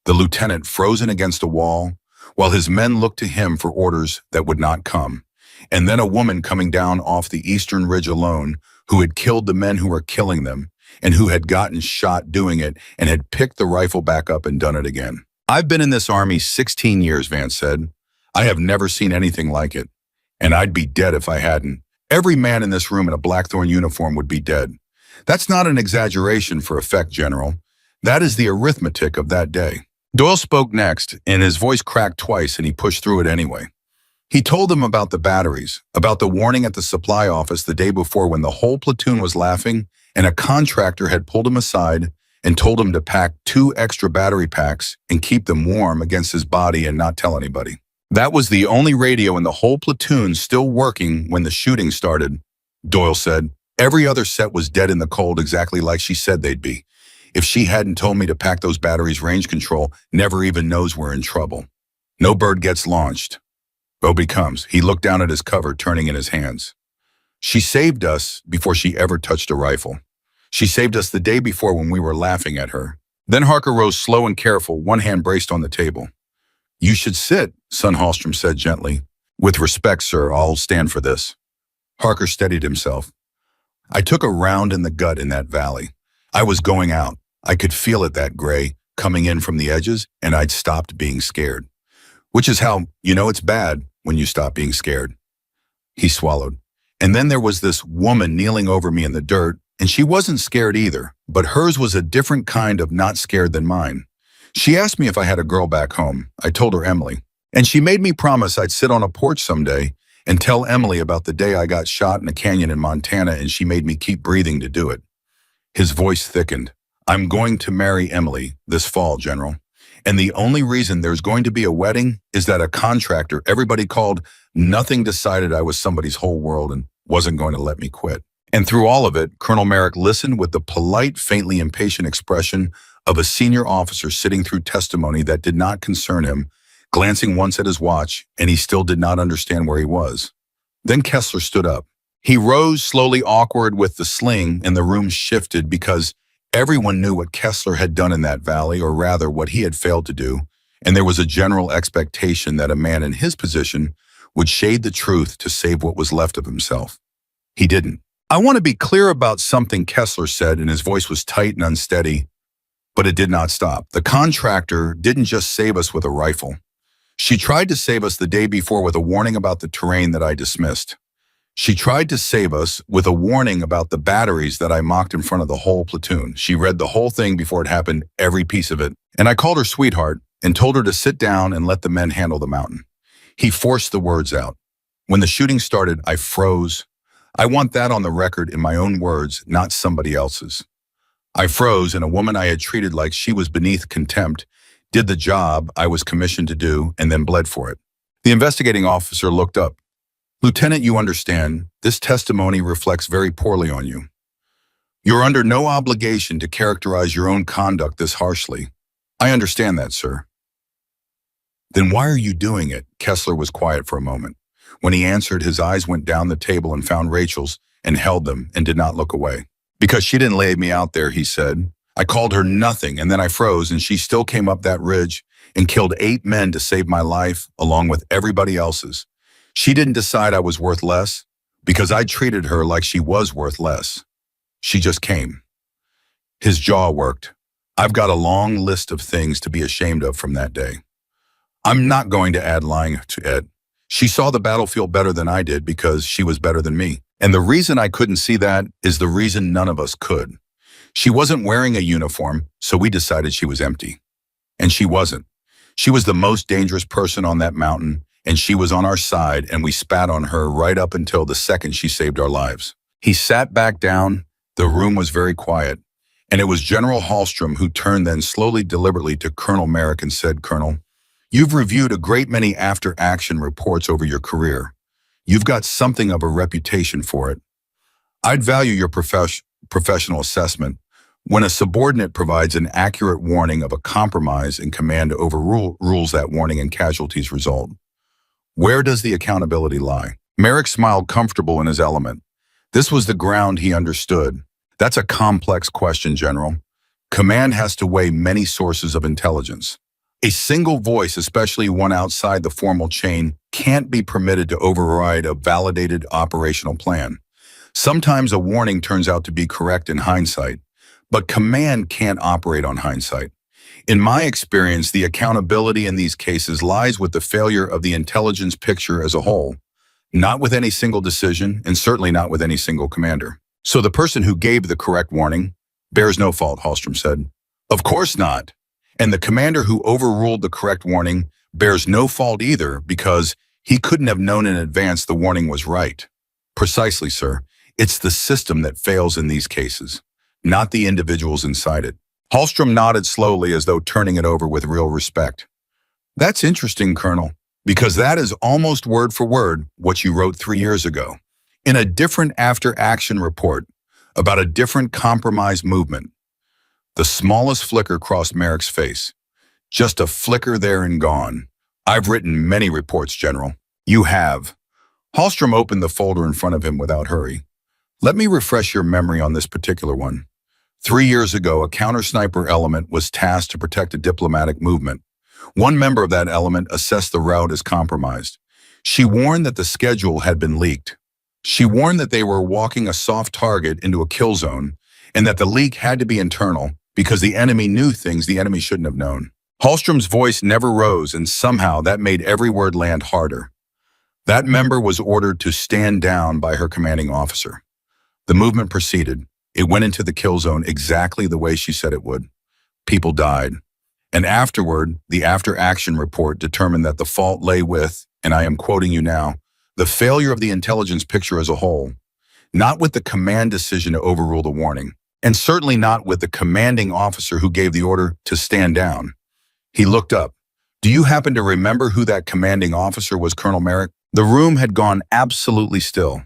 the lieutenant frozen against a wall, while his men looked to him for orders that would not come, and then a woman coming down off the eastern ridge alone who had killed the men who were killing them, and who had gotten shot doing it and had picked the rifle back up and done it again. "I've been in this army 16 years, Vance said. I have never seen anything like it, and I'd be dead if I hadn't. Every man in this room in a Blackthorn uniform would be dead. That's not an exaggeration for effect, General. That is the arithmetic of that day." Doyle spoke next, and his voice cracked twice, and he pushed through it anyway. He told them about the batteries, about the warning at the supply office the day before when the whole platoon was laughing, and a contractor had pulled him aside and told him to pack 2 extra battery packs and keep them warm against his body and not tell anybody. That was the only radio in the whole platoon still working when the shooting started, Doyle said. Every other set was dead in the cold exactly like she said they'd be. If she hadn't told me to pack those batteries, range control never even knows we're in trouble. No bird gets launched. Bobby comes. He looked down at his cover, turning in his hands. She saved us before she ever touched a rifle. She saved us the day before when we were laughing at her. Then Harker rose slow and careful, one hand braced on the table. You should sit, son, Hallstrom said gently. With respect, sir, I'll stand for this. Harker steadied himself. I took a round in the gut in that valley. I was going out. I could feel it, that gray, coming in from the edges, and I'd stopped being scared. Which is how, it's bad when you stop being scared. He swallowed. And then there was this woman kneeling over me in the dirt, and she wasn't scared either, but hers was a different kind of not scared than mine. She asked me if I had a girl back home. I told her Emily. And she made me promise I'd sit on a porch someday and tell Emily about the day I got shot in a canyon in Montana, and she made me keep breathing to do it. His voice thickened. I'm going to marry Emily this fall, General. And the only reason there's going to be a wedding is that a contractor everybody called nothing decided I was somebody's whole world and wasn't going to let me quit. And through all of it, Colonel Merrick listened with the polite, faintly impatient expression of a senior officer sitting through testimony that did not concern him, glancing once at his watch, and he still did not understand where he was. Then Kessler stood up. He rose slowly, awkward with the sling, and the room shifted because everyone knew what Kessler had done in that valley, or rather what he had failed to do, and there was a general expectation that a man in his position would shade the truth to save what was left of himself. He didn't. I want to be clear about something, Kessler said, and his voice was tight and unsteady, but it did not stop. The contractor didn't just save us with a rifle. She tried to save us the day before with a warning about the terrain that I dismissed. She tried to save us with a warning about the batteries that I mocked in front of the whole platoon. She read the whole thing before it happened, every piece of it. And I called her sweetheart and told her to sit down and let the men handle the mountain. He forced the words out. When the shooting started, I froze. I want that on the record in my own words, not somebody else's. I froze, and a woman I had treated like she was beneath contempt did the job I was commissioned to do and then bled for it. The investigating officer looked up. Lieutenant, you understand, this testimony reflects very poorly on you. You're under no obligation to characterize your own conduct this harshly. I understand that, sir. Then why are you doing it? Kessler was quiet for a moment. When he answered, his eyes went down the table and found Rachel's and held them and did not look away. Because she didn't lay me out there, he said. I called her nothing, and then I froze, and she still came up that ridge and killed 8 men to save my life, along with everybody else's. She didn't decide I was worth less, because I treated her like she was worth less. She just came. His jaw worked. I've got a long list of things to be ashamed of from that day. I'm not going to add lying to it. She saw the battlefield better than I did because she was better than me. And the reason I couldn't see that is the reason none of us could. She wasn't wearing a uniform, so we decided she was empty. And she wasn't. She was the most dangerous person on that mountain, and she was on our side, and we spat on her right up until the second she saved our lives. He sat back down. The room was very quiet, and it was General Hallstrom who turned then slowly, deliberately to Colonel Merrick and said, Colonel, you've reviewed a great many after-action reports over your career. You've got something of a reputation for it. I'd value your professional assessment when a subordinate provides an accurate warning of a compromise and command overrules that warning and casualties result. Where does the accountability lie? Merrick smiled, comfortable in his element. This was the ground he understood. That's a complex question, General. Command has to weigh many sources of intelligence. A single voice, especially one outside the formal chain, can't be permitted to override a validated operational plan. Sometimes a warning turns out to be correct in hindsight, but command can't operate on hindsight. In my experience, the accountability in these cases lies with the failure of the intelligence picture as a whole, not with any single decision, and certainly not with any single commander. So the person who gave the correct warning bears no fault, Hallstrom said. Of course not. And the commander who overruled the correct warning bears no fault either, because he couldn't have known in advance the warning was right. Precisely, sir. It's the system that fails in these cases, not the individuals inside it. Hallstrom nodded slowly as though turning it over with real respect. That's interesting, Colonel, because that is almost word for word what you wrote 3 years ago, in a different after-action report about a different compromise movement. The smallest flicker crossed Merrick's face. Just a flicker there and gone. I've written many reports, General. You have. Hallstrom opened the folder in front of him without hurry. Let me refresh your memory on this particular one. 3 years ago, a counter-sniper element was tasked to protect a diplomatic movement. One member of that element assessed the route as compromised. She warned that the schedule had been leaked. She warned that they were walking a soft target into a kill zone and that the leak had to be internal because the enemy knew things the enemy shouldn't have known. Hallstrom's voice never rose, and somehow that made every word land harder. That member was ordered to stand down by her commanding officer. The movement proceeded. It went into the kill zone exactly the way she said it would. People died. And afterward, the after-action report determined that the fault lay with, and I am quoting you now, the failure of the intelligence picture as a whole, not with the command decision to overrule the warning, and certainly not with the commanding officer who gave the order to stand down. He looked up. Do you happen to remember who that commanding officer was, Colonel Merrick? The room had gone absolutely still,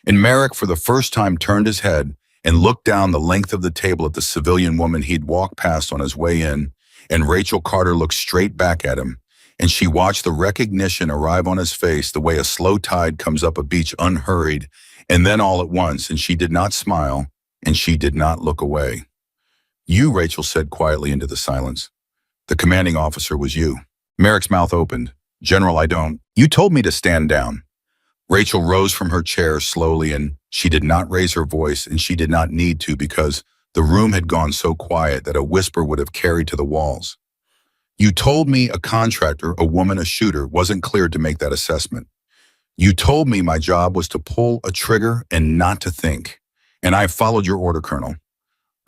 and Merrick for the first time turned his head and looked down the length of the table at the civilian woman he'd walked past on his way in, and Rachel Carter looked straight back at him, and she watched the recognition arrive on his face the way a slow tide comes up a beach unhurried, and then all at once, and she did not smile, and she did not look away. You, Rachel said quietly into the silence. The commanding officer was you. Merrick's mouth opened. General, I don't. You told me to stand down. Rachel rose from her chair slowly, and she did not raise her voice, and she did not need to because the room had gone so quiet that a whisper would have carried to the walls. You told me a contractor, a woman, a shooter, wasn't cleared to make that assessment. You told me my job was to pull a trigger and not to think. And I followed your order, Colonel.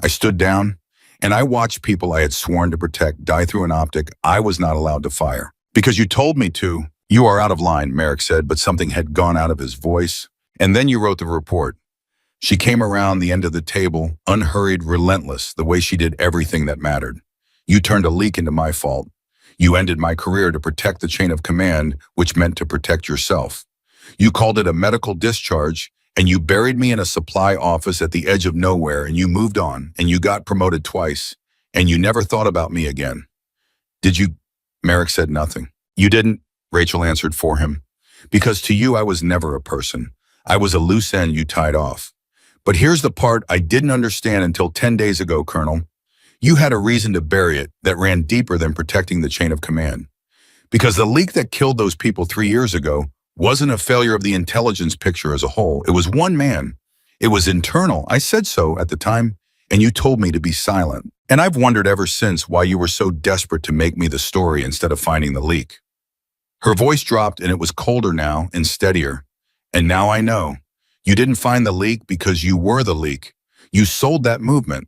I stood down, and I watched people I had sworn to protect die through an optic I was not allowed to fire. Because you told me to. You are out of line, Merrick said, but something had gone out of his voice. And then you wrote the report. She came around the end of the table, unhurried, relentless, the way she did everything that mattered. You turned a leak into my fault. You ended my career to protect the chain of command, which meant to protect yourself. You called it a medical discharge, and you buried me in a supply office at the edge of nowhere, and you moved on, and you got promoted twice, and you never thought about me again. Did you? Merrick said nothing. You didn't, Rachel answered for him. Because to you I was never a person. I was a loose end you tied off. But here's the part I didn't understand until 10 days ago, Colonel. You had a reason to bury it that ran deeper than protecting the chain of command. Because the leak that killed those people 3 years ago wasn't a failure of the intelligence picture as a whole. It was one man. It was internal. I said so at the time, and you told me to be silent. And I've wondered ever since why you were so desperate to make me the story instead of finding the leak. Her voice dropped, and it was colder now and steadier. And now I know. You didn't find the leak because you were the leak. You sold that movement.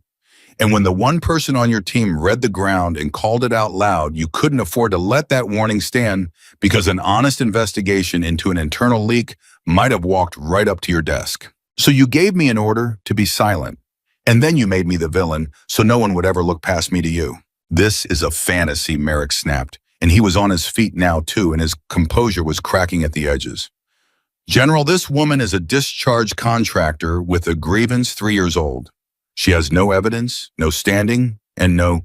And when the one person on your team read the ground and called it out loud, you couldn't afford to let that warning stand because an honest investigation into an internal leak might have walked right up to your desk. So you gave me an order to be silent. And then you made me the villain so no one would ever look past me to you. This is a fantasy, Merrick snapped. And he was on his feet now too, and his composure was cracking at the edges. General, this woman is a discharged contractor with a grievance 3 years old. She has no evidence, no standing, and no...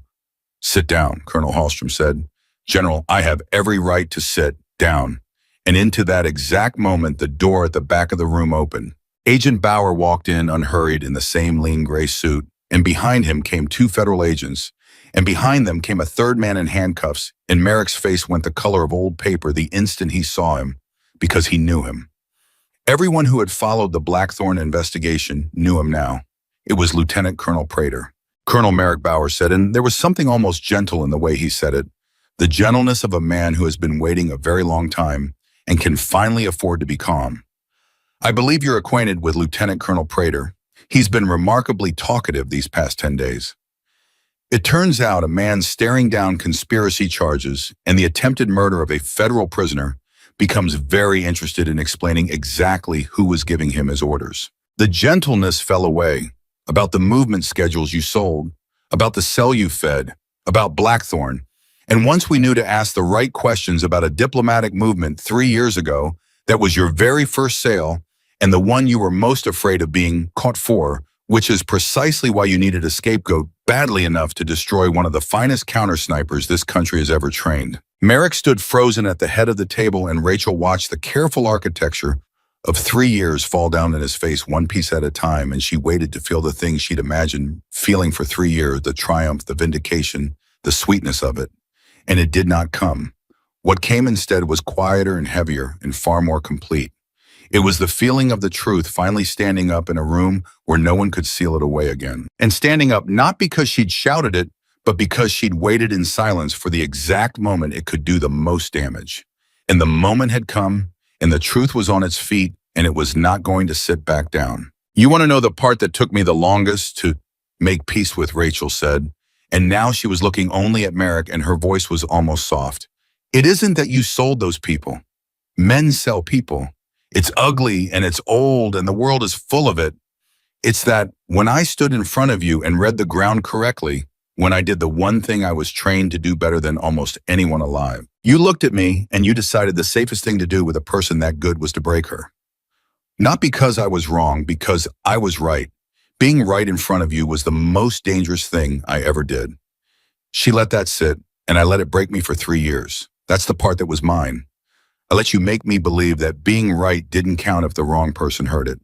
Sit down, Colonel Hallstrom said. General, I have every right to sit down. And into that exact moment, the door at the back of the room opened. Agent Bauer walked in unhurried in the same lean gray suit, and behind him came 2 federal agents, and behind them came a third man in handcuffs, and Merrick's face went the color of old paper the instant he saw him, because he knew him. Everyone who had followed the Blackthorn investigation knew him now. It was Lieutenant Colonel Prater. Colonel Merrick Bauer said, and there was something almost gentle in the way he said it, the gentleness of a man who has been waiting a very long time and can finally afford to be calm. I believe you're acquainted with Lieutenant Colonel Prater. He's been remarkably talkative these past 10 days. It turns out a man staring down conspiracy charges and the attempted murder of a federal prisoner becomes very interested in explaining exactly who was giving him his orders. The gentleness fell away. About the movement schedules you sold, about the cell you fed, about Blackthorn. And once we knew to ask the right questions about a diplomatic movement 3 years ago that was your very first sale and the one you were most afraid of being caught for, which is precisely why you needed a scapegoat badly enough to destroy one of the finest counter-snipers this country has ever trained. Merrick stood frozen at the head of the table, and Rachel watched the careful architecture of 3 years fall down in his face one piece at a time, and she waited to feel the thing she'd imagined feeling for 3 years, the triumph, the vindication, the sweetness of it. And it did not come. What came instead was quieter and heavier and far more complete. It was the feeling of the truth finally standing up in a room where no one could seal it away again. And standing up not because she'd shouted it, but because she'd waited in silence for the exact moment it could do the most damage. And the moment had come, and the truth was on its feet, and it was not going to sit back down. You want to know the part that took me the longest to make peace with, Rachel said, and now she was looking only at Merrick, and her voice was almost soft. It isn't that you sold those people. Men sell people. It's ugly and it's old and the world is full of it. It's that when I stood in front of you and read the ground correctly, when I did the one thing I was trained to do better than almost anyone alive, you looked at me and you decided the safest thing to do with a person that good was to break her. Not because I was wrong, because I was right. Being right in front of you was the most dangerous thing I ever did. She let that sit, and I let it break me for 3 years. That's the part that was mine. I let you make me believe that being right didn't count if the wrong person heard it.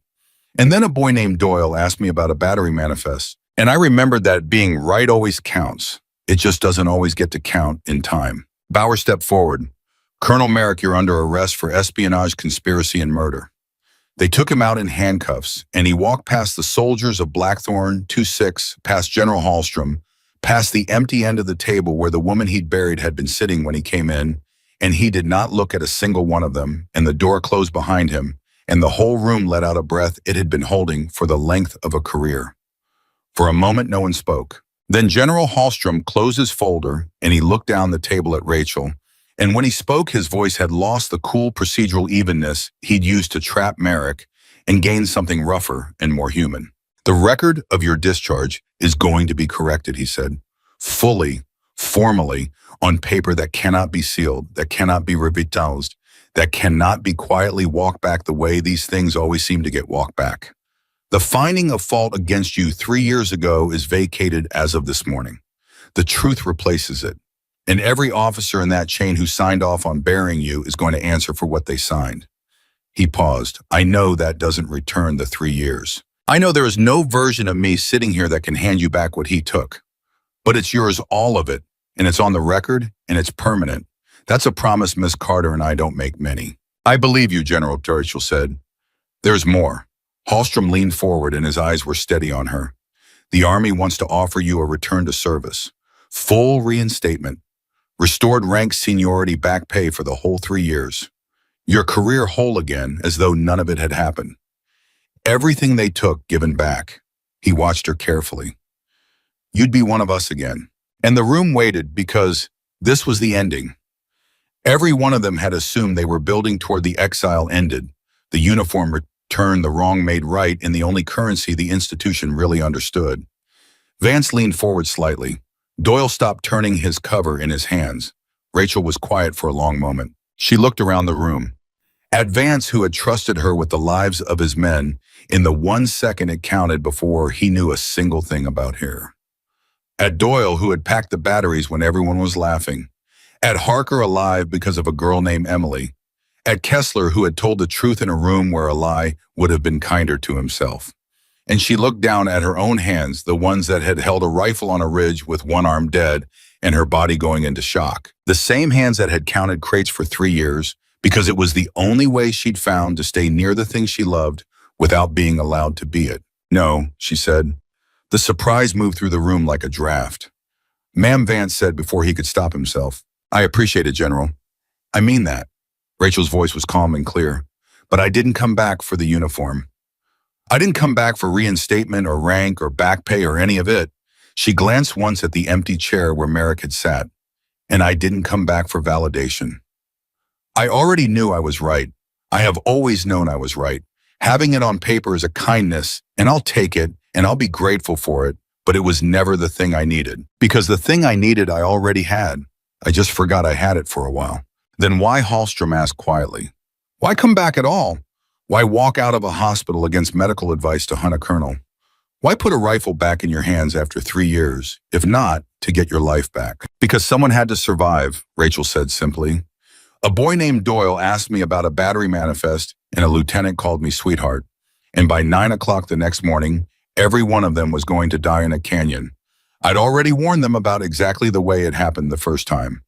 And then a boy named Doyle asked me about a battery manifest, and I remembered that being right always counts. It just doesn't always get to count in time. Bauer stepped forward. Colonel Merrick, you're under arrest for espionage, conspiracy, and murder. They took him out in handcuffs, and he walked past the soldiers of Blackthorn, 2-6, past General Hallstrom, past the empty end of the table where the woman he'd buried had been sitting when he came in, and he did not look at a single one of them, and the door closed behind him, and the whole room let out a breath it had been holding for the length of a career. For a moment, no one spoke. Then General Hallstrom closed his folder, and he looked down the table at Rachel, and when he spoke, his voice had lost the cool procedural evenness he'd used to trap Merrick and gained something rougher and more human. The record of your discharge is going to be corrected, he said, fully, formally, on paper that cannot be sealed, that cannot be revitalized, that cannot be quietly walked back the way these things always seem to get walked back. The finding of fault against you 3 years ago is vacated as of this morning. The truth replaces it. And every officer in that chain who signed off on burying you is going to answer for what they signed. He paused. I know that doesn't return the 3 years. I know there is no version of me sitting here that can hand you back what he took. But it's yours, all of it, and it's on the record, and it's permanent. That's a promise Miss Carter and I don't make many. I believe you, General, Churchill said. There's more. Hallstrom leaned forward, and his eyes were steady on her. The Army wants to offer you a return to service. Full reinstatement. Restored rank, seniority, back pay for the whole 3 years. Your career whole again, as though none of it had happened. Everything they took given back. He watched her carefully. You'd be one of us again. And the room waited because this was the ending. Every one of them had assumed they were building toward the exile ended, the uniform returned, the wrong made right, in the only currency the institution really understood. Vance leaned forward slightly. Doyle stopped turning his cover in his hands. Rachel was quiet for a long moment. She looked around the room. At Vance, who had trusted her with the lives of his men, in the 1 second it counted before he knew a single thing about her. At Doyle, who had packed the batteries when everyone was laughing. At Harker, alive because of a girl named Emily. At Kessler, who had told the truth in a room where a lie would have been kinder to himself. And she looked down at her own hands, the ones that had held a rifle on a ridge with one arm dead and her body going into shock. The same hands that had counted crates for 3 years, because it was the only way she'd found to stay near the thing she loved without being allowed to be it. No, she said. The surprise moved through the room like a draft. Ma'am, Vance said before he could stop himself. I appreciate it, General. I mean that. Rachel's voice was calm and clear. But I didn't come back for the uniform. I didn't come back for reinstatement or rank or back pay or any of it. She glanced once at the empty chair where Merrick had sat. And I didn't come back for validation. I already knew I was right. I have always known I was right. Having it on paper is a kindness, and I'll take it, and I'll be grateful for it, but it was never the thing I needed. Because the thing I needed I already had. I just forgot I had it for a while. Then why, Hallstrom asked quietly, why come back at all? Why walk out of a hospital against medical advice to hunt a colonel? Why put a rifle back in your hands after 3 years, if not to get your life back? Because someone had to survive, Rachel said simply. A boy named Doyle asked me about a battery manifest, and a lieutenant called me sweetheart. And by 9 o'clock the next morning, every one of them was going to die in a canyon. I'd already warned them about exactly the way it happened the first time.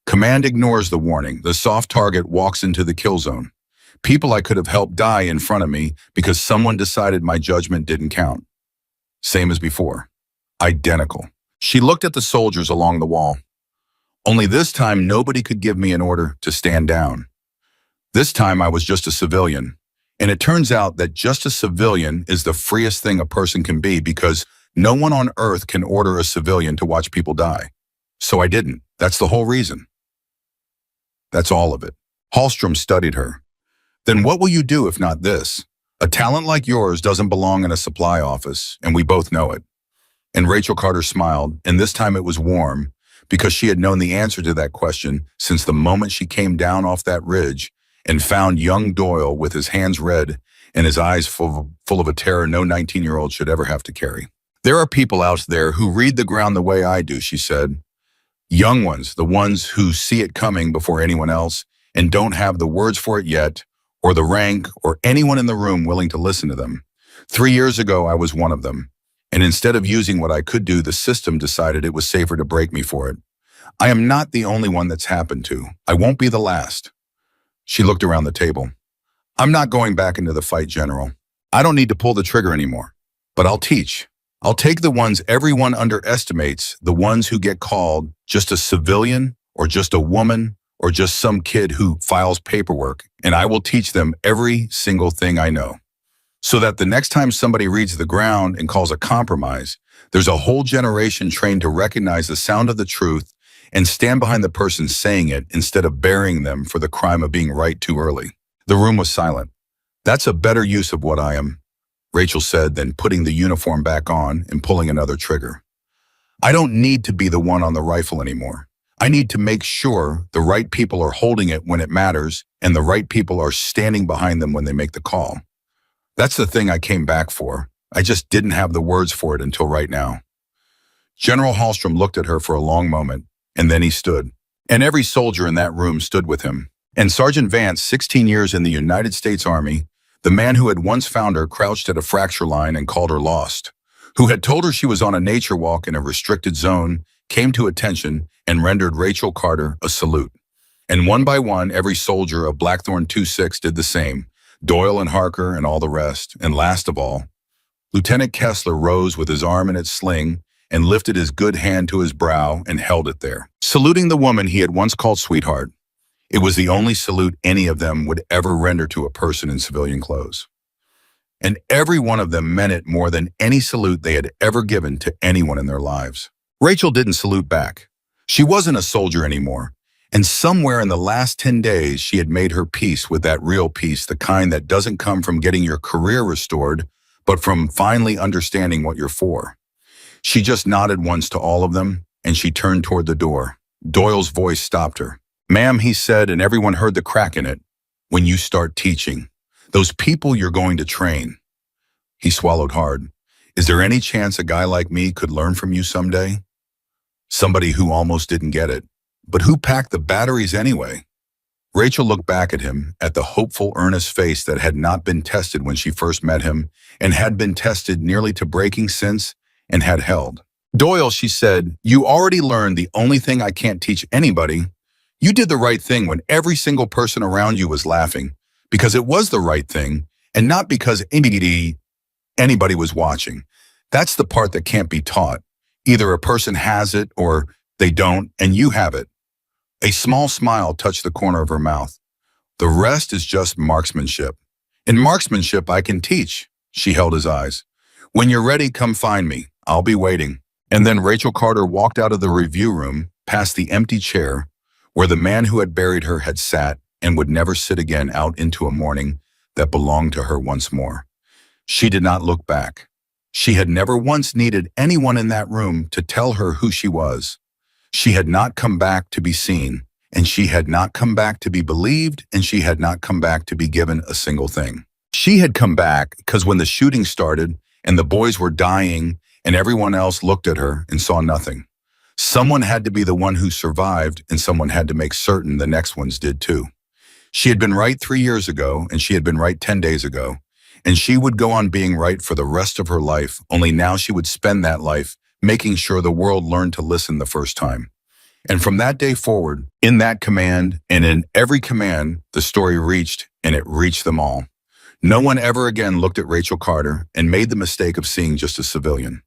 Command ignores the warning. The soft target walks into the kill zone. People I could have helped die in front of me because someone decided my judgment didn't count. Same as before. Identical. She looked at the soldiers along the wall. Only this time, nobody could give me an order to stand down. This time, I was just a civilian. And it turns out that just a civilian is the freest thing a person can be because no one on earth can order a civilian to watch people die. So I didn't. That's the whole reason. That's all of it. Hallstrom studied her. Then what will you do if not this? A talent like yours doesn't belong in a supply office, and we both know it. And Rachel Carter smiled, and this time it was warm, because she had known the answer to that question since the moment she came down off that ridge and found young Doyle with his hands red and his eyes full of a terror no 19-year-old should ever have to carry. There are people out there who read the ground the way I do, she said. Young ones, the ones who see it coming before anyone else and don't have the words for it yet, or the rank, or anyone in the room willing to listen to them. 3 years ago, I was one of them. And instead of using what I could do, the system decided it was safer to break me for it. I am not the only one that's happened to. I won't be the last. She looked around the table. I'm not going back into the fight, General. I don't need to pull the trigger anymore. But I'll teach. I'll take the ones everyone underestimates, the ones who get called just a civilian, or just a woman, or just some kid who files paperwork, and I will teach them every single thing I know. So that the next time somebody reads the ground and calls a compromise, there's a whole generation trained to recognize the sound of the truth and stand behind the person saying it instead of burying them for the crime of being right too early. The room was silent. That's a better use of what I am, Rachel said, then putting the uniform back on and pulling another trigger. I don't need to be the one on the rifle anymore. I need to make sure the right people are holding it when it matters and the right people are standing behind them when they make the call. That's the thing I came back for. I just didn't have the words for it until right now. General Hallstrom looked at her for a long moment, and then he stood. And every soldier in that room stood with him. And Sergeant Vance, 16 years in the United States Army, the man who had once found her crouched at a fracture line and called her lost, who had told her she was on a nature walk in a restricted zone, came to attention and rendered Rachel Carter a salute. And one by one, every soldier of Blackthorn 2-6 did the same, Doyle and Harker and all the rest. And last of all, Lieutenant Kessler rose with his arm in its sling and lifted his good hand to his brow and held it there, saluting the woman he had once called sweetheart. It was the only salute any of them would ever render to a person in civilian clothes. And every one of them meant it more than any salute they had ever given to anyone in their lives. Rachel didn't salute back. She wasn't a soldier anymore. And somewhere in the last 10 days, she had made her peace with that real peace, the kind that doesn't come from getting your career restored, but from finally understanding what you're for. She just nodded once to all of them, and she turned toward the door. Doyle's voice stopped her. Ma'am, he said, and everyone heard the crack in it. When you start teaching, those people you're going to train. He swallowed hard. Is there any chance a guy like me could learn from you someday? Somebody who almost didn't get it. But who packed the batteries anyway? Rachel looked back at him, at the hopeful, earnest face that had not been tested when she first met him, and had been tested nearly to breaking since, and had held. Doyle, she said, you already learned the only thing I can't teach anybody. You did the right thing when every single person around you was laughing, because it was the right thing, and not because anybody was watching. That's the part that can't be taught. Either a person has it or they don't, and you have it. A small smile touched the corner of her mouth. The rest is just marksmanship. In marksmanship, I can teach. She held his eyes. When you're ready, come find me. I'll be waiting. And then Rachel Carter walked out of the review room, past the empty chair, where the man who had buried her had sat and would never sit again, out into a morning that belonged to her once more. She did not look back. She had never once needed anyone in that room to tell her who she was. She had not come back to be seen, and she had not come back to be believed, and she had not come back to be given a single thing. She had come back because when the shooting started and the boys were dying, and everyone else looked at her and saw nothing. Someone had to be the one who survived, and someone had to make certain the next ones did too. She had been right 3 years ago, and she had been right 10 days ago, and she would go on being right for the rest of her life, only now she would spend that life making sure the world learned to listen the first time. And from that day forward, in that command and in every command, the story reached, and it reached them all. No one ever again looked at Rachel Carter and made the mistake of seeing just a civilian.